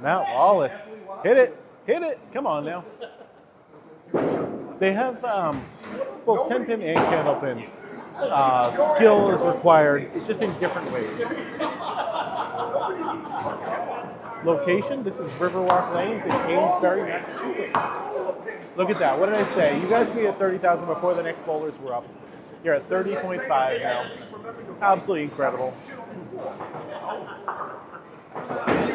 Now, Lawless. Hit it. Hit it. Come on now. They have both 10-pin and Candlepin. Skill is required, it's just in different ways. Location, this is Riverwalk Lanes in Amesbury, Massachusetts. Look at that. What did I say? You guys can get 30,000 before the next bowlers were up. You're at 30.5 now. Absolutely incredible.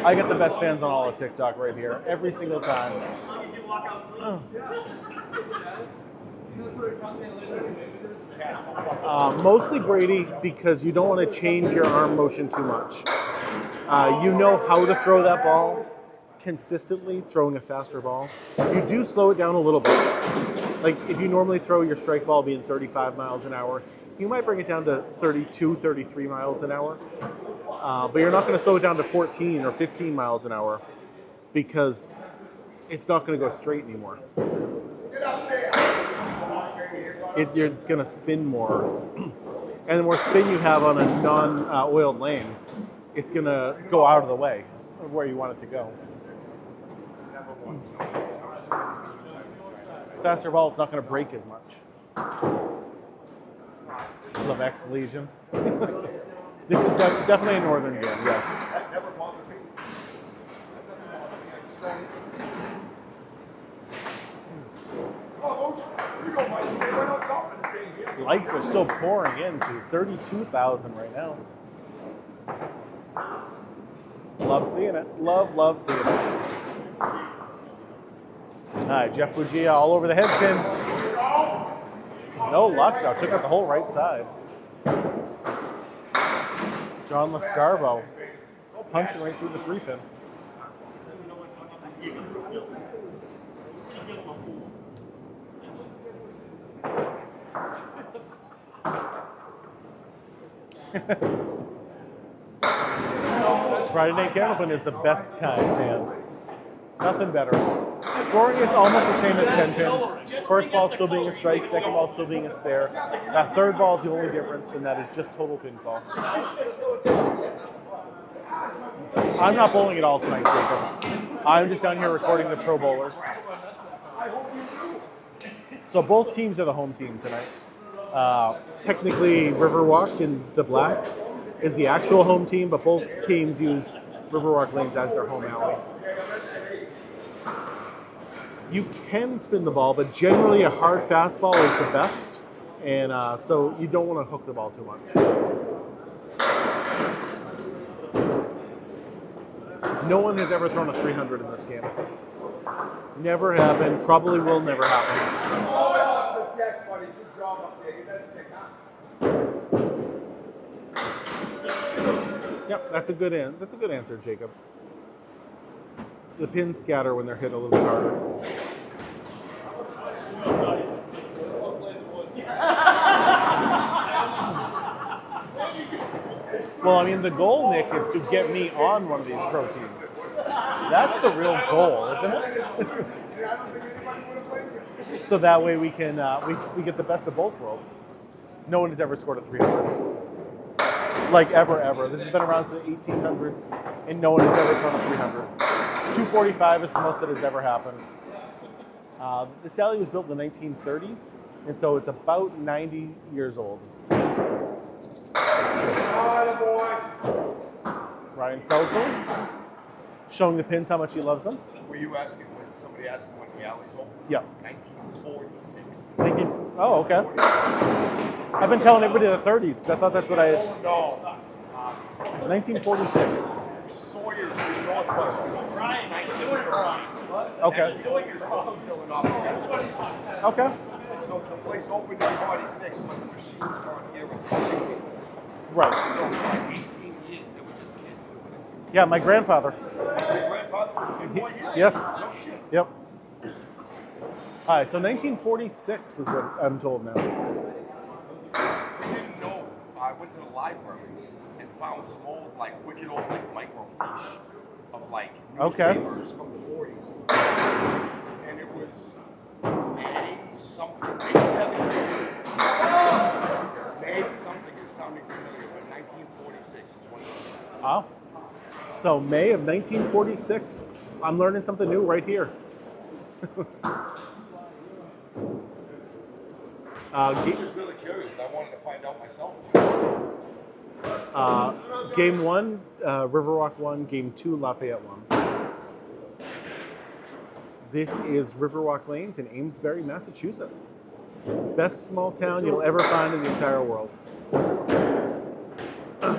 I get the best fans on all of TikTok right here, every single time. Mostly Brady, because you don't want to change your arm motion too much. You know how to throw that ball consistently, throwing a faster ball. You do slow it down a little bit. Like if you normally throw your strike ball being 35 miles an hour, you might bring it down to 32, 33 miles an hour. But you're not going to slow it down to 14 or 15 miles an hour because it's not going to go straight anymore. It's going to spin more. And the more spin you have on a non-oiled lane, it's going to go out of the way of where you want it to go. Faster ball, it's not going to break as much. Love X Legion. This is definitely a northern game, yes. That never bothered me. That doesn't bother me. You know, Mike, stay right on top of the thing here. Likes are still pouring into 32,000 right now. Love seeing it. Love seeing it. All right, Jeff Buggea all over the head pin. No luck though. Took out the whole right side. John Lescarbeau punching right through the 3-pin. Friday Night Candlepin is the best time, man. Nothing better. Scoring is almost the same as 10-pin. First ball still being a strike, second ball still being a spare. That third ball is the only difference, and that is just total pinfall. I'm not bowling at all tonight, Jacob. I'm just down here recording the pro bowlers. So both teams are the home team tonight. Technically, Riverwalk in the black is the actual home team, but both teams use Riverwalk Lanes as their home alley. You can spin the ball, but generally a hard fastball is the best, and so you don't want to hook the ball too much. No one has ever thrown a 300 in this game. Never happened, probably will never happen. Off the deck, buddy. Good job up there. Get that stick, huh? Yep, that's a good answer, Jacob. The pins scatter when they're hit a little bit harder. Well, I mean, the goal, Nick, is to get me on one of these pro teams. That's the real goal, isn't it? I don't think anybody would have played with. So that way we can we get the best of both worlds. No one has ever scored a 300. Like ever. This has been around since the 1800s, and no one has ever thrown a 300. 245 is the most that has ever happened. This alley was built in the 1930s, and so it's about 90 years old. Ryan Southall showing the pins how much he loves them. Were you asking when somebody asked when the alley's open? Yeah. 1946. Oh, okay. I've been telling everybody the 30s because I thought that's what I had. No. 1946. Sawyer in Northwest. Ryan, 1930. Okay. You're still in operation. Okay. So the place opened in 46, but the machines weren't here until 64. Right. So for like 18 years, they were just kids doing it. Yeah, my grandfather. Your grandfather was a big boy here? Yes. No shit. Yep. All right, so 1946 is what I'm told now. We didn't know. I went to the library and found some old, wicked old, microfiche of, newspapers from the 40s. And it was May something, May 17th. May something is sounding familiar, but 1946 is when it was. Wow. So May of 1946. I'm learning something new right here. I was just really curious. I wanted to find out myself. Game 1, Riverwalk 1. Game 2, Lafayette 1. This is Riverwalk Lanes in Amesbury, Massachusetts. Best small town you'll ever find in the entire world.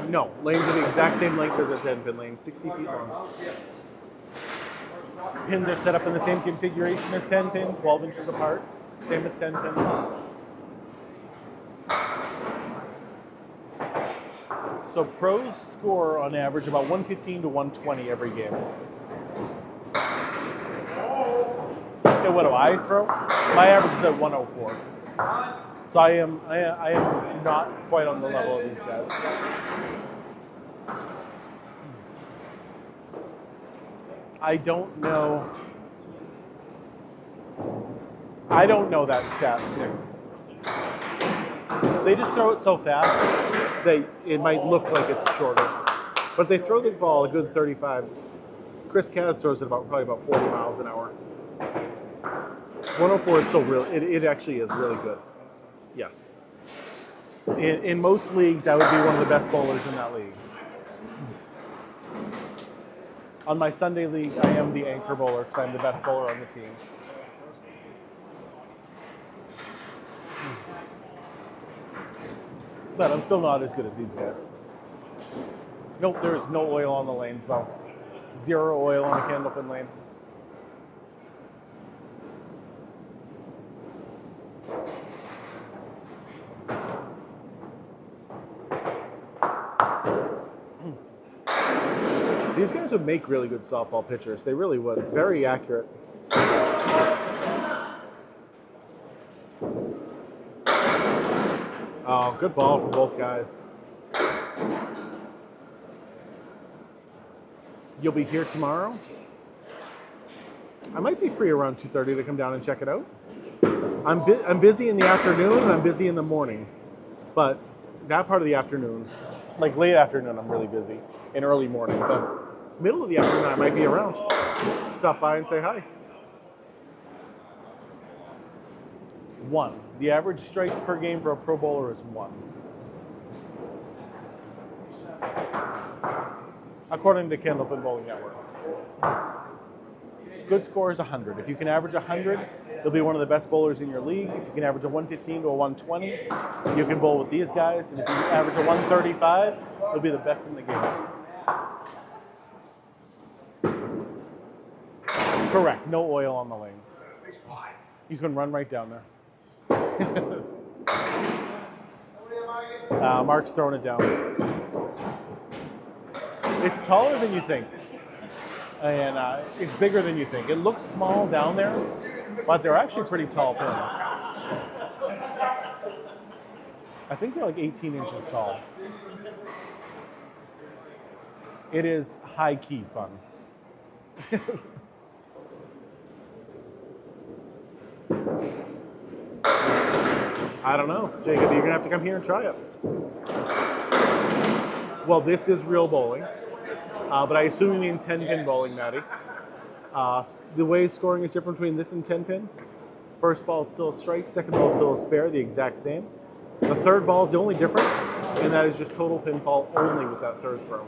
No, lanes are the exact same length as a 10-pin lane, 60 feet long. Pins are set up in the same configuration as 10-pin, 12 inches apart, same as 10-pin. So pros score on average about 115 to 120 every game. Okay, what do I throw? My average is at 104. So I am not quite on the level of these guys. I don't know that stat, Nick. They just throw it so fast that it might look like it's shorter. But they throw the ball a good 35. Chris Kaz throws it probably about 40 miles an hour. 104 is so real. It actually is really good. Yes. In most leagues, I would be one of the best bowlers in that league. On my Sunday league, I am the anchor bowler because I'm the best bowler on the team. But I'm still not as good as these guys. Nope, there is no oil on the lanes, Bo. 0 oil on a Candlepin lane. These guys would make really good softball pitchers. They really would. Very accurate. Oh, good ball from both guys. You'll be here tomorrow? I might be free around 2:30 to come down and check it out. I'm busy in the afternoon and I'm busy in the morning. But that part of the afternoon, like late afternoon, I'm really busy. And early morning. But middle of the afternoon, I might be around. Stop by and say hi. 1. The average strikes per game for a pro bowler is 1. According to Candlepin Bowling Network. Good score is 100. If you can average 100, you'll be one of the best bowlers in your league. If you can average a 115 to a 120, you can bowl with these guys. And if you average a 135, you'll be the best in the game. Correct. No oil on the lanes. You can run right down there. Mark's throwing it down. It's taller than you think. And it's bigger than you think. It looks small down there, but they're actually pretty tall pins. I think they're like 18 inches tall. It is high-key fun. I don't know. Jacob, you're going to have to come here and try it. Well, this is real bowling, but I assume you mean 10-pin bowling, Maddie. The way scoring is different between this and 10-pin. First ball is still a strike, second ball is still a spare, the exact same. The third ball is the only difference, and that is just total pinfall only with that third throw.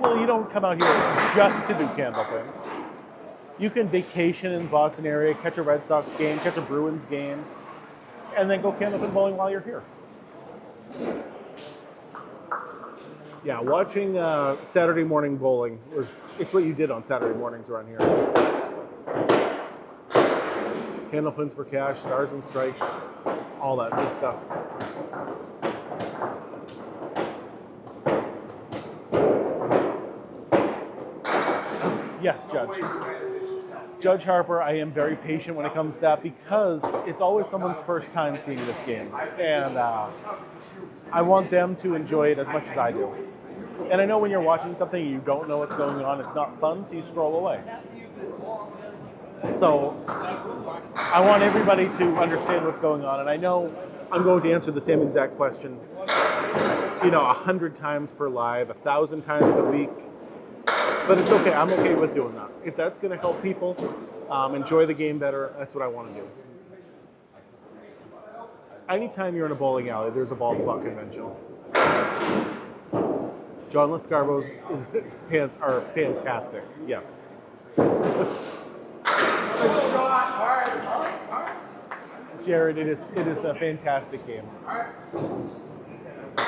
Well, you don't come out here just to do Candlepin. You can vacation in the Boston area, catch a Red Sox game, catch a Bruins game, and then go Candlepin bowling while you're here. Yeah, watching Saturday morning bowling it's what you did on Saturday mornings around here. Candlepins for cash, stars and strikes, all that good stuff. Yes, Judge. Judge Harper, I am very patient when it comes to that because it's always someone's first time seeing this game. And I want them to enjoy it as much as I do. And I know when you're watching something and you don't know what's going on, it's not fun, so you scroll away. So I want everybody to understand what's going on. And I know I'm going to answer the same exact question, 100 times per live, 1,000 times a week. But it's okay. I'm okay with doing that. If that's going to help people enjoy the game better, that's what I want to do. Anytime you're in a bowling alley, there's a bald spot convention. John Lescarbeau's pants are fantastic. Yes. Jared, it is a fantastic game.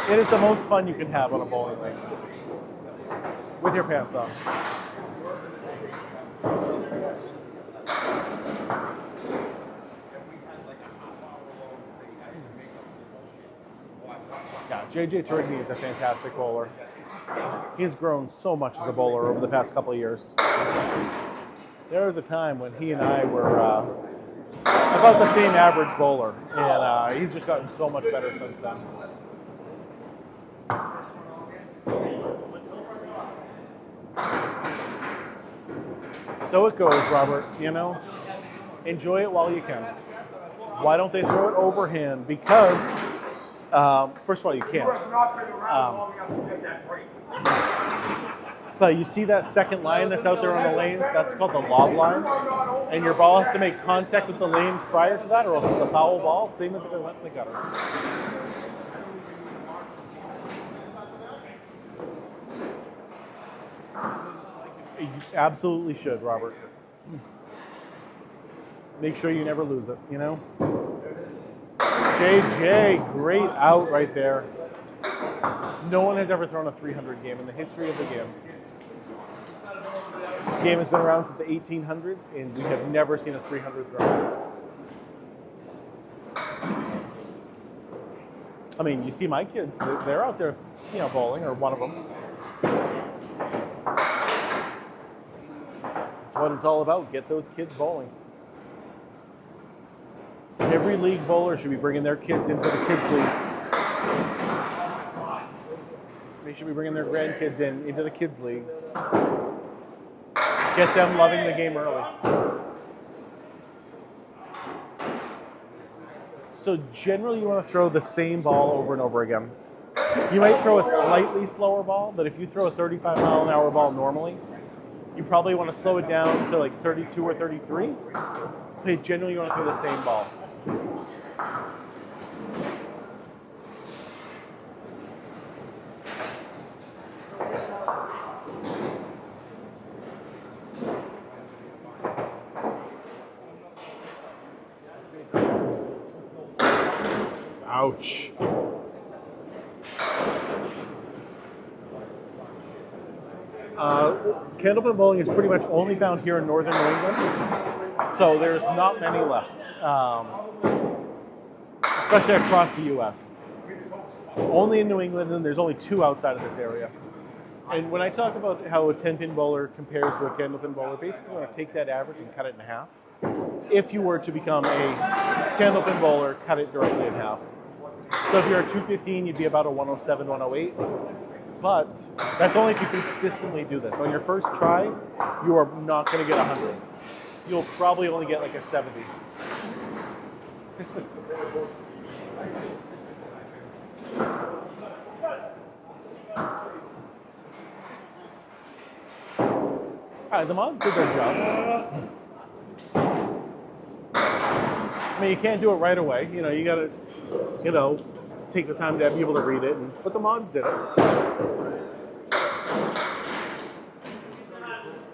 It is the most fun you can have on a bowling lane. With your pants on. Yeah, JJ Tourigny is a fantastic bowler. He's grown so much as a bowler over the past couple of years. There was a time when he and I were about the same average bowler, and he's just gotten so much better since then. So it goes, Robert, enjoy it while you can. Why don't they throw it overhand? Because, first of all, you can't. But you see that second line that's out there on the lanes? That's called the lob line. And your ball has to make contact with the lane prior to that, or else it's a foul ball, same as if it went in the gutter. You absolutely should, Robert. Make sure you never lose it, JJ, great out right there. No one has ever thrown a 300 game in the history of the game. The game has been around since the 1800s, and we have never seen a 300 throw. I mean, you see my kids, they're out there, bowling, or one of them. That's what it's all about. Get those kids bowling. Every league bowler should be bringing their kids in for the kids league. They should be bringing their grandkids into the kids leagues. Get them loving the game early. So generally you want to throw the same ball over and over again. You might throw a slightly slower ball, but if you throw a 35-mile-an-hour ball normally, you probably want to slow it down to like 32 or 33. But generally you want to throw the same ball. Ouch. Candlepin bowling is pretty much only found here in northern New England, so there's not many left, especially across the U.S. Only in New England, and there's only 2 outside of this area. And when I talk about how a 10-pin bowler compares to a Candlepin bowler, basically you want to take that average and cut it in half. If you were to become a Candlepin bowler, cut it directly in half. So if you're a 215, you'd be about a 107, 108. But that's only if you consistently do this. On your first try, you are not going to get 100. You'll probably only get like a 70. All right, the mods did their job. I mean, you can't do it right away. You know, you gotta, you know, take the time to be able to read it. But the mods did it.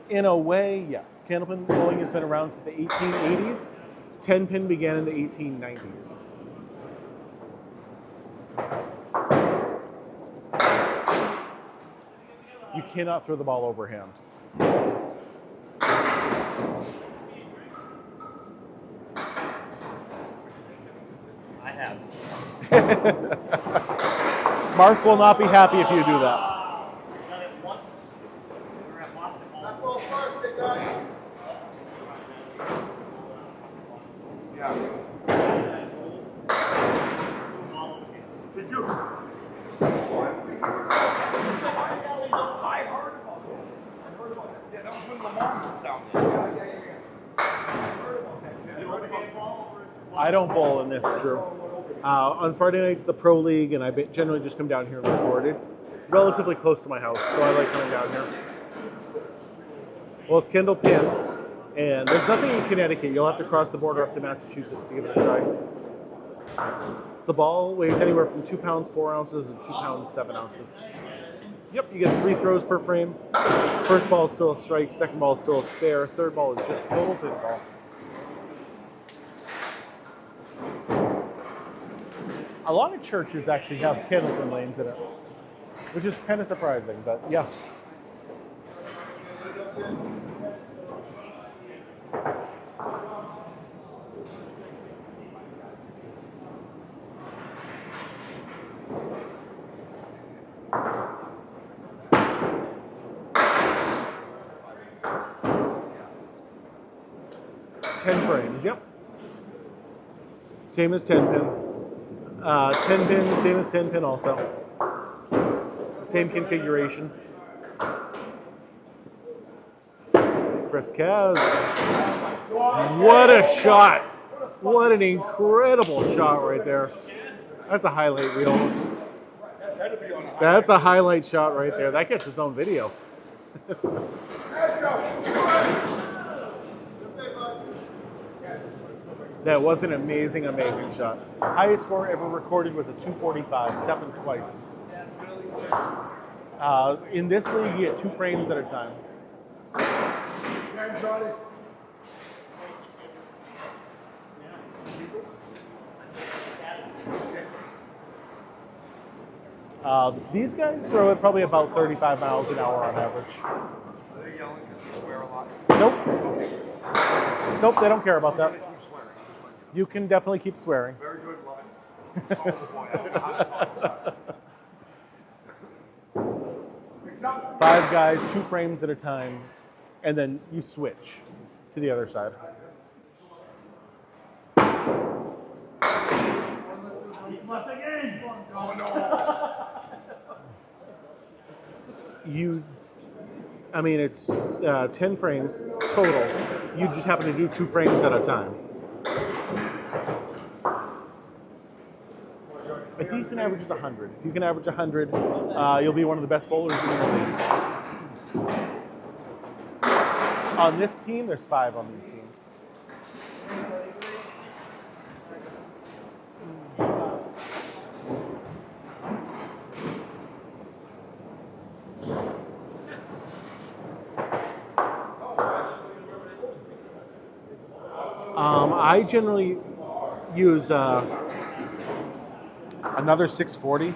In a way, yes. Candlepin bowling has been around since the 1880s. 10-pin began in the 1890s. You cannot throw the ball overhand. I have. Mark will not be happy if you do that. Did you? I heard about that. Yeah, that was when Lamar was down there. Yeah. I heard about that. I don't bowl in this, Drew. On Friday nights, the Pro League, and I generally just come down here and record. It's relatively close to my house, so I like coming down here. Well, it's Candlepin, and there's nothing in Connecticut. You'll have to cross the border up to Massachusetts to give it a try. The ball weighs anywhere from 2 pounds 4 ounces to 2 pounds 7 ounces. Yep, you get 3 throws per frame. First ball is still a strike, second ball is still a spare, third ball is just total pinball. A lot of churches actually have Candlepin lanes in it, which is kind of surprising, but yeah. Frames, yep. Same as 10-pin. 10-pin, same as 10-pin also. Same configuration. Chris Kaz. What a shot. What an incredible shot right there. That's a highlight reel. That's a highlight shot right there. That gets its own video. That was an amazing, amazing shot. Highest score ever recorded was a 245. It's happened twice. In this league, you get 2 frames at a time. These guys throw it probably about 35 miles an hour on average. Are they yelling because you swear a lot? Nope. Nope, they don't care about that. You can definitely keep swearing. Very good, love it. Solid boy. I don't know how to talk about it. 5 guys, 2 frames at a time, and then you switch to the other side. Once again. Oh, no. I mean, it's 10 frames total. You just happen to do 2 frames at a time. A decent average is 100. If you can average 100, you'll be one of the best bowlers in your league. On this team, there's 5 on these teams. I generally use another 640.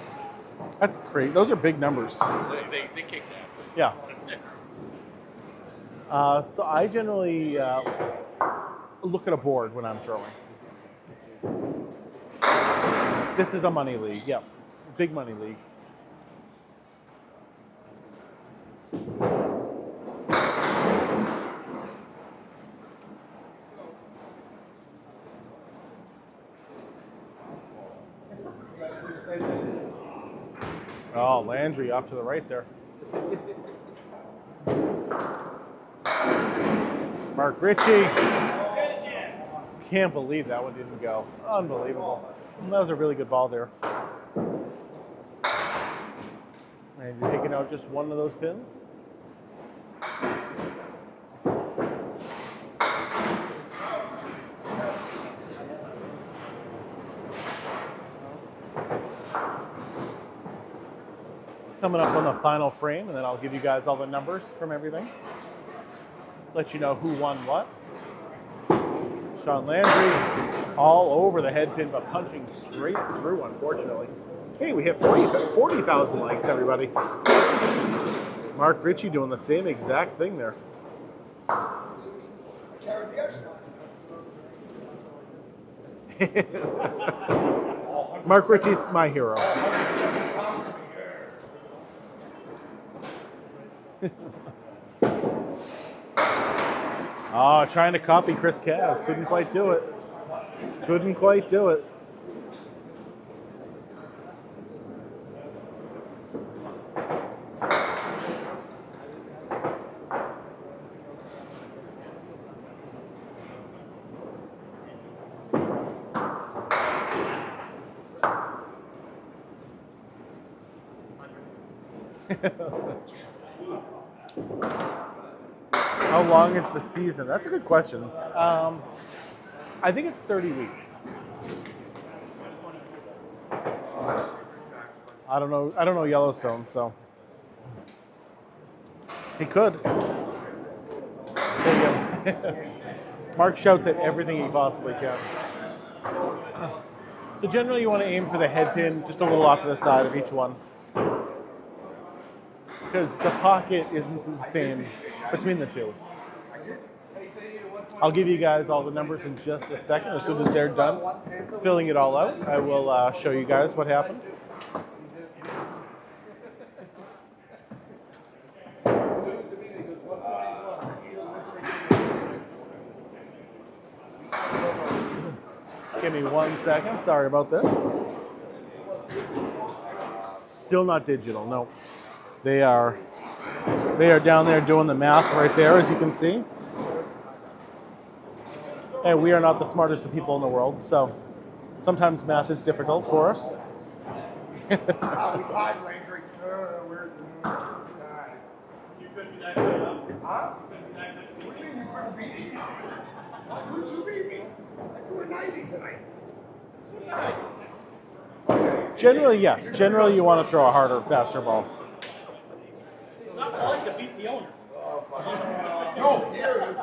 That's great. Those are big numbers. They kick that. Yeah. So I generally look at a board when I'm throwing. This is a money league. Yeah, big money league. Oh, Landry off to the right there. Mark Ricci. Can't believe that one didn't go. Unbelievable. That was a really good ball there. And you're taking out just one of those pins. Coming up on the final frame, and then I'll give you guys all the numbers from everything. Let you know who won what. Sean Landry all over the head pin, but punching straight through, unfortunately. Hey, we hit 40,000 likes, everybody. Mark Ricci doing the same exact thing there. Mark Ricci's my hero. Oh, trying to copy Chris Kaz. Couldn't quite do it. Couldn't quite do it. How long is the season? That's a good question. I think it's 30 weeks. I don't know Yellowstone, so he could. There you go. Mark shouts at everything he possibly can. So generally you want to aim for the head pin just a little off to the side of each one, because the pocket isn't the same between the two. I'll give you guys all the numbers in just a second. As soon as they're done filling it all out, I will show you guys what happened. Give me 1 second. Sorry about this. Still not digital. No. They are down there doing the math right there, as you can see. And we are not the smartest of people in the world, so sometimes math is difficult for us. We tied Landry. We're tied. You couldn't be that good, huh? Huh? What do you mean you couldn't beat me? Why couldn't you beat me? I threw a 90 tonight. Generally, yes. Generally, you want to throw a harder, faster ball. It's not hard to beat the owner. No, here.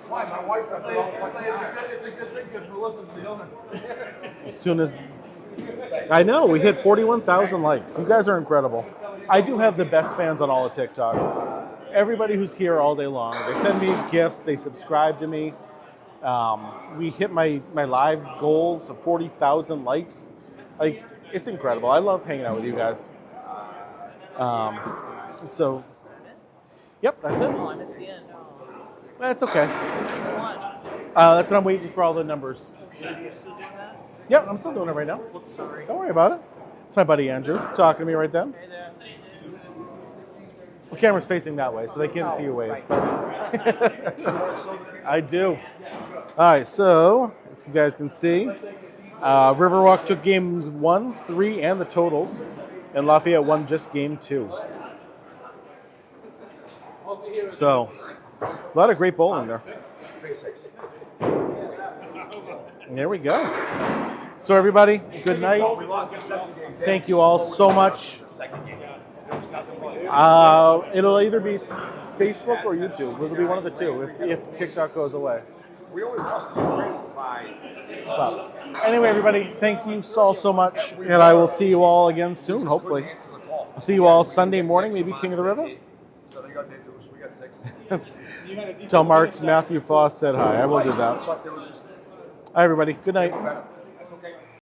Why? My wife does it all the time. It's a good thing because Melissa's the owner. As soon as I know, we hit 41,000 likes. You guys are incredible. I do have the best fans on all of TikTok. Everybody who's here all day long. They send me gifts. They subscribe to me. We hit my live goals of 40,000 likes. Like, it's incredible. I love hanging out with you guys. So, yep, that's it. That's okay. That's what I'm waiting for, all the numbers. Yep, I'm still doing it right now. Don't worry about it. It's my buddy Andrew talking to me right then. The camera's facing that way, so they can't see you wave. I do. All right, so if you guys can see, Riverwalk took game 1, 3, and the totals, and Lafayette won just game 2. So, a lot of great bowling there. Big 6. There we go. So everybody, good night. We lost the second game. Thank you all so much. It'll either be Facebook or YouTube. It'll be one of the two if TikTok goes away. We only lost the string by 6. Stop. Anyway, everybody, thank you all so much, and I will see you all again soon, hopefully. I'll see you all Sunday morning, maybe King of the River. So they got their dues. We got 6. Tell Mark Matthew Foss said hi. I will do that. But there was just Hi, everybody. Good night. better.